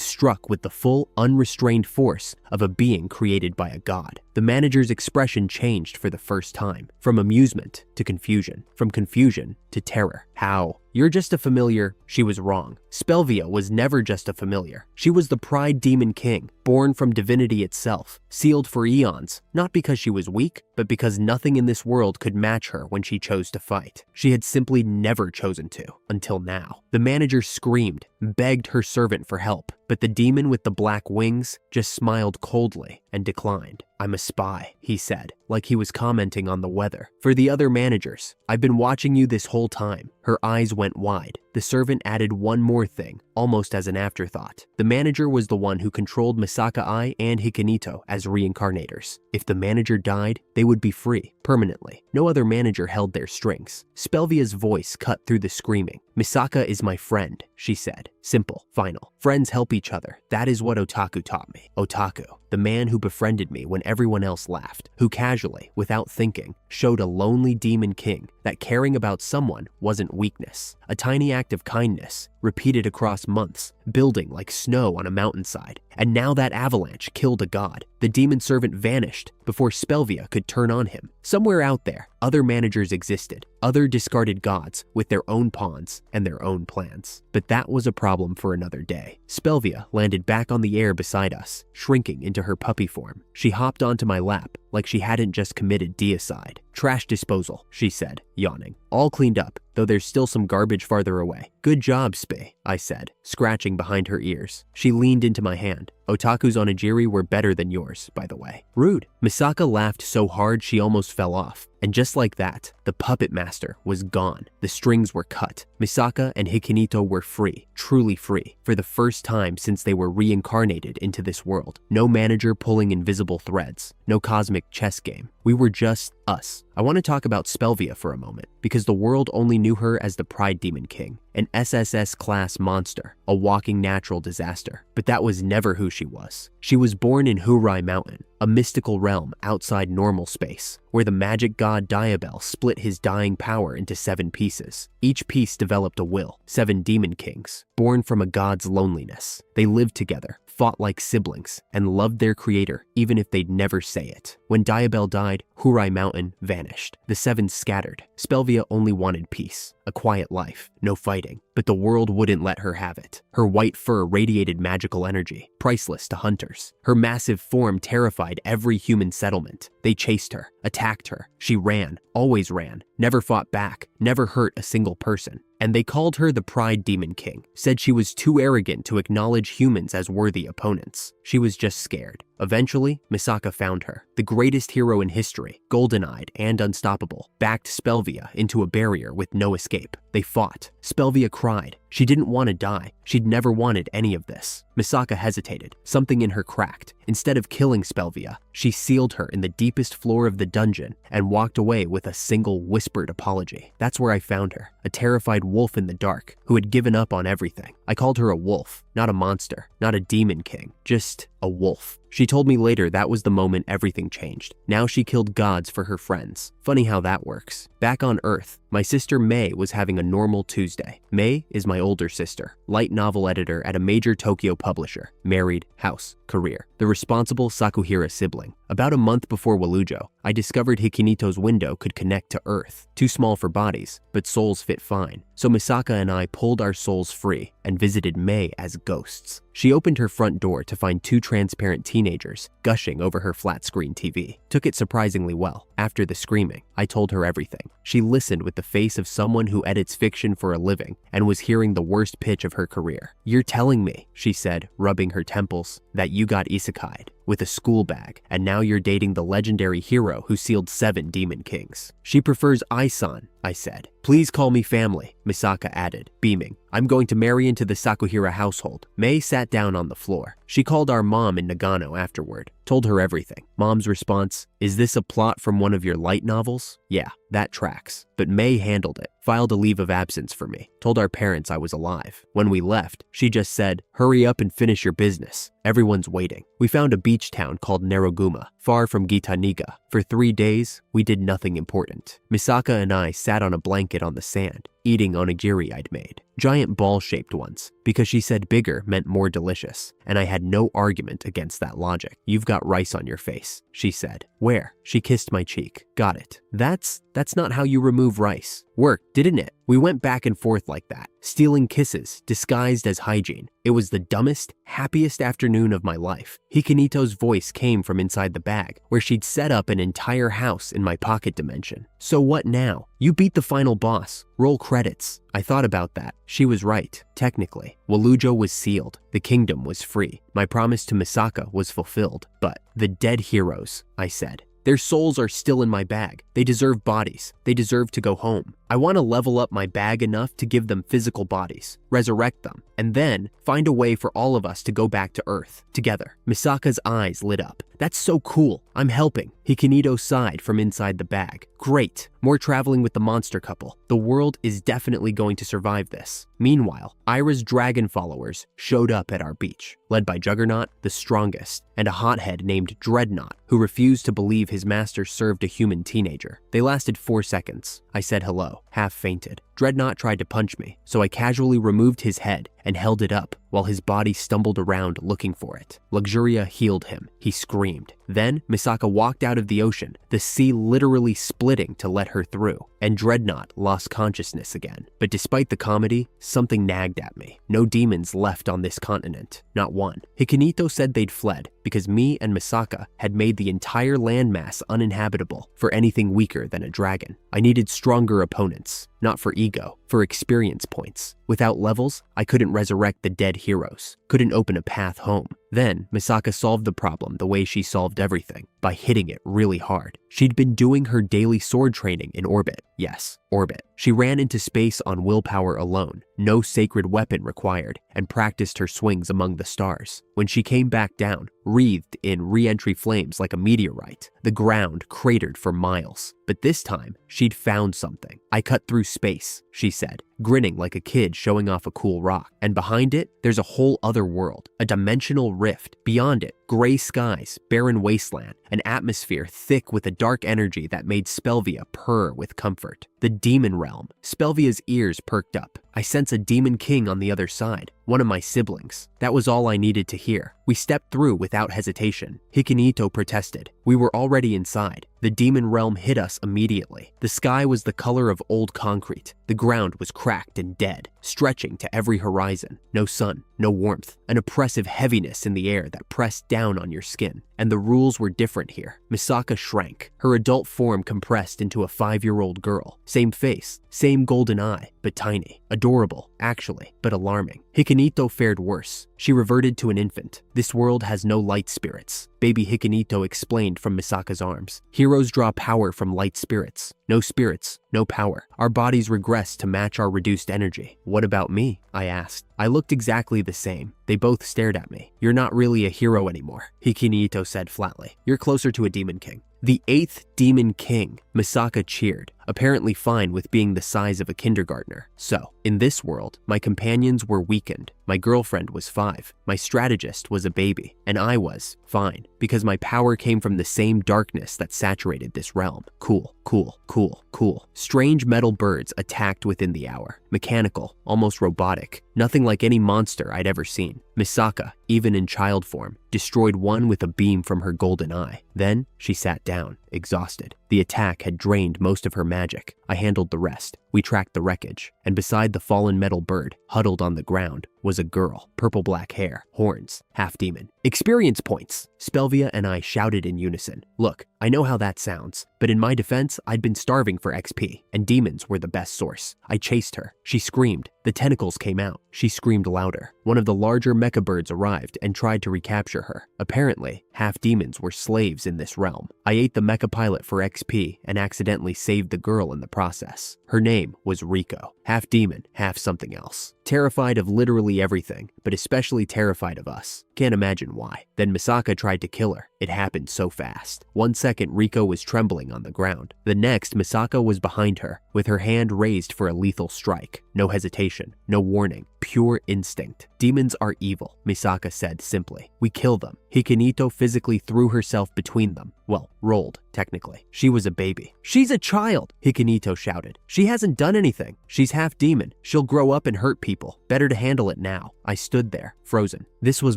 struck with the full, unrestrained force of a being created by a god. The manager's expression changed for the first time, from amusement to confusion, from confusion to terror. How? You're just a familiar. She was wrong. Spelvia was never just a familiar. She was the Pride Demon King, born from divinity itself, sealed for eons, not because she was weak, but because nothing in this world could match her when she chose to fight. She had simply never chosen to, until now. The manager screamed, begged her servant for help, but the demon with the black wings just smiled coldly and declined. I'm a spy, he said, like he was commenting on the weather. For the other managers, I've been watching you this whole time. Her eyes went wide. The servant added one more thing, almost as an afterthought. The manager was the one who controlled Misaka Ai and Hikanito as reincarnators. If the manager died, they would be free, permanently. No other manager held their strings. Spelvia's voice cut through the screaming. Misaka is my friend, she said. Simple, final. Friends help each other. That is what Otaku taught me. Otaku, the man who befriended me when everyone else laughed, who casually, without thinking, showed a lonely demon king that caring about someone wasn't weakness. A tiny act of kindness, repeated across months, building like snow on a mountainside. And now that avalanche killed a god. The demon servant vanished before Spelvia could turn on him. Somewhere out there, other managers existed, other discarded gods with their own pawns and their own plans. But that was a problem for another day. Spelvia landed back on the air beside us, shrinking into her puppy form. She hopped onto my lap like she hadn't just committed deicide. Trash disposal, she said, yawning. All cleaned up, though there's still some garbage farther away. Good job, Spay, I said, scratching behind her ears. She leaned into my hand. Otaku's onigiri were better than yours, by the way. Rude. Misaka laughed so hard she almost fell off. And just like that, the puppet master was gone. The strings were cut. Misaka and Hikinito were free, truly free, for the first time since they were reincarnated into this world. No manager pulling invisible threads, no cosmic chess game. We were just us. I want to talk about Spelvia for a moment, because the world only knew her as the Pride Demon King, an SSS-class monster, a walking natural disaster. But that was never who she was. She was born in Hurai Mountain, a mystical realm outside normal space, where the magic god Diabel split his dying power into 7 pieces. Each piece developed a will, 7 demon kings, born from a god's loneliness. They lived together, fought like siblings, and loved their creator even if they'd never say it. When Diabel died, Hurai Mountain vanished. The 7 scattered. Spelvia only wanted peace, a quiet life, no fighting. But the world wouldn't let her have it. Her white fur radiated magical energy, priceless to hunters. Her massive form terrified every human settlement. They chased her, attacked her. She ran, always ran, never fought back, never hurt a single person. And they called her the Pride Demon King, said she was too arrogant to acknowledge humans as worthy opponents. She was just scared. Eventually, Misaka found her. The greatest hero in history, golden-eyed and unstoppable, backed Spelvia into a barrier with no escape. They fought. Spelvia cried. She didn't want to die. She'd never wanted any of this. Misaka hesitated. Something in her cracked. Instead of killing Spelvia, she sealed her in the deepest floor of the dungeon and walked away with a single whispered apology. That's where I found her, a terrified wolf in the dark who had given up on everything. I called her a wolf, not a monster, not a demon king, just a wolf. She told me later that was the moment everything changed. Now she killed gods for her friends. Funny how that works. Back on Earth, my sister May was having a normal Tuesday. May is my older sister, light novel editor at a major Tokyo publisher, married, house, career, the responsible Sakuhira sibling. About a month before Walujo, I discovered Hikinito's window could connect to Earth. Too small for bodies, but souls fit fine. So Misaka and I pulled our souls free and visited May as ghosts. She opened her front door to find 2 transparent teenagers gushing over her flat-screen TV. Took it surprisingly well. After the screaming, I told her everything. She listened with the face of someone who edits fiction for a living and was hearing the worst pitch of her career. "You're telling me," she said, rubbing her temples, "that you got isekai'd with a school bag, and now you're dating the legendary hero who sealed 7 demon kings." "She prefers Ai-san," I said. "Please call me family," Misaka added, beaming. "I'm going to marry into the Sakuhira household." May sat down on the floor. She called our mom in Nagano afterward, told her everything. Mom's response, "Is this a plot from one of your light novels?" Yeah, that tracks. But May handled it, filed a leave of absence for me, told our parents I was alive. When we left, she just said, "Hurry up and finish your business. Everyone's waiting." We found a beach town called Naroguma, far from Gitaniga. For 3 days, we did nothing important. Misaka and I sat on a blanket on the sand, eating onigiri I'd made. Giant ball-shaped ones, because she said bigger meant more delicious, and I had no argument against that logic. "You've got rice on your face," she said. "Where?" She kissed my cheek. "Got it. That's not how you remove rice." Worked, didn't it? We went back and forth like that, stealing kisses, disguised as hygiene. It was the dumbest, happiest afternoon of my life. Hikinito's voice came from inside the bag, where she'd set up an entire house in my pocket dimension. "So what now? You beat the final boss. Roll credits." I thought about that. She was right, technically. Walujo was sealed. The kingdom was free. My promise to Misaka was fulfilled. But the dead heroes, I said. Their souls are still in my bag. They deserve bodies. They deserve to go home. I want to level up my bag enough to give them physical bodies, resurrect them, and then find a way for all of us to go back to Earth, together. Misaka's eyes lit up. "That's so cool. I'm helping." Hikinito sighed from inside the bag. "Great. More traveling with the monster couple. The world is definitely going to survive this." Meanwhile, Ira's dragon followers showed up at our beach, led by Juggernaut, the strongest, and a hothead named Dreadnought, who refused to believe his master served a human teenager. They lasted 4 seconds. I said hello. half fainted. Dreadnought tried to punch me, so I casually removed his head and held it up while his body stumbled around looking for it. Luxuria healed him. He screamed. Then Misaka walked out of the ocean, the sea literally splitting to let her through, and Dreadnought lost consciousness again. But despite the comedy, something nagged at me. No demons left on this continent. Not one. Hikinito said they'd fled because me and Misaka had made the entire landmass uninhabitable for anything weaker than a dragon. I needed stronger opponents. Not for ego, for experience points. Without levels, I couldn't resurrect the dead heroes, couldn't open a path home. Then, Misaka solved the problem the way she solved everything, by hitting it really hard. She'd been doing her daily sword training in orbit. Yes, orbit. She ran into space on willpower alone, no sacred weapon required, and practiced her swings among the stars. When she came back down, wreathed in re-entry flames like a meteorite, the ground cratered for miles. But this time, she'd found something. I cut through space, she said, grinning like a kid showing off a cool rock. And behind it, there's a whole other world, a dimensional rift. Beyond it, gray skies, barren wasteland, an atmosphere thick with a dark energy that made Spelvia purr with comfort. The demon realm. Spelvia's ears perked up. I sense a demon king on the other side, one of my siblings. That was all I needed to hear. We stepped through without hesitation. Hikinito protested. We were already inside. The demon realm hit us immediately. The sky was the color of old concrete. The ground was cracked and dead, stretching to every horizon. No sun, no warmth, an oppressive heaviness in the air that pressed down on your skin. And the rules were different here. Misaka shrank, her adult form compressed into a 5-year-old girl. Same face, same golden eye, but tiny. Adorable, actually, but alarming. Hikinito fared worse. She reverted to an infant. This world has no light spirits. Baby Hikinito explained from Misaka's arms. Heroes draw power from light spirits. No spirits, no power. Our bodies regress to match our reduced energy. What about me? I asked. I looked exactly the same. They both stared at me. You're not really a hero anymore, Hikinito said flatly. You're closer to a demon king. The 8th Demon King, Misaka cheered, apparently fine with being the size of a kindergartner. So, in this world, my companions were weakened. My girlfriend was 5. My strategist was a baby. And I was fine, because my power came from the same darkness that saturated this realm. Cool, cool, cool, cool. Strange metal birds attacked within the hour. Mechanical, almost robotic. Nothing like any monster I'd ever seen. Misaka, even in child form, destroyed one with a beam from her golden eye. Then, she sat down, exhausted. The attack had drained most of her magic. I handled the rest. We tracked the wreckage, and beside the fallen metal bird, huddled on the ground, was a girl, purple-black hair, horns, half-demon. Experience points! Spelvia and I shouted in unison. Look, I know how that sounds, but in my defense, I'd been starving for XP, and demons were the best source. I chased her. She screamed. The tentacles came out. She screamed louder. One of the larger mecha birds arrived and tried to recapture her. Apparently, half-demons were slaves in this realm. I ate the mecha pilot for XP and accidentally saved the girl in the process. Her name was Rico. Half demon, half something else. Terrified of literally everything, but especially terrified of us. Can't imagine why. Then Misaka tried to kill her. It happened so fast. 1 second, Rico was trembling on the ground. The next, Misaka was behind her, with her hand raised for a lethal strike. No hesitation, no warning, pure instinct. Demons are evil, Misaka said simply. We kill them. Hikinito physically threw herself between them. Well, rolled, technically. She was a baby. She's a child, Hikinito shouted. She hasn't done anything. She's half demon. She'll grow up and hurt people. Better to handle it now. I stood there, frozen. This was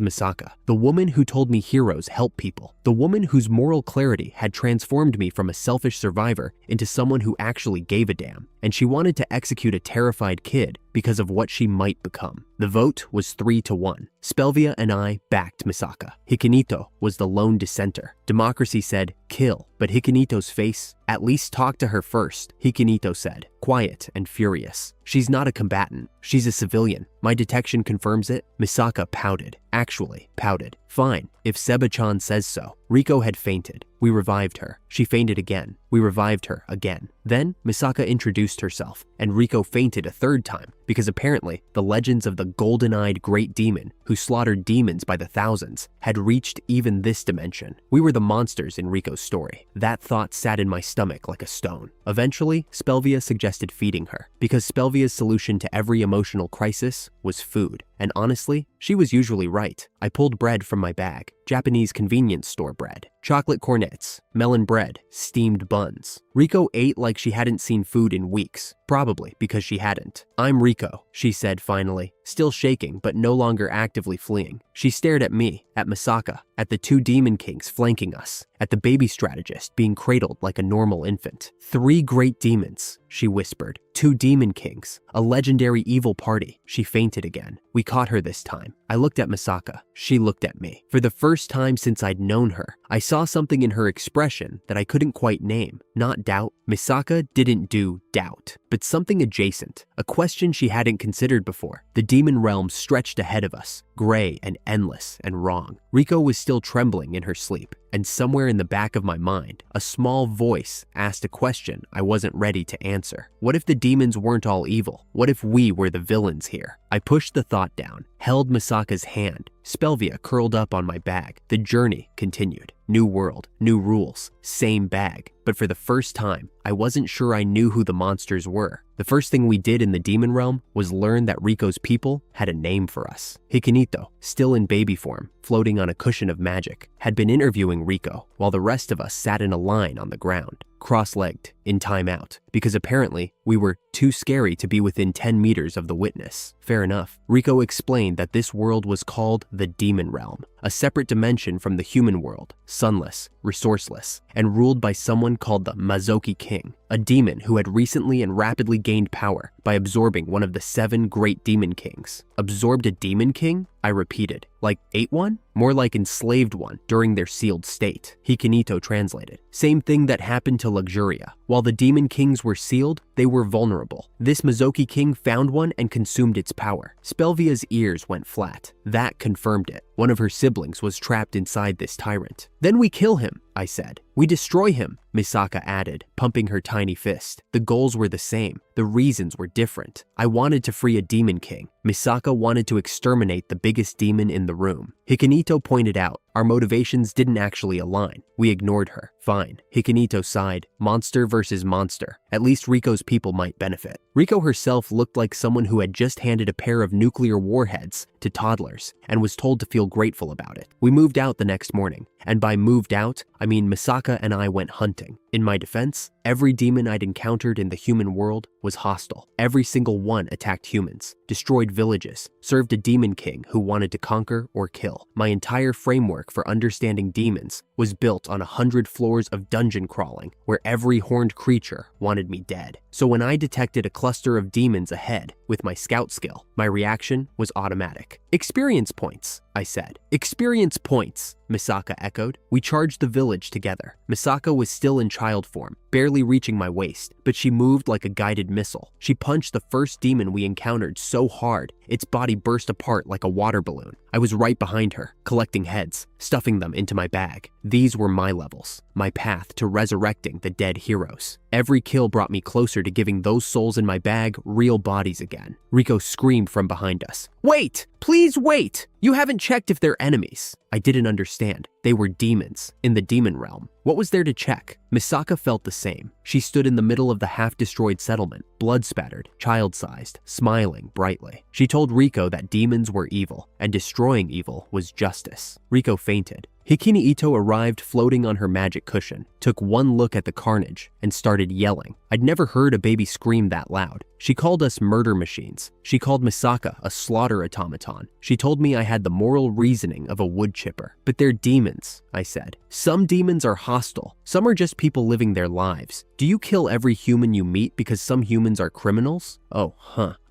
Misaka, the woman who told me heroes help people. The woman whose moral clarity had transformed me from a selfish survivor into someone who actually gave a damn. And she wanted to execute a terrified kid because of what she might become. The vote was 3-1. Spelvia and I backed Misaka. Hikinito was the lone dissenter. Democracy said, kill. But Hikinito's face, at least talk to her first, Hikinito said, quiet and furious. She's not a combatant. She's a civilian. My detection confirms it. Misaka pouted. Actually, pouted. Fine, if Seba-chan says so. Rico had fainted. We revived her. She fainted again. We revived her again. Then, Misaka introduced herself, and Rico fainted a 3rd time, because apparently, the legends of the golden-eyed great demon, who slaughtered demons by the thousands, had reached even this dimension. We were the monsters in Rico's story. That thought sat in my stomach like a stone. Eventually, Spelvia suggested feeding her, because Spelvia's solution to every emotional crisis was food. And honestly, she was usually right. I pulled bread from my bag. Japanese convenience store bread, chocolate cornets, melon bread, steamed buns. Riko ate like she hadn't seen food in weeks, probably because she hadn't. "I'm Riko," she said finally, still shaking but no longer actively fleeing. She stared at me, at Misaka, at the two demon kings flanking us, at the baby strategist being cradled like a normal infant. "3 great demons," she whispered. "2 demon kings, a legendary evil party." She fainted again. We caught her this time. I looked at Misaka. She looked at me. For the first time since I'd known her, I saw something in her expression that I couldn't quite name. Not doubt. Misaka didn't do doubt, but something adjacent, a question she hadn't considered before. The demon realm stretched ahead of us, gray and endless and wrong. Riko was still trembling in her sleep, and somewhere in the back of my mind, a small voice asked a question I wasn't ready to answer. What if the demons weren't all evil? What if we were the villains here? I pushed the thought down, held Misaka's hand. Spelvia curled up on my bag. The journey continued. New world, new rules, same bag. But for the first time, I wasn't sure I knew who the monsters were. The first thing we did in the demon realm was learn that Riko's people had a name for us. Hikinito, still in baby form, floating on a cushion of magic, had been interviewing Riko, while the rest of us sat in a line on the ground, cross-legged, in timeout, because apparently we were too scary to be within 10 meters of the witness. Fair enough. Riko explained that this world was called the demon realm, a separate dimension from the human world, sunless, resourceless, and ruled by someone called the Mazoki King, a demon who had recently and rapidly gained power by absorbing one of the 7 great demon kings. Absorbed a demon king? I repeated. Like ate one? More like enslaved one during their sealed state. Hikinito translated. Same thing that happened to Luxuria. While the demon kings were sealed, they were vulnerable. This Mazoki king found one and consumed its power. Spelvia's ears went flat. That confirmed it. One of her siblings was trapped inside this tyrant. "Then we kill him," I said. "We destroy him," Misaka added, pumping her tiny fist. The goals were the same. The reasons were different. I wanted to free a demon king. Misaka wanted to exterminate the biggest demon in the room. Hikinito pointed out our motivations didn't actually align. We ignored her. Fine. Hikinito sighed. Monster versus monster. At least Riko's people might benefit. Riko herself looked like someone who had just handed a pair of nuclear warheads to toddlers and was told to feel grateful about it. We moved out the next morning, and by moved out, I mean Misaka and I went hunting. In my defense, every demon I'd encountered in the human world was hostile. Every single one attacked humans, destroyed villages, served a demon king who wanted to conquer or kill. My entire framework for understanding demons was built on 100 floors of dungeon crawling where every horned creature wanted me dead. So when I detected a cluster of demons ahead with my scout skill, my reaction was automatic. "Experience points," I said. "Experience points," Misaka echoed. We charged the village together. Misaka was still in child form, barely reaching my waist, but she moved like a guided missile. She punched the first demon we encountered so hard, its body burst apart like a water balloon. I was right behind her, collecting heads, stuffing them into my bag. These were my levels, my path to resurrecting the dead heroes. Every kill brought me closer to giving those souls in my bag real bodies again. Riko screamed from behind us. "Wait! Please wait! You haven't checked if they're enemies." I didn't understand. They were demons, in the demon realm. What was there to check? Misaka felt the same. She stood in the middle of the half-destroyed settlement, blood-spattered, child-sized, smiling brightly. She told Riko that demons were evil, and destroying evil was justice. Riko fainted. Hikini Ito arrived floating on her magic cushion, took one look at the carnage, and started yelling. I'd never heard a baby scream that loud. She called us murder machines. She called Misaka a slaughter automaton. She told me I had the moral reasoning of a wood chipper. But they're demons, I said. Some demons are hostile. Some are just people living their lives. Do you kill every human you meet because some humans are criminals? Oh,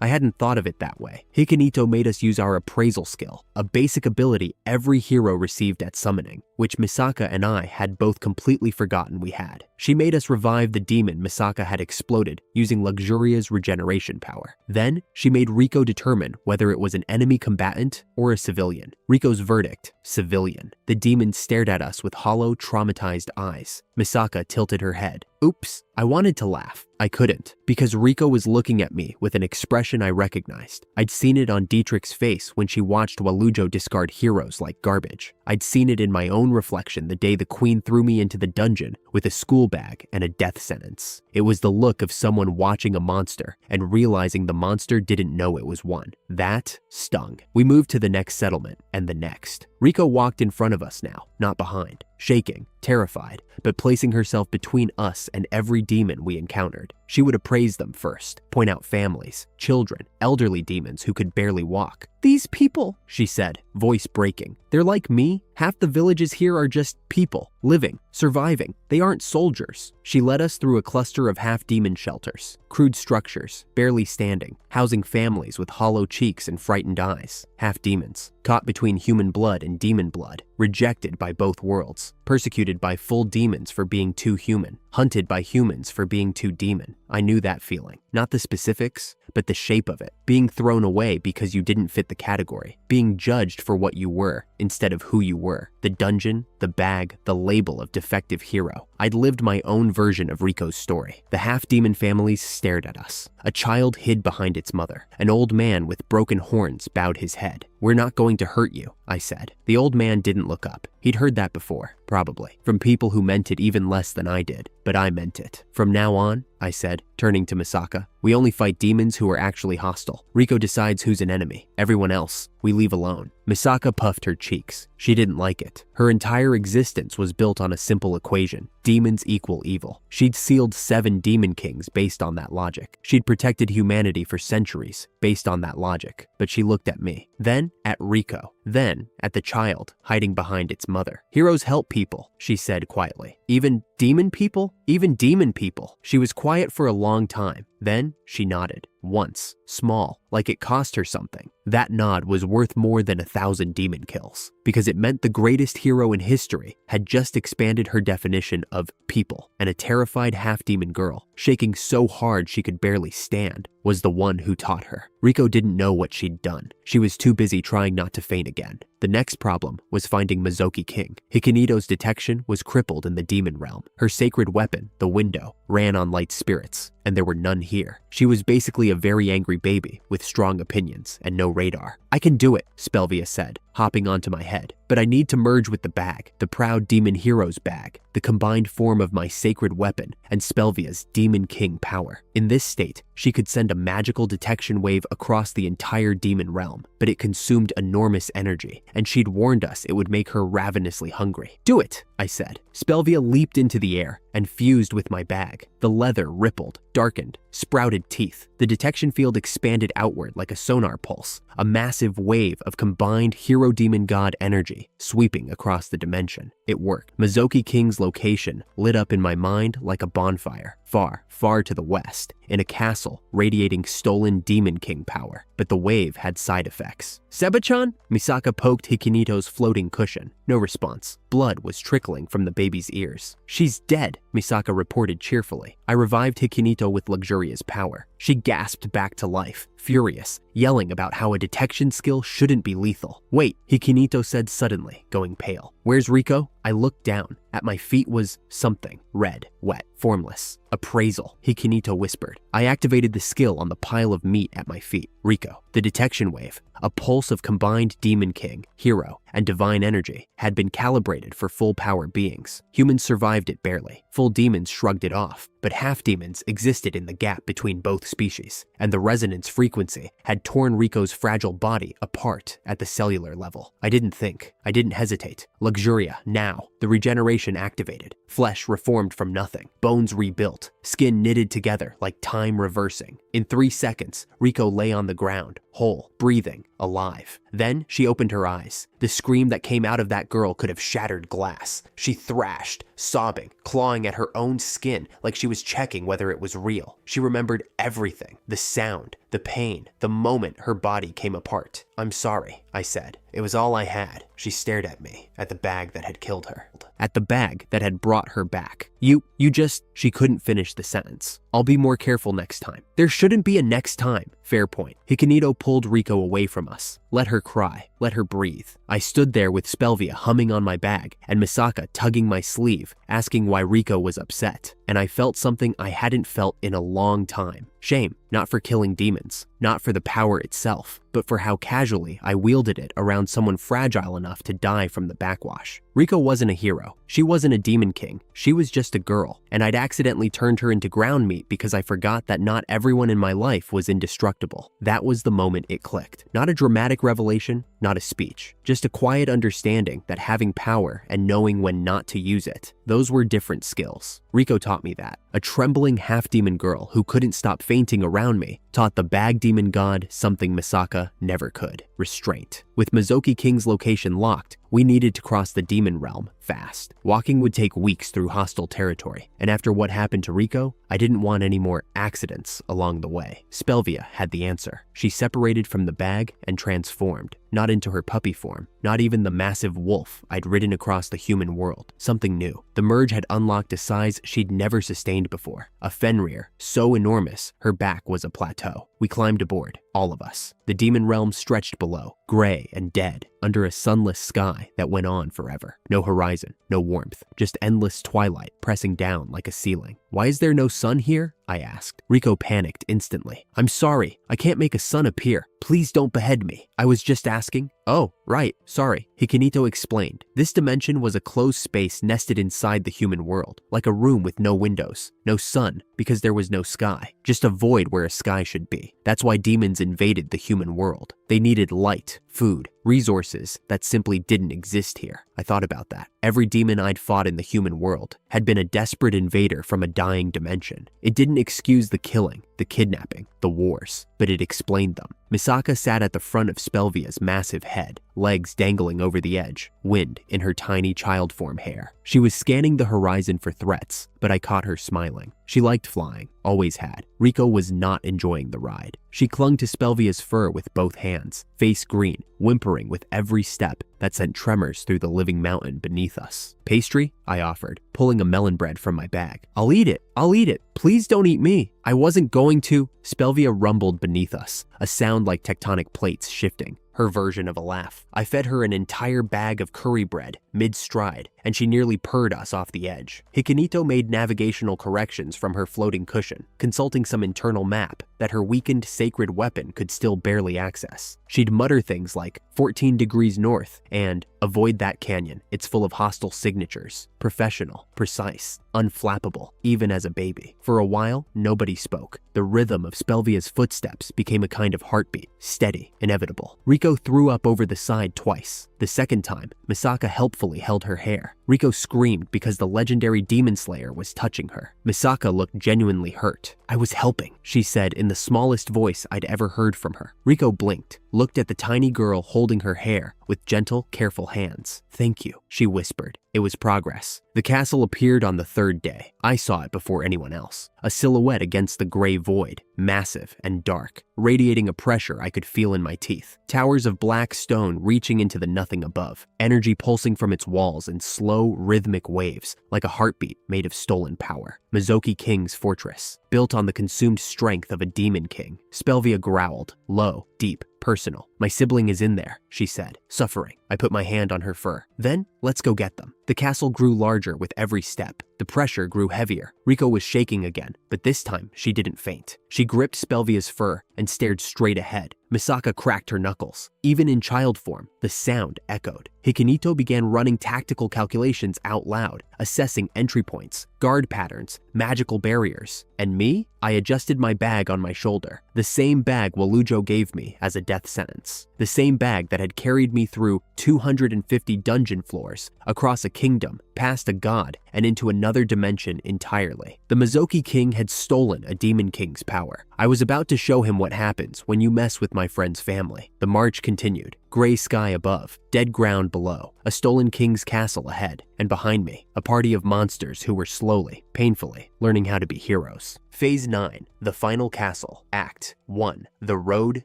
I hadn't thought of it that way. Hikinito made us use our appraisal skill, a basic ability every hero received at summoning, which Misaka and I had both completely forgotten we had. She made us revive the demon Misaka had exploded using Luxuria's regeneration power. Then, she made Riko determine whether it was an enemy combatant or a civilian. Riko's verdict, civilian. The demon stared at us with hollow, traumatized eyes. Misaka tilted her head. Oops, I wanted to laugh. I couldn't, because Riko was looking at me with an expression I recognized. I'd seen it on Dietrich's face when she watched Walujo discard heroes like garbage. I'd seen it in my own reflection the day the queen threw me into the dungeon with a school bag and a death sentence. It was the look of someone watching a monster and realizing the monster didn't know it was one. That stung. We moved to the next settlement and the next. Riko walked in front of us now, not behind, shaking, terrified, but placing herself between us and every demon we encountered. She would appraise them first, point out families, children, elderly demons who could barely walk. "These people," she said, voice breaking. "They're like me. Half the villages here are just people, living, surviving. They aren't soldiers." She led us through a cluster of half-demon shelters, crude structures, barely standing, housing families with hollow cheeks and frightened eyes, half-demons, caught between human blood and demon blood, rejected by both worlds, persecuted by full demons for being too human, hunted by humans for being too demon. I knew that feeling, not the specifics, but the shape of it, being thrown away because you didn't fit the category, being judged for what you were instead of who you were, the dungeon, the bag, the label of defective hero. I'd lived my own version of Riko's story. The half-demon families stared at us. A child hid behind its mother. An old man with broken horns bowed his head. "We're not going to hurt you," I said. The old man didn't look up. He'd heard that before, probably, from people who meant it even less than I did, but I meant it. "From now on," I said, turning to Misaka, "we only fight demons who are actually hostile. Riko decides who's an enemy. Everyone else, we leave alone." Misaka puffed her cheeks. She didn't like it. Her entire existence was built on a simple equation. Demons equal evil. She'd sealed 7 demon kings based on that logic. She'd protected humanity for centuries based on that logic. But she looked at me, then at Riko, then at the child hiding behind its mother. "Heroes help people," she said quietly. Even demon people? Even demon people." She was quiet for a long time. Then she nodded. Once, small, like it cost her something. That nod was worth more than 1,000 demon kills, because it meant the greatest hero in history had just expanded her definition of people, and a terrified half-demon girl, shaking so hard she could barely stand, was the one who taught her. Riko didn't know what she'd done. She was too busy trying not to faint again. The next problem was finding Mizoki King. Hikinito's detection was crippled in the demon realm. Her sacred weapon, the window, ran on light spirits, and there were none here. She was basically a very angry baby with strong opinions and no radar. "I can do it," Spelvia said, hopping onto my head. "But I need to merge with the bag, the proud demon hero's bag, the combined form of my sacred weapon and Spelvia's demon king power." In this state, she could send a magical detection wave across the entire demon realm, but it consumed enormous energy, and she'd warned us it would make her ravenously hungry. "Do it," I said. Spelvia leaped into the air and fused with my bag. The leather rippled, darkened, sprouted teeth. The detection field expanded outward like a sonar pulse, a massive wave of combined hero-demon god energy sweeping across the dimension. It worked. Mizoki King's location lit up in my mind like a bonfire, far, far to the west, in a castle radiating stolen demon king power. But the wave had side effects. "Seba-chan?" Misaka poked Hikinito's floating cushion. No response. Blood was trickling from the baby's ears. "She's dead," Misaka reported cheerfully. I revived Hikinito with Luxuria's power. She gasped back to life, furious, yelling about how a detection skill shouldn't be lethal. "Wait," Hikinito said suddenly, going pale. "Where's Riko?" I looked down. At my feet was something, red, wet, formless. "Appraisal," Hikinito whispered. I activated the skill on the pile of meat at my feet. Riko. The detection wave, a pulse of combined demon king, hero, and divine energy, had been calibrated for full power beings. Humans survived it barely. Full demons shrugged it off, but half-demons existed in the gap between both species, and the resonance frequency had torn Riko's fragile body apart at the cellular level. I didn't think. I didn't hesitate. Luxuria, now. The regeneration activated. Flesh reformed from nothing. Bones rebuilt. Skin knitted together like time reversing. In 3 seconds, Riko lay on the ground, whole, breathing, alive. Then she opened her eyes. The scream that came out of that girl could have shattered glass. She thrashed, sobbing, clawing at her own skin like she was checking whether it was real. She remembered everything, the sound, the pain, the moment her body came apart. "I'm sorry," I said. It was all I had. She stared at me, at the bag that had killed her. At the bag that had brought her back. You just... She couldn't finish the sentence. "I'll be more careful next time." There shouldn't be a next time. Fair point. Hikinito pulled Riko away from us. Let her cry. Let her breathe. I stood there with Spelvia humming on my bag and Misaka tugging my sleeve, asking why Riko was upset. And I felt something I hadn't felt in a long time. Shame, not for killing demons, not for the power itself, but for how casually I wielded it around someone fragile enough to die from the backwash. Riko wasn't a hero. She wasn't a demon king. She was just a girl, and I'd accidentally turned her into ground meat because I forgot that not everyone in my life was indestructible. That was the moment it clicked. Not a dramatic revelation, not a speech, just a quiet understanding that having power and knowing when not to use it, those were different skills. Riko taught me that. A trembling half-demon girl who couldn't stop fainting around me taught the bag demon god something Misaka never could: restraint. With Mizoki King's location locked, we needed to cross the demon realm fast. Walking would take weeks through hostile territory, and after what happened to Riko, I didn't want any more accidents along the way. Spelvia had the answer. She separated from the bag and transformed, not into her puppy form, not even the massive wolf I'd ridden across the human world. Something new. The merge had unlocked a size she'd never sustained before. A Fenrir, so enormous, her back was a plateau. We climbed aboard, all of us. The demon realm stretched below, gray and dead, under a sunless sky that went on forever. No horizon, no warmth, just endless twilight pressing down like a ceiling. Why is there no sun here? I asked. Riko panicked instantly. I'm sorry, I can't make a sun appear. Please don't behead me. I was just asking. Oh, right, sorry, Hikinito explained. This dimension was a closed space nested inside the human world, like a room with no windows, no sun, because there was no sky, just a void where a sky should be. That's why demons invaded the human world. They needed light, food, resources that simply didn't exist here. I thought about that. Every demon I'd fought in the human world had been a desperate invader from a dying dimension. It didn't excuse the killing, the kidnapping, the wars, but it explained them. Misaka sat at the front of Spelvia's massive head, legs dangling over the edge, wind in her tiny child form hair. She was scanning the horizon for threats, but I caught her smiling. She liked flying, always had. Riko was not enjoying the ride. She clung to Spelvia's fur with both hands, face green, whimpering with every step that sent tremors through the living mountain beneath us. Pastry? I offered, pulling a melon bread from my bag. I'll eat it. Please don't eat me. I wasn't going to. Spelvia rumbled beneath us, a sound like tectonic plates shifting. Her version of a laugh. I fed her an entire bag of curry bread, mid-stride, and she nearly purred us off the edge. Hikinito made navigational corrections from her floating cushion, consulting some internal map that her weakened sacred weapon could still barely access. She'd mutter things like 14 degrees north and avoid that canyon, it's full of hostile signatures. Professional, precise, unflappable, even as a baby. For a while, nobody spoke. The rhythm of Spelvia's footsteps became a kind of heartbeat, steady, inevitable. Riko threw up over the side twice. The second time, Misaka helpfully held her hair. Riko screamed because the legendary demon slayer was touching her. Misaka looked genuinely hurt. I was helping, she said in the smallest voice I'd ever heard from her. Riko blinked, looked at the tiny girl holding her hair with gentle, careful hands. Thank you, she whispered. It was progress. The castle appeared on the third day. I saw it before anyone else. A silhouette against the gray void, massive and dark, radiating a pressure I could feel in my teeth. Towers of black stone reaching into the nothing above, energy pulsing from its walls in slow, rhythmic waves, like a heartbeat made of stolen power. Mizoki King's fortress, built on the consumed strength of a demon king. Spelvia growled, low, deep, personal. My sibling is in there, she said, suffering. I put my hand on her fur. Then, let's go get them. The castle grew larger with every step. The pressure grew heavier. Riko was shaking again, but this time she didn't faint. She gripped Spelvia's fur and stared straight ahead. Misaka cracked her knuckles. Even in child form, the sound echoed. Hikinito began running tactical calculations out loud, assessing entry points, guard patterns, magical barriers. And me? I adjusted my bag on my shoulder. The same bag Walujo gave me as a death sentence. The same bag that had carried me through 250 dungeon floors, across a kingdom, past a god, and into another dimension entirely. The Mizoki King had stolen a demon king's power. I was about to show him what happens when you mess with my friend's family. The march continued. Gray sky above, dead ground below, a stolen king's castle ahead, and behind me, a party of monsters who were slowly, painfully, learning how to be heroes. Phase 9, The Final Castle, Act 1, The Road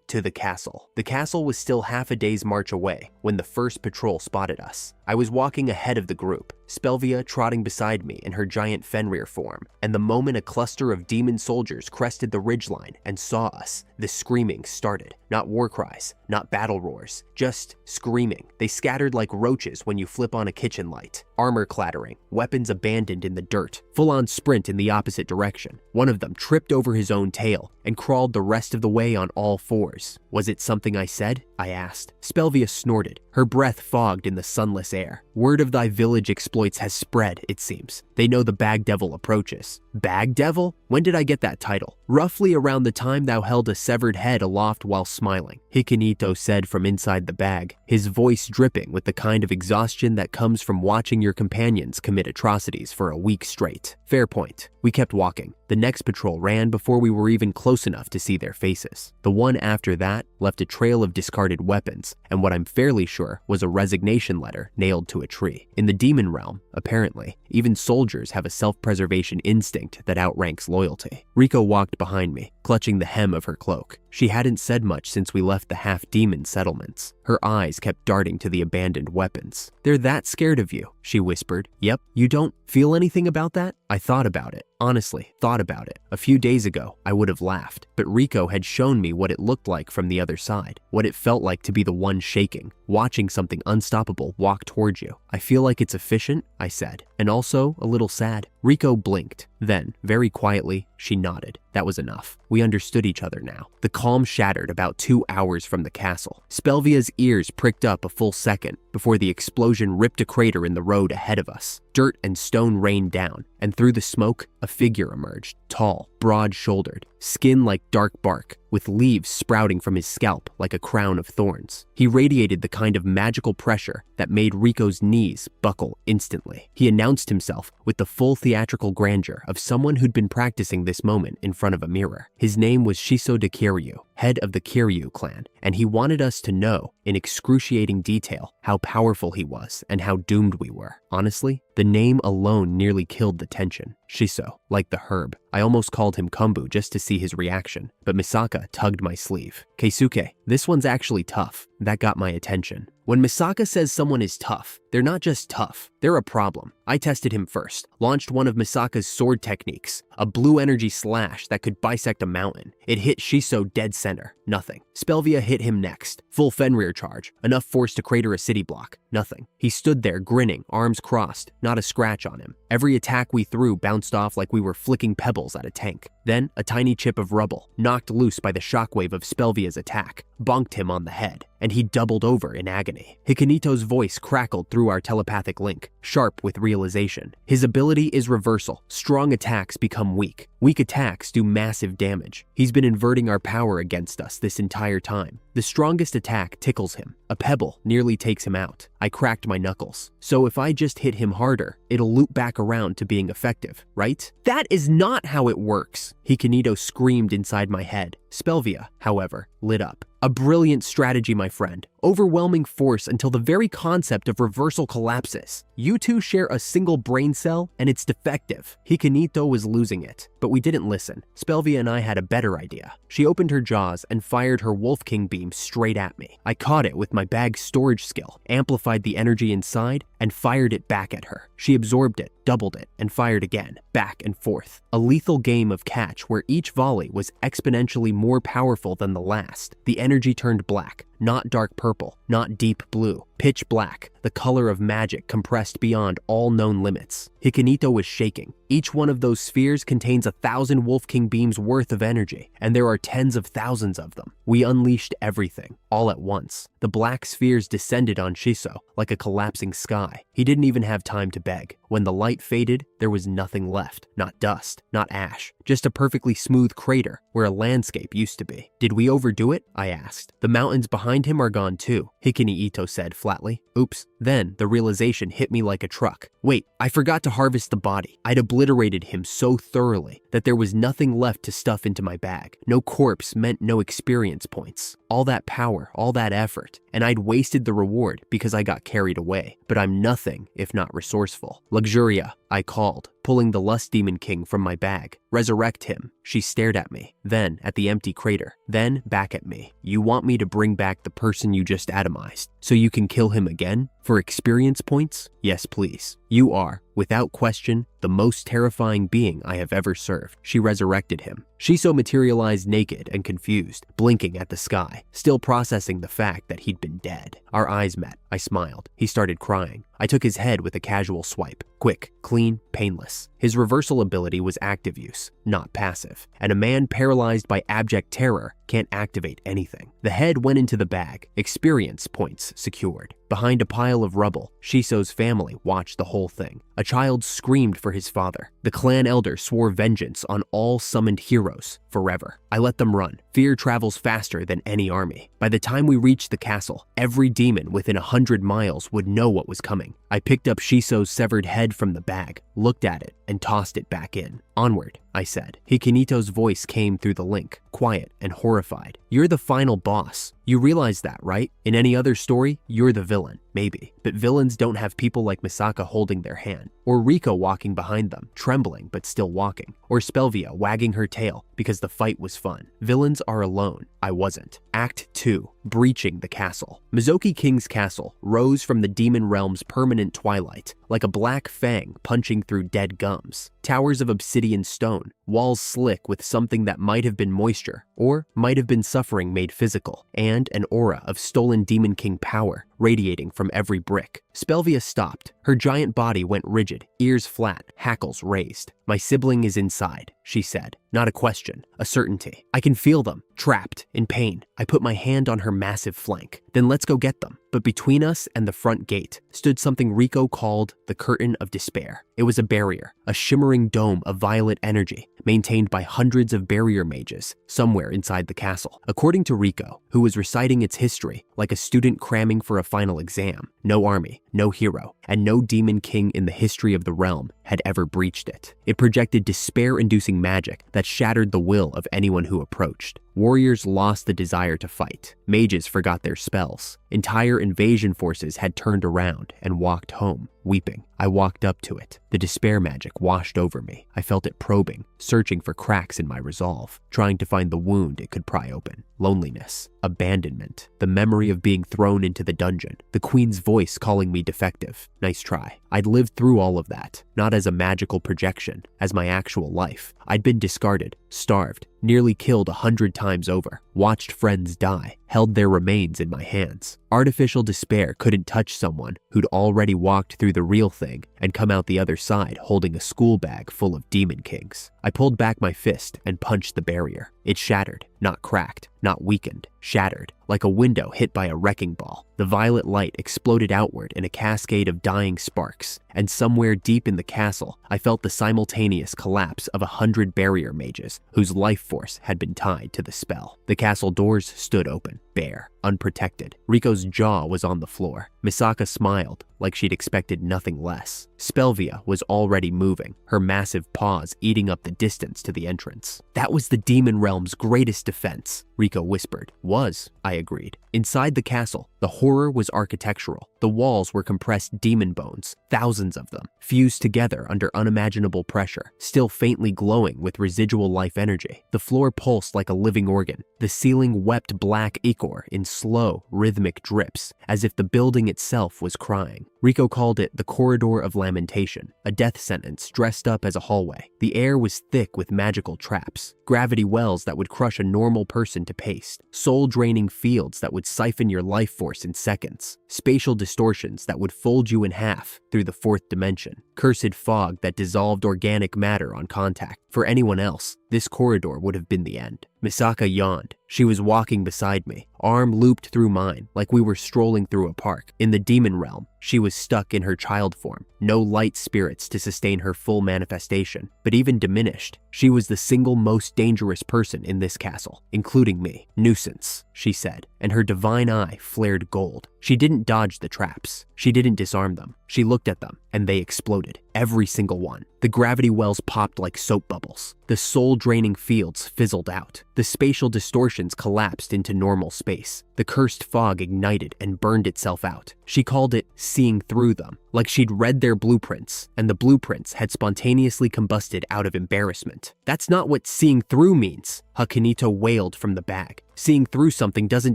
to the Castle. The castle was still half a day's march away when the first patrol spotted us. I was walking ahead of the group, Spelvia trotting beside me in her giant Fenrir form, and the moment a cluster of demon soldiers crested the ridgeline and saw us, the screaming started. Not war cries, not battle roars, just screaming. They scattered like roaches when you flip on a kitchen light. Armor clattering, weapons abandoned in the dirt, full-on sprint in the opposite direction. One of them tripped over his own tail and crawled the rest of the way on all fours. Was it something I said? I asked. Spelvia snorted, her breath fogged in the sunless air. Word of thy village exploits has spread, it seems. They know the Bag Devil approaches. Bag Devil? When did I get that title? Roughly around the time thou held a severed head aloft while smiling, Hikinito said from inside the bag, his voice dripping with the kind of exhaustion that comes from watching your companions commit atrocities for a week straight. Fair point. We kept walking. The next patrol ran before we were even close enough to see their faces. The one after that left a trail of discarded weapons, and what I'm fairly sure was a resignation letter nailed to a tree. In the demon realm, apparently, even soldiers have a self-preservation instinct that outranks loyalty. Riko walked behind me, clutching the hem of her cloak. She hadn't said much since we left the half-demon settlements. Her eyes kept darting to the abandoned weapons. They're that scared of you, she whispered. Yep, you don't feel anything about that? I thought about it. Honestly, thought about it. A few days ago, I would have laughed, but Riko had shown me what it looked like from the other side, what it felt like to be the one shaking, watching something unstoppable walk towards you. I feel like it's efficient, I said, and also a little sad. Riko blinked. Then, very quietly, she nodded. That was enough. We understood each other now. The calm shattered about 2 hours from the castle. Spelvia's ears pricked up a full second before the explosion ripped a crater in the road ahead of us. Dirt and stone rained down, and through the smoke, a figure emerged, tall, broad-shouldered, skin like dark bark, with leaves sprouting from his scalp like a crown of thorns. He radiated the kind of magical pressure that made Riko's knees buckle instantly. He announced himself with the full theatrical grandeur of someone who'd been practicing this moment in front of a mirror. His name was Shiso de Kiryu, head of the Kiryu clan, and he wanted us to know, in excruciating detail, how powerful he was and how doomed we were. Honestly, the name alone nearly killed the tension. Shiso, like the herb. I almost called him Kombu just to see his reaction, but Misaka tugged my sleeve. Keisuke, this one's actually tough. That got my attention. When Misaka says someone is tough, they're not just tough, they're a problem. I tested him first, launched one of Misaka's sword techniques, a blue energy slash that could bisect a mountain. It hit Shiso dead center, nothing. Spelvia hit him next, full Fenrir charge, enough force to crater a city block, nothing. He stood there grinning, arms crossed, not a scratch on him. Every attack we threw bounced off like we were flicking pebbles at a tank. Then, a tiny chip of rubble, knocked loose by the shockwave of Spelvia's attack, bonked him on the head, and he doubled over in agony. Hikinito's voice crackled through our telepathic link, sharp with realization. His ability is reversal. Strong attacks become weak. Weak attacks do massive damage. He's been inverting our power against us this entire time. The strongest attack tickles him. A pebble nearly takes him out. I cracked my knuckles. So if I just hit him harder, it'll loop back around to being effective, right? That is not how it works, Hikinito screamed inside my head. Spelvia, however, lit up. A brilliant strategy, my friend. Overwhelming force until the very concept of reversal collapses. You two share a single brain cell, and it's defective. Hikinito was losing it, but we didn't listen. Spelvia and I had a better idea. She opened her jaws and fired her Wolf King beam straight at me. I caught it with my bag's storage skill, amplified the energy inside, and fired it back at her. She absorbed it, doubled it, and fired again, back and forth. A lethal game of catch where each volley was exponentially more powerful than the last. The energy turned black, not dark purple, not deep blue, pitch black, the color of magic compressed beyond all known limits. Hikinito was shaking. Each one of those spheres contains 1,000 Wolf King beams worth of energy, and there are tens of thousands of them. We unleashed everything, all at once. The black spheres descended on Shiso like a collapsing sky. He didn't even have time to beg. When the light faded, there was nothing left. Not dust, not ash, just a perfectly smooth crater where a landscape used to be. Did we overdo it? I asked. The mountains behind him are gone too, Hikini said flatly. Oops. Then the realization hit me like a truck. Wait, I forgot to harvest the body. I'd obliterated him so thoroughly that there was nothing left to stuff into my bag. No corpse meant no experience points. All that power, all that effort, and I'd wasted the reward because I got carried away. But I'm nothing if not resourceful. Luxuria, I called, pulling the Lust Demon King from my bag. Resurrect him. She stared at me, then at the empty crater, then back at me. You want me to bring back the person you just atomized, so you can kill him again? For experience points? Yes, please. You are, without question, the most terrifying being I have ever served. She resurrected him. Shiso materialized naked and confused, blinking at the sky, still processing the fact that he'd been dead. Our eyes met. I smiled. He started crying. I took his head with a casual swipe. Quick, clean, painless. His reversal ability was active use, not passive. And a man paralyzed by abject terror can't activate anything. The head went into the bag, experience points secured. Behind a pile of rubble, Shiso's family watched the whole thing. A child screamed for his father. The clan elder swore vengeance on all summoned heroes forever. I let them run. Fear travels faster than any army. By the time we reached the castle, every demon within 100 miles would know what was coming. I picked up Shiso's severed head from the bag, looked at it, and tossed it back in. Onward, I said. Hikinito's voice came through the link, quiet and horrified. You're the final boss. You realize that, right? In any other story, you're the villain, maybe. But villains don't have people like Misaka holding their hand, or Riko walking behind them, trembling but still walking, or Spelvia wagging her tail because the fight was fun. Villains are alone. I wasn't. Act 2. Breaching the castle. Mizoki King's castle rose from the demon realm's permanent twilight, like a black fang punching through dead gums. Towers of obsidian stone, walls slick with something that might have been moisture, or might have been suffering made physical, and an aura of stolen Demon King power radiating from every brick. Spelvia stopped. Her giant body went rigid, ears flat, hackles raised. My sibling is inside, she said. Not a question, a certainty. I can feel them, trapped, in pain. I put my hand on her massive flank. Then let's go get them. But between us and the front gate stood something Riko called the Curtain of Despair. It was a barrier, a shimmering dome of violet energy, maintained by hundreds of barrier mages somewhere inside the castle. According to Riko, who was reciting its history like a student cramming for a final exam, no army, no hero, and no demon king in the history of the realm had ever breached it. It projected despair-inducing magic that shattered the will of anyone who approached. Warriors lost the desire to fight. Mages forgot their spells. Entire invasion forces had turned around and walked home, weeping. I walked up to it. The despair magic washed over me. I felt it probing, searching for cracks in my resolve, trying to find the wound it could pry open. Loneliness, abandonment, the memory of being thrown into the dungeon, the queen's voice calling me defective. Nice try. I'd lived through all of that, not as a magical projection, as my actual life. I'd been discarded, starved, nearly killed 100 times over, watched friends die, held their remains in my hands. Artificial despair couldn't touch someone who'd already walked through the real thing and come out the other side holding a school bag full of demon kings. I pulled back my fist and punched the barrier. It shattered, not cracked, not weakened, shattered, like a window hit by a wrecking ball. The violet light exploded outward in a cascade of dying sparks, and somewhere deep in the castle, I felt the simultaneous collapse of 100 barrier mages whose life force had been tied to the spell. The castle doors stood open, bare, unprotected. Riko's jaw was on the floor. Misaka smiled, like she'd expected nothing less. Spelvia was already moving, her massive paws eating up the distance to the entrance. That was the demon realm's greatest defense, Riko whispered. Was, I agreed. Inside the castle, the horror was architectural. The walls were compressed demon bones, thousands of them, fused together under unimaginable pressure, still faintly glowing with residual life energy. The floor pulsed like a living organ. The ceiling wept black ichor in slow, rhythmic drips, as if the building itself was crying. Riko called it the Corridor of Lamentation, a death sentence dressed up as a hallway. The air was thick with magical traps, gravity wells that would crush a normal person to paste, soul-draining fields that would siphon your life force in seconds, spatial distortions that would fold you in half through the fourth dimension, cursed fog that dissolved organic matter on contact. For anyone else, this corridor would have been the end. Misaka yawned. She was walking beside me, arm looped through mine like we were strolling through a park. In the demon realm, she was stuck in her child form, no light spirits to sustain her full manifestation. But even diminished, she was the single most dangerous person in this castle, including me. Nuisance, she said, and her divine eye flared gold. She didn't dodge the traps. She didn't disarm them. She looked at them, and they exploded. Every single one. The gravity wells popped like soap bubbles. The soul-draining fields fizzled out. The spatial distortions collapsed into normal space. The cursed fog ignited and burned itself out. She called it seeing through them, like she'd read their blueprints, and the blueprints had spontaneously combusted out of embarrassment. That's not what seeing through means, Hakunito wailed from the bag. Seeing through something doesn't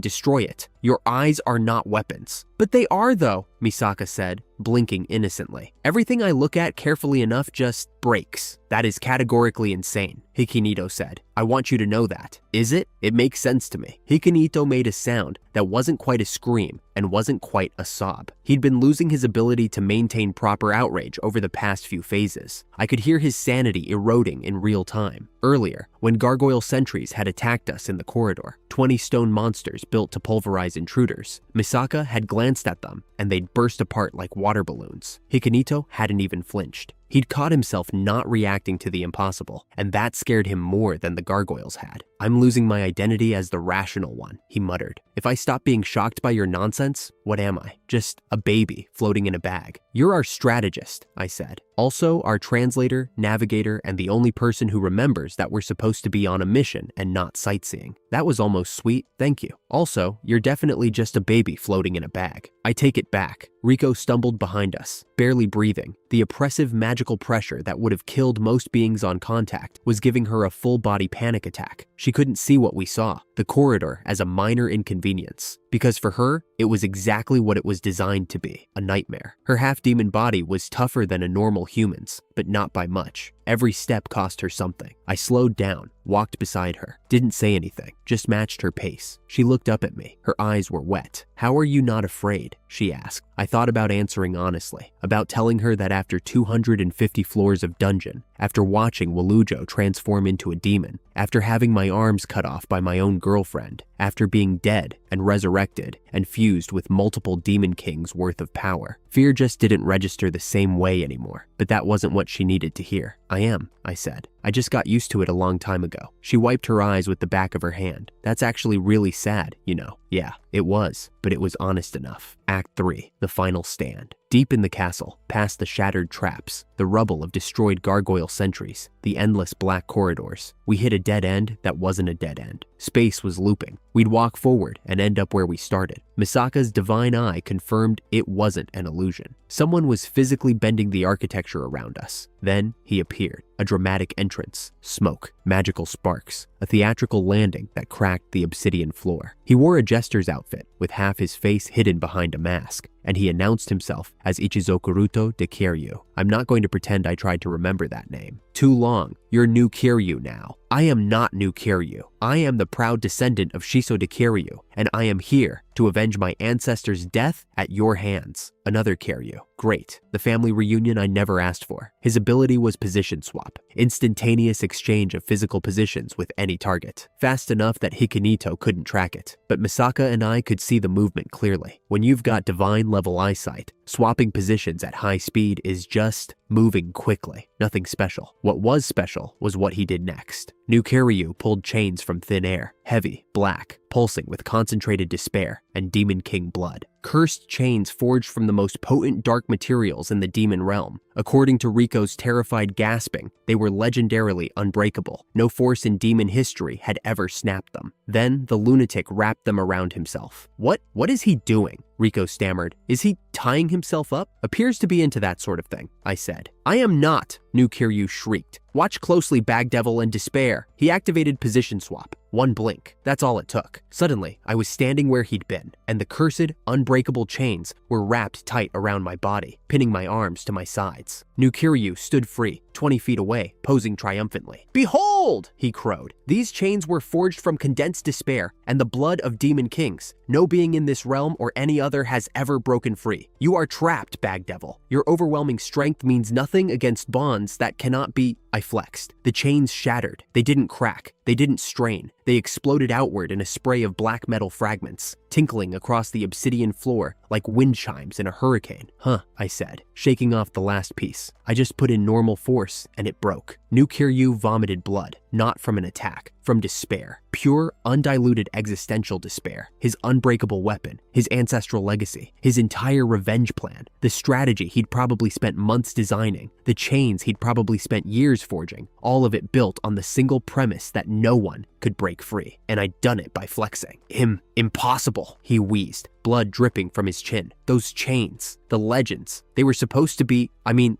destroy it. Your eyes are not weapons. But they are though, Misaka said, blinking innocently. Everything I look at carefully enough just breaks. That is categorically insane, Hikinito said. I want you to know that. Is it? It makes sense to me. Hikinito made a sound that wasn't quite a scream and wasn't quite a sob. He'd been losing his ability to maintain proper outrage over the past few phases. I could hear his sanity eroding in real time. Earlier, when gargoyle sentries had attacked us in the corridor, 20 stone monsters built to pulverize intruders, Misaka had glanced at them and they'd burst apart like water balloons. Hikinito hadn't even flinched. He'd caught himself not reacting to the impossible, and that scared him more than the gargoyles had. I'm losing my identity as the rational one, he muttered. If I stop being shocked by your nonsense, what am I? Just a baby floating in a bag. You're our strategist, I said. Also our translator, navigator, and the only person who remembers that we're supposed to be on a mission and not sightseeing. That was almost sweet, thank you. Also, you're definitely just a baby floating in a bag. I take it back. Rico stumbled behind us, barely breathing. The oppressive magical pressure that would have killed most beings on contact was giving her a full-body panic attack. She couldn't see what we saw, the corridor, as a minor inconvenience. Because for her, it was exactly what it was designed to be, a nightmare. Her half-demon body was tougher than a normal human's, but not by much. Every step cost her something. I slowed down, walked beside her, didn't say anything, just matched her pace. She looked up at me. Her eyes were wet. How are you not afraid? She asked. I thought about answering honestly, about telling her that after 250 floors of dungeon, after watching Walujo transform into a demon, after having my arms cut off by my own girlfriend, after being dead and resurrected and fused with multiple demon kings worth of power, fear just didn't register the same way anymore. But that wasn't what she needed to hear. I am, I said. I just got used to it a long time ago. She wiped her eyes with the back of her hand. That's actually really sad, you know. Yeah, it was, but it was honest enough. Act 3, the final stand. Deep in the castle, past the shattered traps, the rubble of destroyed gargoyle sentries, the endless black corridors, we hit a dead end that wasn't a dead end. Space was looping. We'd walk forward and end up where we started. Misaka's divine eye confirmed it wasn't an illusion. Someone was physically bending the architecture around us. Then he appeared. A dramatic entrance, smoke, magical sparks, a theatrical landing that cracked the obsidian floor. He wore a jester's outfit with half his face hidden behind a mask, and he announced himself as Ichizokuruto de Kiryu. I'm not going to pretend I tried to remember that name. Too long. You're New Kiryu now. I am not New Kiryu. I am the proud descendant of Shiso de Kiryu, and I am here to avenge my ancestors' death at your hands. Another Kiryu. Great. The family reunion I never asked for. His ability was position swap. Instantaneous exchange of physical positions with any target. Fast enough that Hikinito couldn't track it. But Misaka and I could see the movement clearly. When you've got divine level eyesight, swapping positions at high speed is just moving quickly. Nothing special. What was special was what he did next. New Kiryu pulled chains from thin air, heavy, black, pulsing with concentrated despair and Demon King blood. Cursed chains forged from the most potent dark materials in the demon realm. According to Rico's terrified gasping, they were legendarily unbreakable. No force in demon history had ever snapped them. Then the lunatic wrapped them around himself. What is he doing? Rico stammered. Is he tying himself up? Appears to be into that sort of thing, I said. I am not, New Kiryu shrieked. Watch closely, Bagdevil and Despair. He activated position swap. One blink. That's all it took. Suddenly, I was standing where he'd been, and the cursed, unbreakable chains were wrapped tight around my body, pinning my arms to my sides. New Kiryu stood free, 20 feet away, posing triumphantly. Behold! He crowed. These chains were forged from condensed despair and the blood of demon kings. No being in this realm or any other has ever broken free. You are trapped, Bagdevil. Your overwhelming strength means nothing against bonds that cannot be... I flexed. The chains shattered. They didn't crack. They didn't strain. They exploded outward in a spray of black metal fragments, tinkling across the obsidian floor like wind chimes in a hurricane. Huh, I said, shaking off the last piece. I just put in normal force and it broke. New Kiryu vomited blood, not from an attack, from despair. Pure, undiluted existential despair. His unbreakable weapon, his ancestral legacy, his entire revenge plan, the strategy he'd probably spent months designing, the chains he'd probably spent years forging, all of it built on the single premise that no one could break free. And I'd done it by flexing. Impossible, he wheezed, blood dripping from his chin. Those chains, the legends, they were supposed to be,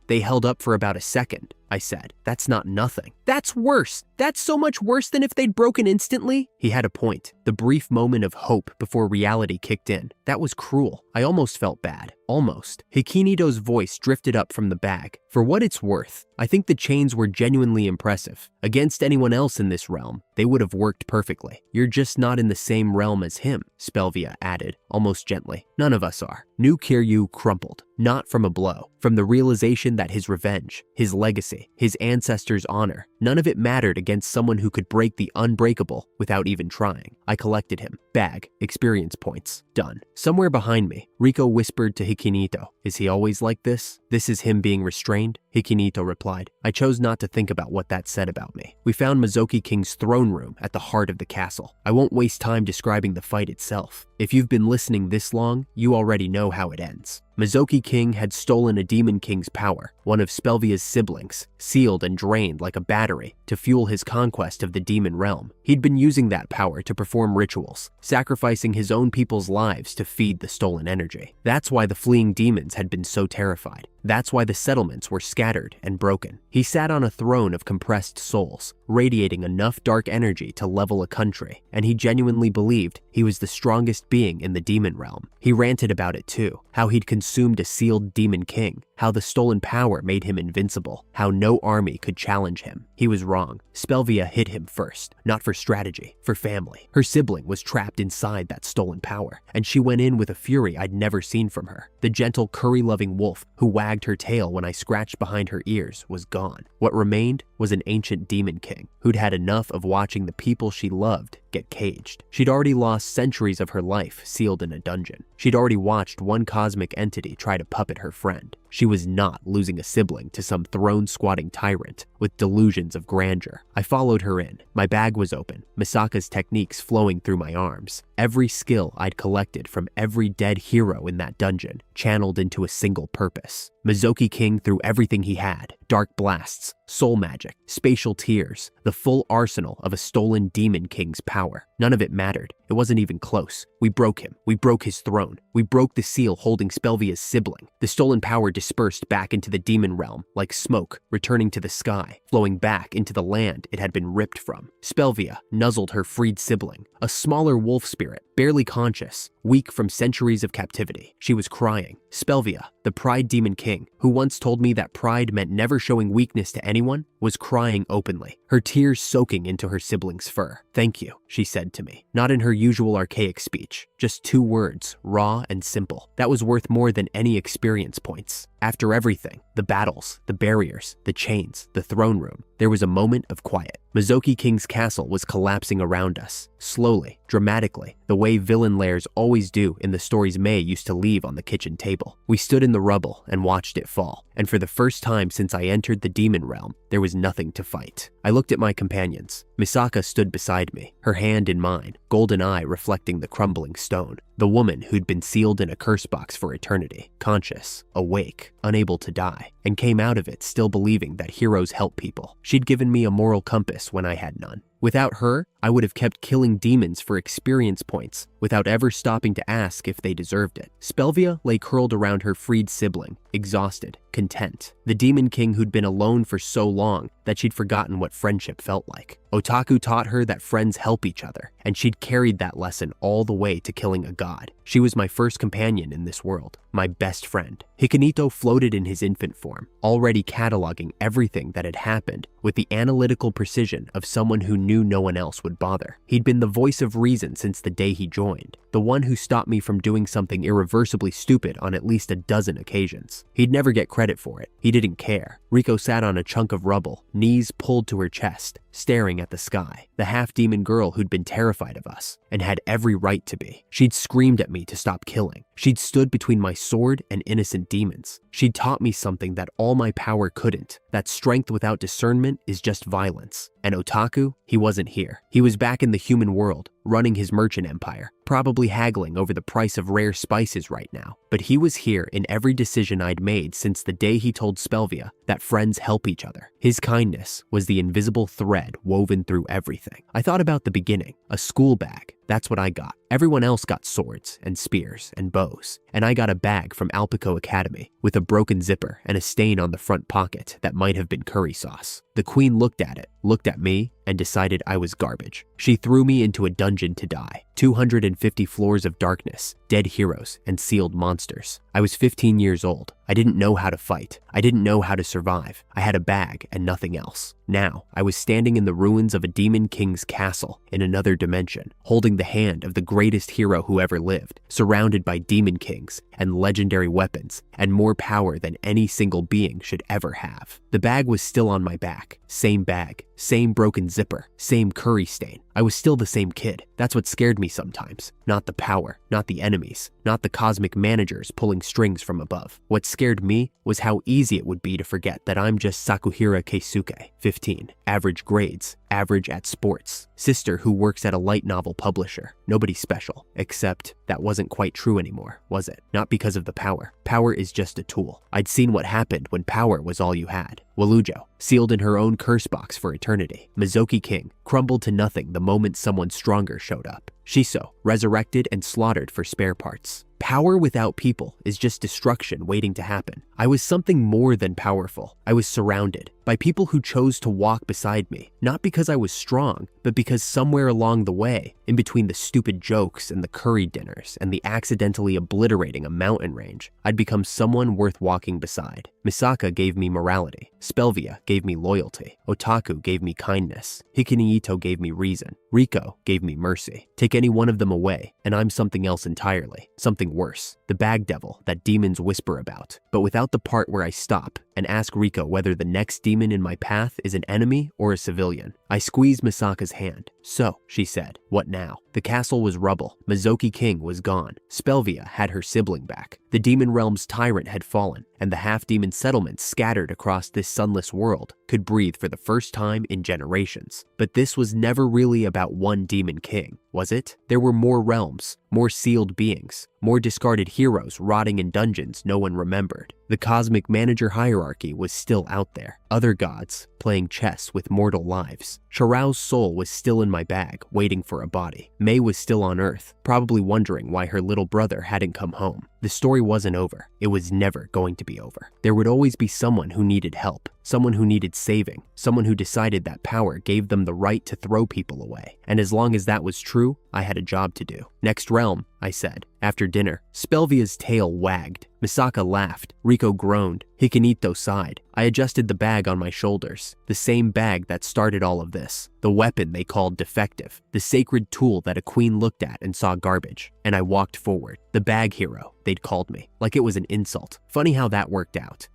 they held up for about a second, I said. That's not nothing. That's worse. That's so much worse than if they'd broken instantly. He had a point. The brief moment of hope before reality kicked in. That was cruel. I almost felt bad. Almost. Hikinito's voice drifted up from the bag. For what it's worth, I think the chains were genuinely impressive. Against anyone else in this realm, they would have worked perfectly. You're just not in the same realm as him, Spelvia added, almost gently. None of us are. New Kiryu crumpled. Not from a blow. From the realization that his revenge, his legacy, his ancestors' honor, none of it mattered against someone who could break the unbreakable without even trying. I collected him. Bag. Experience points. Done. Somewhere behind me, Riko whispered to Hikinito, "Is he always like this? This is him being restrained?" Hikinito replied. I chose not to think about what that said about me. We found Mizoki King's throne room at the heart of the castle. I won't waste time describing the fight itself. If you've been listening this long, you already know how it ends. Mizoki King had stolen a Demon King's power, one of Spelvia's siblings, sealed and drained like a battery to fuel his conquest of the demon realm. He'd been using that power to perform rituals, sacrificing his own people's lives to feed the stolen energy. That's why the fleeing demons had been so terrified. That's why the settlements were scattered and broken. He sat on a throne of compressed souls, radiating enough dark energy to level a country, and he genuinely believed he was the strongest being in the demon realm. He ranted about it too, how he'd consumed a sealed demon king, how the stolen power made him invincible, how no army could challenge him. He was wrong. Spelvia hit him first, not for strategy, for family. Her sibling was trapped inside that stolen power, and she went in with a fury I'd never seen from her. The gentle, curry-loving wolf who wagged her tail when I scratched behind her ears was gone. What remained was an ancient demon king who'd had enough of watching the people she loved get caged. She'd already lost centuries of her life sealed in a dungeon. She'd already watched one cosmic entity try to puppet her friend. She was not losing a sibling to some throne-squatting tyrant with delusions of grandeur. I followed her in. My bag was open, Misaka's techniques flowing through my arms. Every skill I'd collected from every dead hero in that dungeon channeled into a single purpose. Mizoki King threw everything he had: dark blasts, soul magic, spatial tears, the full arsenal of a stolen demon king's power. None of it mattered. It wasn't even close. We broke him. We broke his throne. We broke the seal holding Spelvia's sibling. The stolen power dispersed back into the demon realm like smoke, returning to the sky, flowing back into the land it had been ripped from. Spelvia nuzzled her freed sibling, a smaller wolf spirit, barely conscious, weak from centuries of captivity. She was crying. Spelvia, the Pride Demon King, who once told me that pride meant never showing weakness to anyone, was crying openly, her tears soaking into her sibling's fur. "Thank you," she said to me, not in her usual archaic speech, just 2 words, raw and simple. That was worth more than any experience points. After everything, the battles, the barriers, the chains, the throne room, there was a moment of quiet. Mizoki King's castle was collapsing around us, slowly, dramatically, the way villain lairs always do in the stories May used to leave on the kitchen table. We stood in the rubble and watched it fall, and for the first time since I entered the demon realm, there was nothing to fight. I looked at my companions. Misaka stood beside me, her hand in mine, golden eye reflecting the crumbling stone. The woman who'd been sealed in a curse box for eternity, conscious, awake, unable to die, and came out of it still believing that heroes help people. She'd given me a moral compass when I had none. Without her, I would have kept killing demons for experience points without ever stopping to ask if they deserved it. Spelvia lay curled around her freed sibling, exhausted, content. The demon king who'd been alone for so long that she'd forgotten what friendship felt like. Otaku taught her that friends help each other, and she'd carried that lesson all the way to killing a god. She was my first companion in this world, my best friend. Hikinito floated in his infant form, already cataloging everything that had happened with the analytical precision of someone who knew no one else would bother. He'd been the voice of reason since the day he joined, the one who stopped me from doing something irreversibly stupid on at least a dozen occasions. He'd never get credit for it. He didn't care. Riko sat on a chunk of rubble, knees pulled to her chest, staring at the sky, the half-demon girl who'd been terrified of us, and had every right to be. She'd screamed at me to stop killing. She'd stood between my sword and innocent demons. She'd taught me something that all my power couldn't, that strength without discernment is just violence. And Otaku, he wasn't here. He was back in the human world, running his merchant empire, probably haggling over the price of rare spices right now. But he was here in every decision I'd made since the day he told Spelvia that friends help each other. His kindness was the invisible thread woven through everything. I thought about the beginning, a school bag. That's what I got. Everyone else got swords and spears and bows, and I got a bag from Alpico Academy with a broken zipper and a stain on the front pocket that might have been curry sauce. The queen looked at it, looked at me, and decided I was garbage. She threw me into a dungeon to die. 250 floors of darkness, dead heroes, and sealed monsters. I was 15 years old. I didn't know how to fight. I didn't know how to survive. I had a bag and nothing else. Now, I was standing in the ruins of a demon king's castle in another dimension, holding the hand of the greatest hero who ever lived, surrounded by demon kings and legendary weapons and more power than any single being should ever have. The bag was still on my back. Same bag, same broken zipper, same curry stain. I was still the same kid. That's what scared me sometimes. Not the power, not the enemies, not the cosmic managers pulling strings from above. What scared me was how easy it would be to forget that I'm just Sakuhira Keisuke, 15, average grades, average at sports, sister who works at a light novel publisher. Nobody special, except that wasn't quite true anymore, was it? Not because of the power. Power is just a tool. I'd seen what happened when power was all you had. Walujo, sealed in her own curse box for eternity. Mizoki King, crumbled to nothing the moment someone stronger showed up. Shiso, resurrected and slaughtered for spare parts. Power without people is just destruction waiting to happen. I was something more than powerful. I was surrounded by people who chose to walk beside me, not because I was strong, but because somewhere along the way, in between the stupid jokes and the curry dinners and the accidentally obliterating a mountain range, I'd become someone worth walking beside. Misaka gave me morality. Spelvia gave me loyalty. Otaku gave me kindness. Hikini gave me reason. Riko gave me mercy. Take any one of them away, and I'm something else entirely. Something worse. The bag devil that demons whisper about. But without the part where I stop and ask Riko whether the next demon in my path is an enemy or a civilian. I squeezed Misaka's hand. So, she said, what now? The castle was rubble. Mizoki King was gone. Spelvia had her sibling back. The demon realm's tyrant had fallen, and the half-demon settlements scattered across this sunless world could breathe for the first time in generations. But this was never really about one demon king, was it? There were more realms, more sealed beings, more discarded heroes rotting in dungeons no one remembered. The cosmic manager hierarchy was still out there. Other gods playing chess with mortal lives. Charao's soul was still in my bag, waiting for a body. Mei was still on Earth, probably wondering why her little brother hadn't come home. The story wasn't over. It was never going to be over. There would always be someone who needed help, someone who needed saving, someone who decided that power gave them the right to throw people away. And as long as that was true, I had a job to do. Next realm, I said. After dinner, Spelvia's tail wagged. Misaka laughed. Riko groaned. Hikinito sighed. I adjusted the bag on my shoulders. The same bag that started all of this. The weapon they called defective. The sacred tool that a queen looked at and saw garbage. And I walked forward. The bag hero, they'd called me. Like it was an insult. Funny how that worked out.